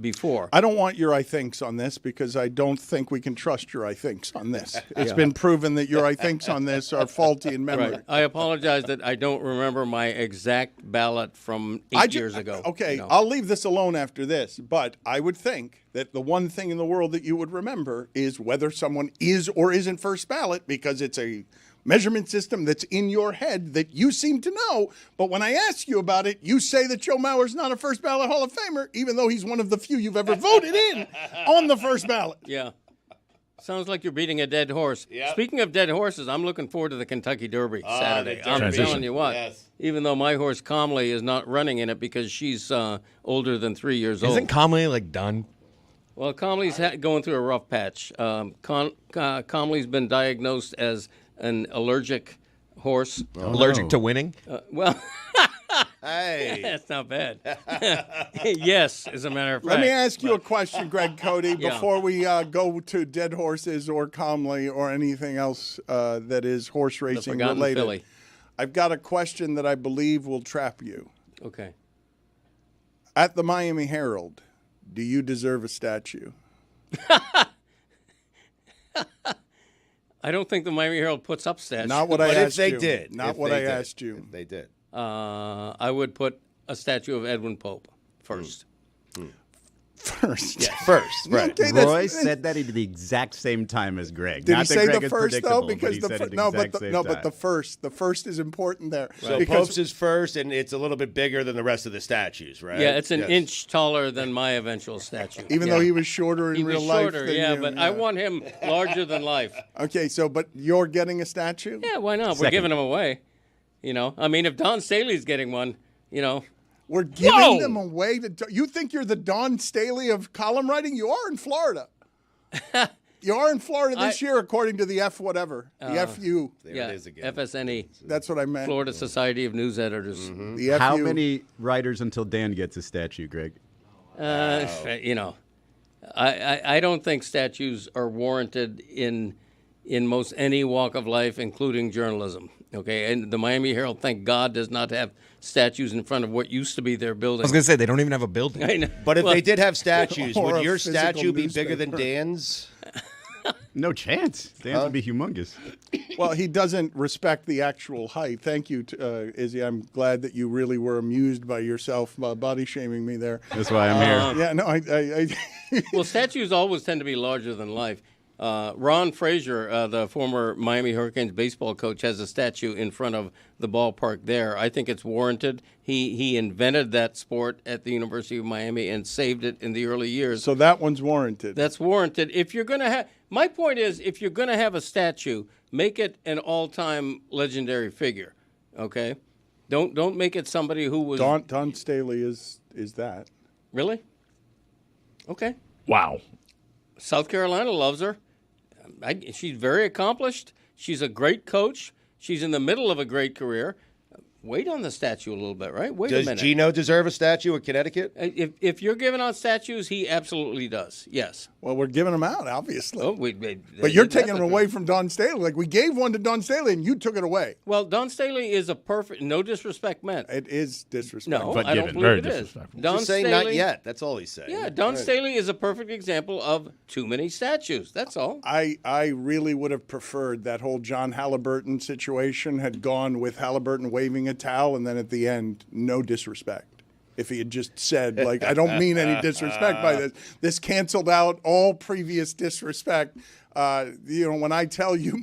before. I don't want your I thinks on this because I don't think we can trust your I thinks on this. It's been proven that your I thinks on this are faulty in memory. Right. I apologize that I don't remember my exact ballot from 8 years ago. Okay, you know. I'll leave this alone after this, but I would think that the one thing in the world that you would remember is whether someone is or isn't first ballot, because it's a measurement system that's in your head that you seem to know. But when I ask you about it, you say that Joe Mauer's not a first ballot Hall of Famer, even though he's one of the few you've ever voted in on the first ballot. Yeah. Sounds like you're beating a dead horse. Yep. Speaking of dead horses, I'm looking forward to the Kentucky Derby Saturday. the I'm Derby. telling you what. Yes. Even though my horse Comley is not running in it because she's older than 3 years old. Isn't Comley like done? Well, Comley's going through a rough patch. Comley's been diagnosed as an allergic horse. Allergic to winning? Well, Hey. that's not bad. Yes, as a matter of fact. Let me ask you a question, Greg Cody, Yeah. before we go to dead horses or Comley or anything else that is horse racing forgotten related. filly. I've got a question that I believe will trap you. Okay. At the Miami Herald, do you deserve a statue? I don't think the Miami Herald puts up statues. Not what I asked you. If they did. Not If what they I did. asked you. If they did. I would put a statue of Edwin Pope first. First. Yeah, first. Right. Okay, Roy said that at the exact same time as Greg. Did Not he that say Greg the is first though? predictable, Because but he the said fir- at the no, exact but same no, time. but the first is important there. So Because Pope's is first, and it's a little bit bigger than the rest of the statues, right? Yeah, it's an Yes. inch taller than my eventual statue. even though he was shorter in He real was life. shorter, than yeah, you, but I want him larger than life. Okay, so but you're getting a statue? Yeah, why not? We're giving them away. You know, I mean, if Don Staley's getting one, you know. We're giving them away. You think you're the Don Staley of column writing? You are in Florida. You are in Florida this year, according to the F whatever. The FU. There it is again. FSNE. That's what I meant. Florida Society of News Editors. The How FU. many writers until Dan gets a statue, Greg? You know, I don't think statues are warranted in most any walk of life, including journalism. Okay, and the Miami Herald, thank God, does not have statues in front of what used to be their building. I was going to say, they don't even have a building. I know. But if Well- they did have statues, Or would a your physical statue be bigger than newspaper. Dan's? No chance. Dan's would be humongous. Well, he doesn't respect the actual height. Thank you, Izzy. I'm glad that you really were amused by yourself body shaming me there. That's why I'm here. Yeah, no, I Well, statues always tend to be larger than life. Ron Frazier, the former Miami Hurricanes baseball coach, has a statue in front of the ballpark there. I think it's warranted. He invented that sport at the University of Miami and saved it in the early years. So that one's warranted. That's warranted. If you're going to have, my point is, if you're going to have a statue, make it an all-time legendary figure. Okay, don't make it somebody who was Don Staley is that. Really? Okay. Wow. South Carolina loves her. She's very accomplished. She's a great coach. She's in the middle of a great career. Wait on the statue a little bit, right? Wait a Does minute. Gino deserve a statue in Connecticut? If you're giving out statues, he absolutely does. Yes. Well, we're giving them out, obviously. Oh, but you're taking them away from Don Staley. Like we gave one to Don Staley, and you took it away. Well, Don Staley is a perfect, no disrespect meant. It is disrespectful. No, I don't believe it is. Don Just saying Staley, not yet. That's all he's saying. Yeah, Don Right. Staley is a perfect example of too many statues. That's all. I really would have preferred that whole John Halliburton situation had gone with Halliburton waving a towel, and then at the end, no disrespect. If he had just said, like, I don't mean any disrespect by this. This canceled out all previous disrespect. When I tell you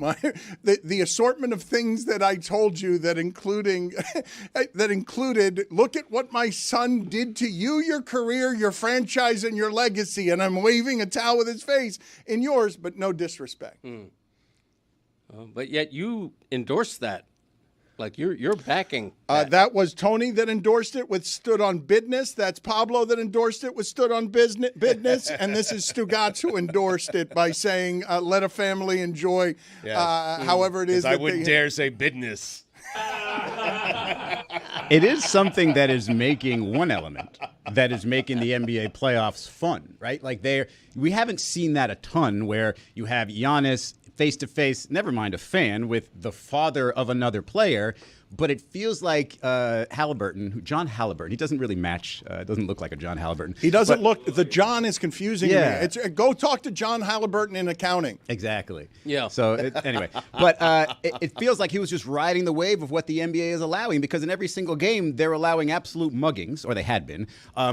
the assortment of things that I told you that included, look at what my son did to you, your career, your franchise, and your legacy, and I'm waving a towel with his face in yours, but no disrespect. But yet you endorsed that. Like you're backing. That was Tony that endorsed it with stood on business. That's Pablo that endorsed it with stood on business. And this is Stugotz who endorsed it by saying, let a family enjoy however it is. I wouldn't dare say business. It is something that is making one element that is making the NBA playoffs fun, right? Like we haven't seen that a ton where you have Giannis face-to-face, never mind a fan, with the father of another player. But it feels like John Halliburton. He doesn't really match. Doesn't look like a John Halliburton. He doesn't look. The John is confusing Yeah. to me. Go talk to John Halliburton in accounting. Exactly. Yeah. So anyway, but it feels like he was just riding the wave of what the NBA is allowing, because in every single game they're allowing absolute muggings, or they had been.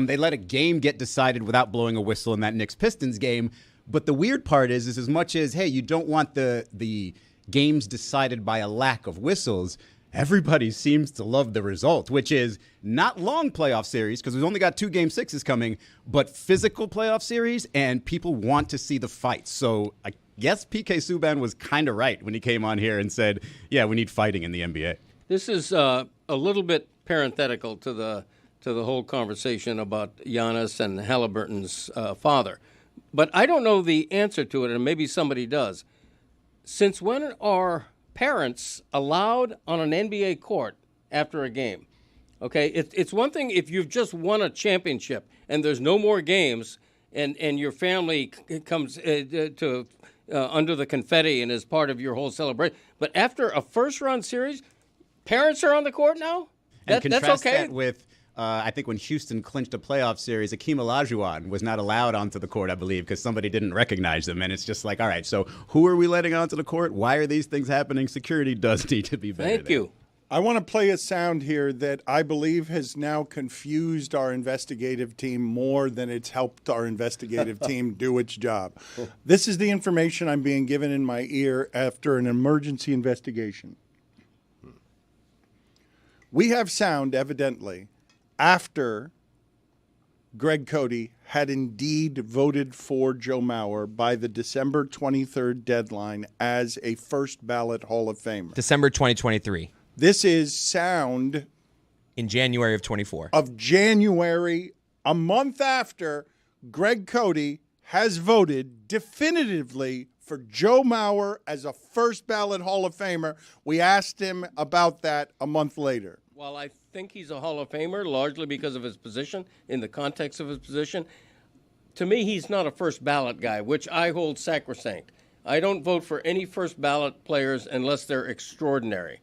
They let a game get decided without blowing a whistle in that Knicks Pistons game. But the weird part is as much as, hey, you don't want the games decided by a lack of whistles, everybody seems to love the result, which is not long playoff series, because we've only got 2 Game 6s coming, but physical playoff series, and people want to see the fights. So I guess PK Subban was kind of right when he came on here and said, yeah, we need fighting in the NBA. This is a little bit parenthetical to the whole conversation about Giannis and Halliburton's father. But I don't know the answer to it, and maybe somebody does. Since when are parents allowed on an NBA court after a game? Okay, it's one thing if you've just won a championship and there's no more games, and your family comes to under the confetti and is part of your whole celebration. But after a first-round series, parents are on the court now? And That's contrast okay? that with, I think when Houston clinched a playoff series, Akeem Olajuwon was not allowed onto the court, I believe, because somebody didn't recognize them. And it's just like, all right, so who are we letting onto the court? Why are these things happening? Security does need to be better. Thank you. I want to play a sound here that I believe has now confused our investigative team more than it's helped our investigative team do its job. This is the information I'm being given in my ear after an emergency investigation. We have sound, evidently, after Greg Cody had indeed voted for Joe Mauer by the December 23rd deadline as a first ballot Hall of Famer. December 2023. This is sound in January of 24. Of January, a month after Greg Cody has voted definitively for Joe Mauer as a first ballot Hall of Famer. We asked him about that a month later. Well, I think he's a Hall of Famer largely because of his position, in the context of his position. To me, he's not a first ballot guy, which I hold sacrosanct. I don't vote for any first ballot players unless they're extraordinary.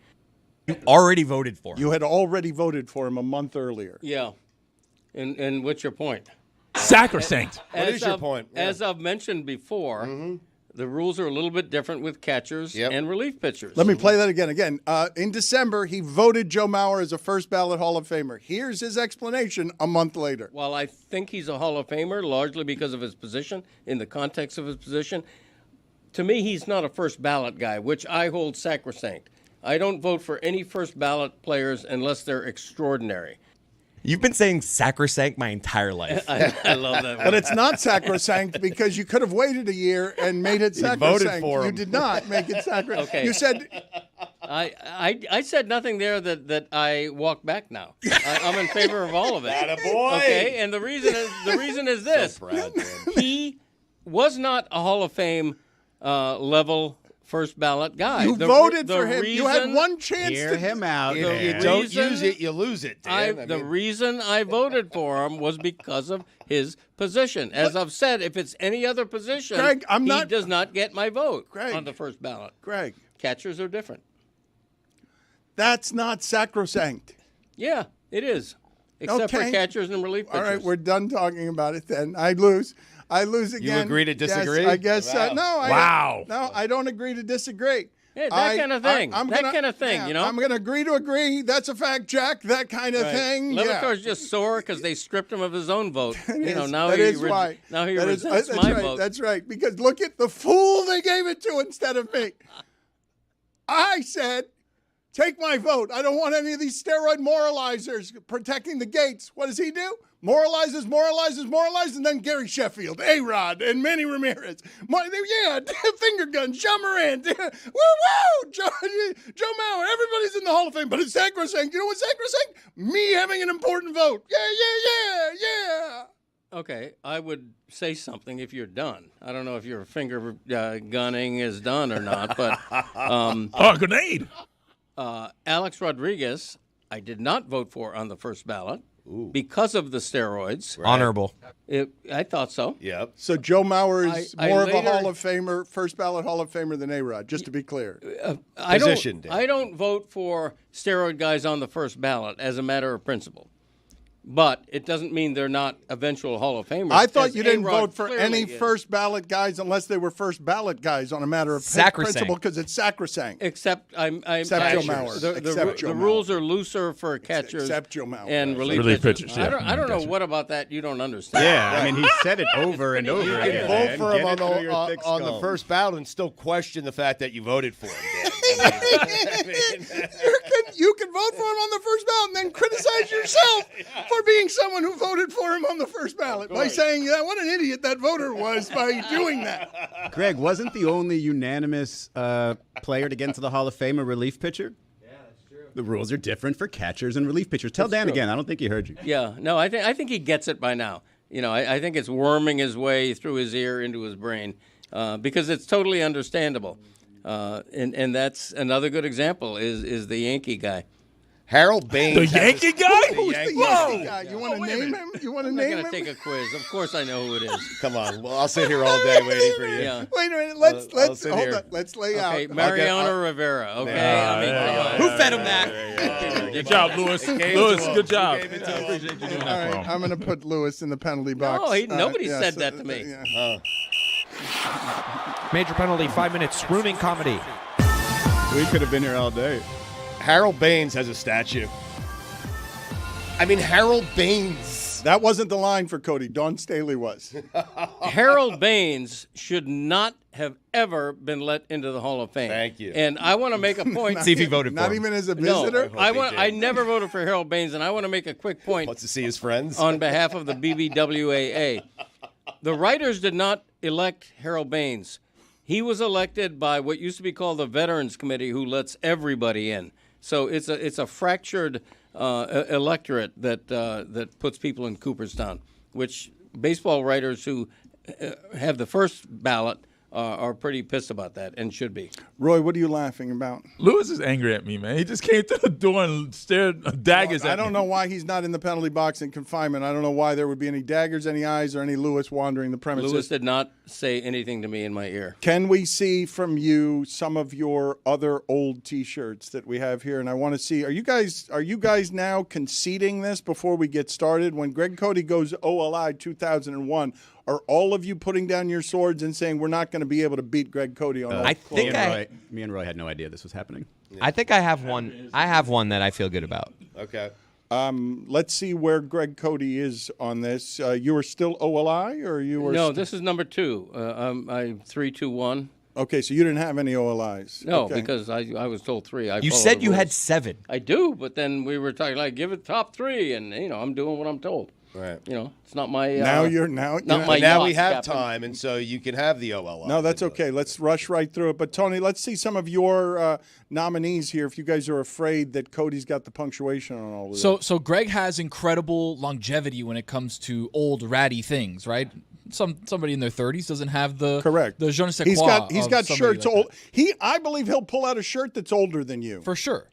You already voted for him. You had already voted for him a month earlier. Yeah. And what's your point? Sacrosanct. What is your point? Yeah. As I've mentioned before, the rules are a little bit different with catchers and relief pitchers. Let me play that again. In December, he voted Joe Mauer as a first ballot Hall of Famer. Here's his explanation a month later. While I think he's a Hall of Famer largely because of his position, in the context of his position, to me, he's not a first ballot guy, which I hold sacrosanct. I don't vote for any first ballot players unless they're extraordinary. You've been saying sacrosanct my entire life. I love that. But it's not sacrosanct because you could have waited a year and made it sacrosanct. voted for him. You did not make it sacrosanct. Okay. You said I said nothing there that I walk back now. I'm in favor of all of it. Attaboy. Okay, and the reason is this: So proud, man. he was not a Hall of Fame level first ballot guy. you voted for him. You had reason- one chance Hear to him out. If there. you don't use it, you lose it, Dan. The reason I voted for him was because of his position. As I've said, if it's any other position, Greg, he does not get my vote Greg, on the first ballot. Greg, Catchers are different. that's not sacrosanct. Yeah, it is. Except for Okay. catchers and relief pitchers. All right, we're done talking about it then. I lose again. You agree to disagree? Yes, I guess. Wow. No, I don't agree to disagree. Yeah, that kind of thing. You know? I'm going to agree to agree. That's a fact, Jack. That kind of thing. Le Yeah. Batar's just sore because they stripped him of his own vote. Now That he is why. Now he That is- resents that's my right, vote. That's right. Because look at the fool they gave it to instead of me. I said, take my vote. I don't want any of these steroid moralizers protecting the gates. What does he do? Moralizes, and then Gary Sheffield, A-Rod, and Manny Ramirez. Finger guns, John Morant. Woo-woo! Joe Mauer. Everybody's in the Hall of Fame, but it's sacrosanct. You know what's sacrosanct? Me having an important vote. Yeah. Okay, I would say something if you're done. I don't know if your finger gunning is done or not, but Oh, grenade! Alex Rodriguez I did not vote for on the first ballot because of the steroids. Right. Honorable. I thought so. Yep. So Joe Mauer is more of a later- Hall of Famer, first ballot Hall of Famer than A-Rod, just to be clear. I don't vote for steroid guys on the first ballot as a matter of principle. But it doesn't mean they're not eventual Hall of Famers. I thought as you didn't A-Rod vote for clearly any is. first ballot guys unless they were first ballot guys on a matter of principle because it's sacrosanct. Except Except Joe Mauer. The rules are looser for catchers Except Joe Mauer. and relief Relief pitchers. pitchers, yeah. I don't know Gotcha. what about that you don't understand. Yeah, I mean, he said it over and over You again. can vote man. for Get him it through your thick on the skull. first ballot and still question the fact that you voted for him. You can vote for him on the first ballot and then criticize yourself for being someone who voted for him on the first ballot by saying, yeah, what an idiot that voter was by doing that. Greg, wasn't the only unanimous player to get into the Hall of Fame a relief pitcher? Yeah, that's true. The rules are different for catchers and relief pitchers. Tell Dan true. again. I don't think he heard you. Yeah, no, I think he gets it by now. You know, I think it's worming his way through his ear into his brain because it's totally understandable. And that's another good example is the Yankee guy. Harold Baines. The Yankee guy? Who's the Yankee guy? You want to name him? You want to I'm name not him? going to take a quiz. Of course I know who it is. Come on. Well, I'll sit here all day waiting for you. Yeah. Wait a minute. I'll Let's sit hold here. on. Let's lay Okay, out. Mariano Rivera. Okay, I mean, come on. Who fed him that? Good job, Lewis. Lewis, good job. Gave it to him. Appreciate you doing All that, right, bro. I'm going to put Lewis in the penalty box. No, nobody said that to me. Major penalty, 5 minutes, screaming comedy. We could have been here all day. Harold Baines has a statue. I mean, Harold Baines. That wasn't the line for Cody. Don Staley was. Harold Baines should not have ever been let into the Hall of Fame. Thank you. And I want to make a point. See if he voted for Not him. even as a visitor? No, I never voted for Harold Baines, and I want to make a quick point Wants to see his friends. on behalf of the BBWAA. The writers did not elect Harold Baines. He was elected by what used to be called the Veterans Committee, who lets everybody in. So it's a fractured electorate that puts people in Cooperstown, which baseball writers who have the first ballot are pretty pissed about that and should be. Roy, what are you laughing about? Lewis is angry at me, man. He just came to the door and stared daggers at me. I don't know why he's not in the penalty box in confinement. I don't know why there would be any daggers, any eyes, or any Lewis wandering the premises. Lewis did not say anything to me in my ear. Can we see from you some of your other old T-shirts that we have here? And I want to see. Are you guys now conceding this before we get started? When Greg Cody goes OLI 2001, are all of you putting down your swords and saying we're not going to be able to beat Greg Cody on? I think me and Roy had no idea this was happening. I think I have one. I have one that I feel good about. Okay. Let's see where Greg Cody is on this. You were still OLI, or you were? No, this is number 2. I'm 3-2-1. Okay, so you didn't have any OLIs. No, Okay. because I was told 3. You said you had 7. I do, but then we were talking like give it top 3, and I'm doing what I'm told. Right. It's not my. Now my now yacht, we have Captain. time, and so you can have the OLI. No, that's okay. Let's rush right through it. But, Tony, let's see some of your nominees here if you guys are afraid that Cody's got the punctuation on all of this. So Greg has incredible longevity when it comes to old ratty things, right? Somebody in their 30s doesn't have the the je ne sais quoi. He's got of shirts somebody like old. I believe he'll pull out a shirt that's older than you. For sure.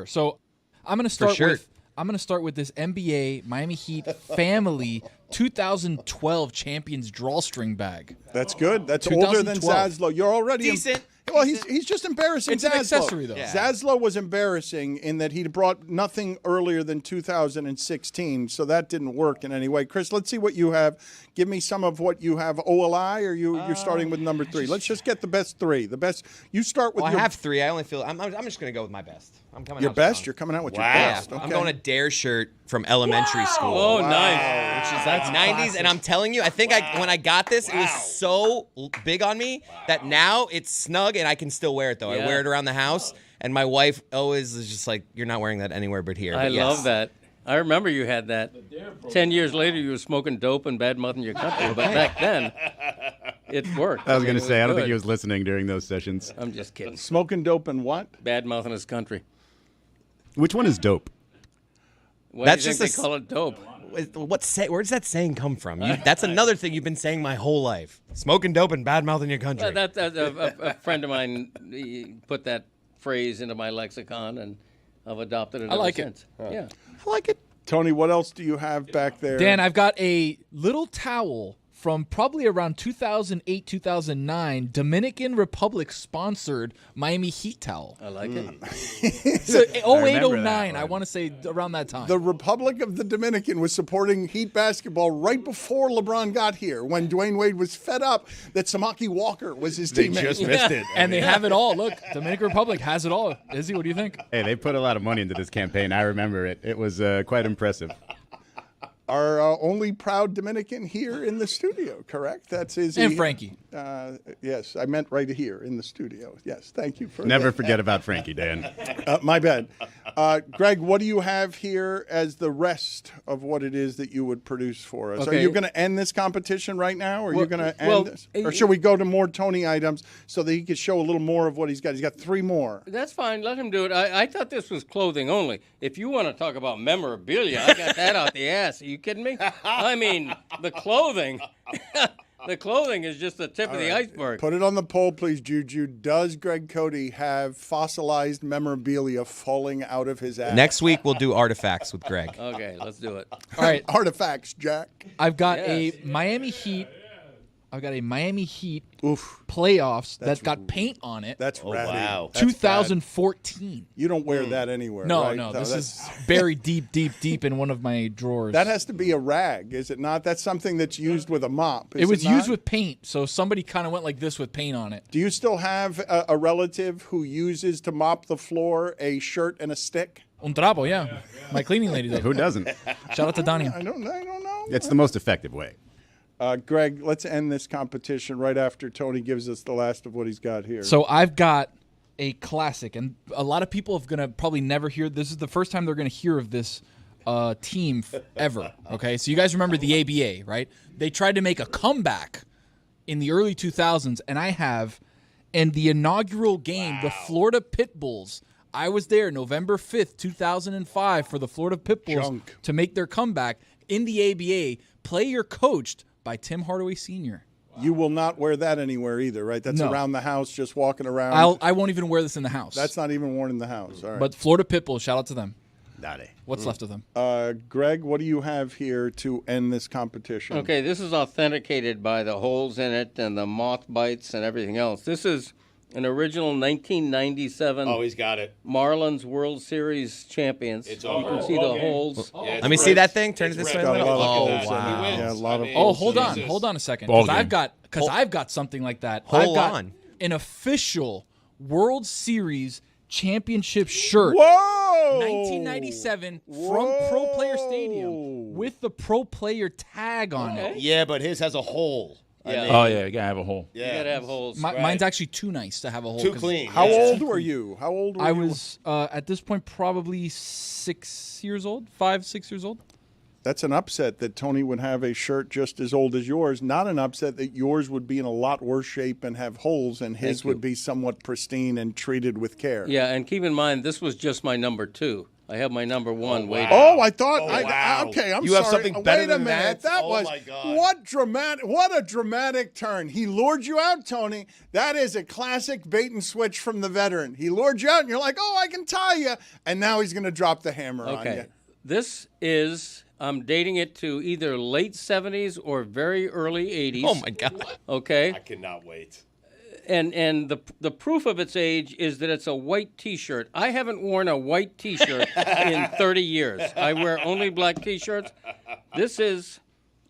So I'm going to start with this NBA Miami Heat family 2012 champions drawstring bag. That's good. That's older than 2012. Zaslow. You're already decent. Well, he's just embarrassing. It's an Zaslow. accessory, though. Yeah. Zaslow was embarrassing in that he brought nothing earlier than 2016, so that didn't work in any way. Chris, let's see what you have. Give me some of what you have. OLI, or you're starting with number 3. Let's just get the best 3. The best. You start with. Well, your, I have 3. I only feel I'm just going to go with my best. I'm coming. Your out best. strong. You're coming out with Wow. your best. Yeah. Okay. I'm going a Dare shirt from elementary school. Oh, nice. Which is like 90s, and I'm telling you, I think when I got this, it was so big on me that now it's snug and I can still wear it though. Yeah. I wear it around the house, and my wife always is just like, "You're not wearing that anywhere but here." I But yes. love that. I remember you had that. 10 years later, you were smoking dope and bad-mouthing your country, but back then, it worked. I was going to say, I don't think he good. was listening during those sessions. I'm just kidding. Smoking dope and what? Bad-mouthing his country. Which one is dope? Why That's do you just think they call it dope? Where does that saying come from? That's another thing you've been saying my whole life. Smoking dope and bad mouthing your country. A friend of mine he put that phrase into my lexicon, and I've adopted it. I like ever since. Yeah. I like it. Tony, what else do you have back there? Dan, I've got a little towel from probably around 2008, 2009, Dominican Republic sponsored Miami Heat towel. I like it. So 08, 09, I want to say around that time. The Republic of the Dominican was supporting Heat basketball right before LeBron got here, when Dwayne Wade was fed up that Samaki Walker was his teammate. They just missed it. And they have it all. Look, Dominican Republic has it all. Izzy, what do you think? Hey, they put a lot of money into this campaign. I remember it. It was quite impressive. Our only proud Dominican here in the studio, correct? That's Izzy. And Frankie. Yes, I meant right here in the studio. Yes, thank you for Never forget about Frankie, Dan. My bad. Greg, what do you have here as the rest of what it is that you would produce for us? Okay. Are you going to end this competition right now, or are you going to end this? Or should we go to more Tony items so that he could show a little more of what he's got? He's got 3 more. That's fine. Let him do it. I thought this was clothing only. If you want to talk about memorabilia, I got that out the ass. Are you kidding me? I mean, the clothing. The clothing is just the tip of the iceberg. Put it on the poll, please, Juju. Does Greg Cody have fossilized memorabilia falling out of his ass? Next week we'll do artifacts with Greg. Okay, let's do it. All right. Artifacts, Jack. I've got a Miami Heat. I've got a Miami Heat playoffs that's got paint on it. That's ratty. Wow. That's 2014. bad. You don't wear that anywhere, No, right? no. This is buried deep in one of my drawers. That has to be a rag, is it not? That's something that's used with a mop. It was used with paint, so somebody kind of went like this with paint on it. Do you still have a relative who uses to mop the floor a shirt and a stick? Un trapo, yeah. My cleaning lady does. Who doesn't? Shout out to Dania. I don't know. It's the most effective way. Greg, let's end this competition right after Tony gives us the last of what he's got here. So I've got a classic, and a lot of people are going to probably never hear. This is the first time they're going to hear of this team ever. Okay, so you guys remember the ABA, right? They tried to make a comeback in the early 2000s, and I have in the inaugural game, the Florida Pit Bulls. I was there November 5th, 2005 for the Florida Pit Bulls to make their comeback in the ABA, player coached by Tim Hardaway Sr. You will not wear that anywhere either, right? That's around the house, just walking around. I won't even wear this in the house. That's not even worn in the house. All right. But Florida Pit Bulls, shout out to them. Dale. What's left of them? Greg, what do you have here to end this competition? Okay, this is authenticated by the holes in it and the moth bites and everything else. This is an original 1997. Oh, he's got it. Marlins World Series champions. It's you can see the holes. Yeah, let me see that thing. Turn it this way. Got a lot of Oh, wow. Yeah, a lot of Oh, hold on a second. Because I've got something like that. Hold I've got on. an official World Series championship shirt. Whoa! 1997 from Pro Player Stadium with the Pro Player tag on it. Yeah, but his has a hole. Yeah. Oh, yeah, you got to have a hole. You got to have holes. Mine's actually too nice to have a hole. Too clean. How old were you? How old were you? I was, at this point, probably 6 years old, 5, 6 years old. That's an upset that Tony would have a shirt just as old as yours. Not an upset that yours would be in a lot worse shape and have holes, and his would be somewhat pristine and treated with care. Yeah, and keep in mind, this was just my number 2. I have my number 1 waiting. Oh, I thought. wow. Okay, I'm You sorry. have something better Wait a than minute. that? Was my God. What a dramatic turn. He lured you out, Tony. That is a classic bait and switch from the veteran. He lured you out, and you're like, "Oh, I can tie you," and now he's going to drop the hammer on you. This is. I'm dating it to either late 70s or very early 80s. Oh my God. Okay. I cannot wait. And the proof of its age is that it's a white T-shirt. I haven't worn a white T-shirt in 30 years. I wear only black T-shirts. This is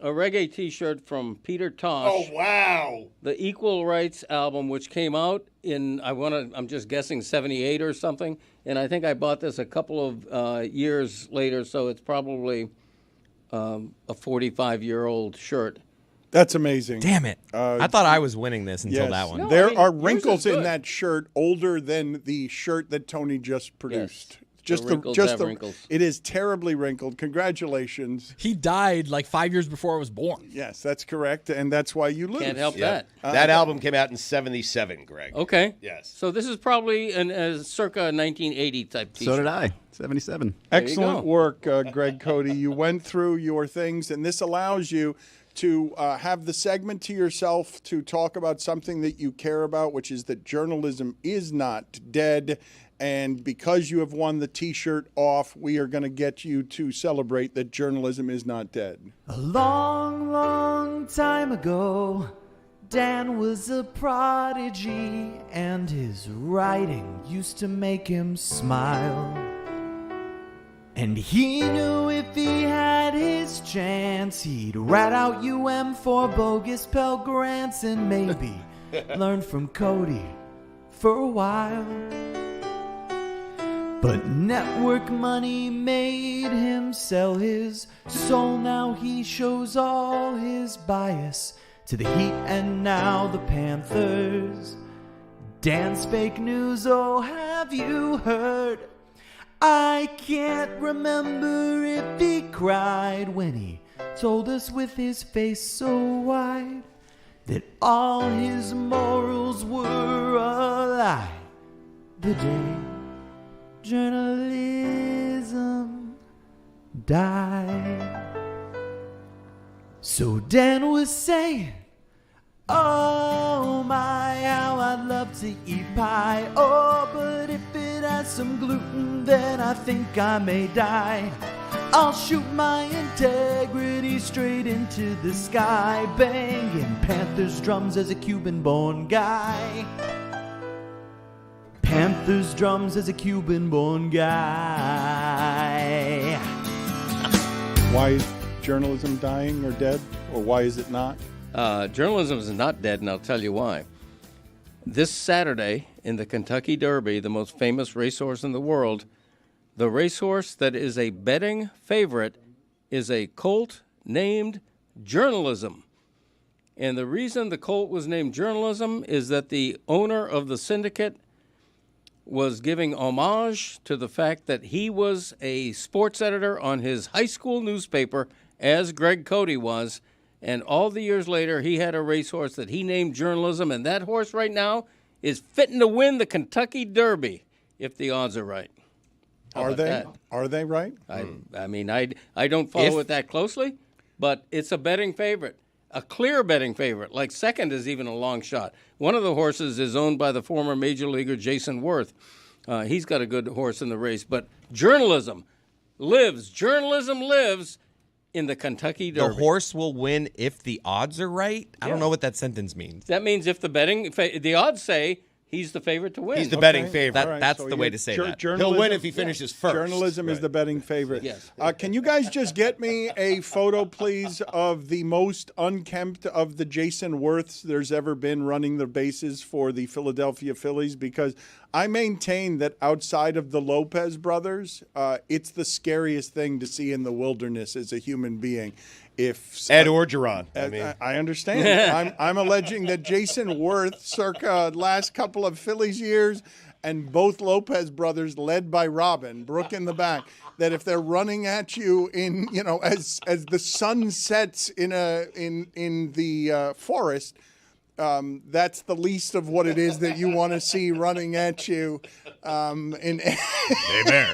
a reggae T-shirt from Peter Tosh. Oh wow! The Equal Rights album, which came out in I'm just guessing 78 or something. And I think I bought this a couple of years later, so it's probably a 45-year-old shirt. That's amazing. Damn it. I thought I was winning this until that one. No, There I mean, are yours wrinkles is in good. that shirt older than the shirt that Tony just produced. Yes. The wrinkles. It is terribly wrinkled. Congratulations. He died like 5 years before I was born. Yes, that's correct, and that's why you lose. Can't help that. That album came out in '77, Greg. Okay. Yes. So this is probably a circa 1980 type T-shirt. So did I. 77. Excellent work, Greg Cody. You went through your things, and this allows you to have the segment to yourself to talk about something that you care about, which is that journalism is not dead. And because you have won the T-shirt off, we are going to get you to celebrate that journalism is not dead. A long, long time ago, Dan was a prodigy, and his writing used to make him smile. And he knew if he had his chance, he'd rat out for bogus Pell Grants and maybe learn from Cody for a while. But network money made him sell his soul. Now he shows all his bias to the Heat and now the Panthers. Dan's fake news, oh, have you heard? I can't remember if he cried when he told us with his face so wide that all his morals were a lie. The day journalism died. So Dan was saying, oh my, how I'd love to eat pie. Oh, but if it has some gluten, then I think I may die. I'll shoot my integrity straight into the sky, banging Panthers drums as a Cuban-born guy. Panthers drums as a Cuban-born guy. Why is journalism dying or dead, or why is it not? Journalism is not dead, and I'll tell you why. This Saturday in the Kentucky Derby, the most famous racehorse in the world, the racehorse that is a betting favorite is a colt named Journalism. And the reason the colt was named Journalism is that the owner of the syndicate was giving homage to the fact that he was a sports editor on his high school newspaper, as Greg Cody was, and all the years later he had a racehorse that he named Journalism, and that horse right now is fitting to win the Kentucky Derby if the odds are right. Are they? That? Are they right? I mean, I don't follow it that closely, but it's a betting favorite. A clear betting favorite, like second is even a long shot. One of the horses is owned by the former major leaguer Jason Worth. He's got a good horse in the race. But journalism lives in the Kentucky Derby. The horse will win if the odds are right? I don't know what that sentence means. That means if the odds say he's the favorite to win. He's the betting favorite. Right. That's So the way to say that. journalism- He'll win if he finishes first. Journalism is the betting favorite. Yes. Can you guys just get me a photo, please, of the most unkempt of the Jason Worths there's ever been running the bases for the Philadelphia Phillies? Because I maintain that outside of the Lopez brothers, it's the scariest thing to see in the wilderness as a human being. If Ed Orgeron. I understand. I'm alleging that Jason Worth, circa last couple of Phillies years, and both Lopez brothers, led by Robin, Brooke in the back, that if they're running at you in, as the sun sets in the forest, that's the least of what it is that you want to see running at you. Hey, Bear.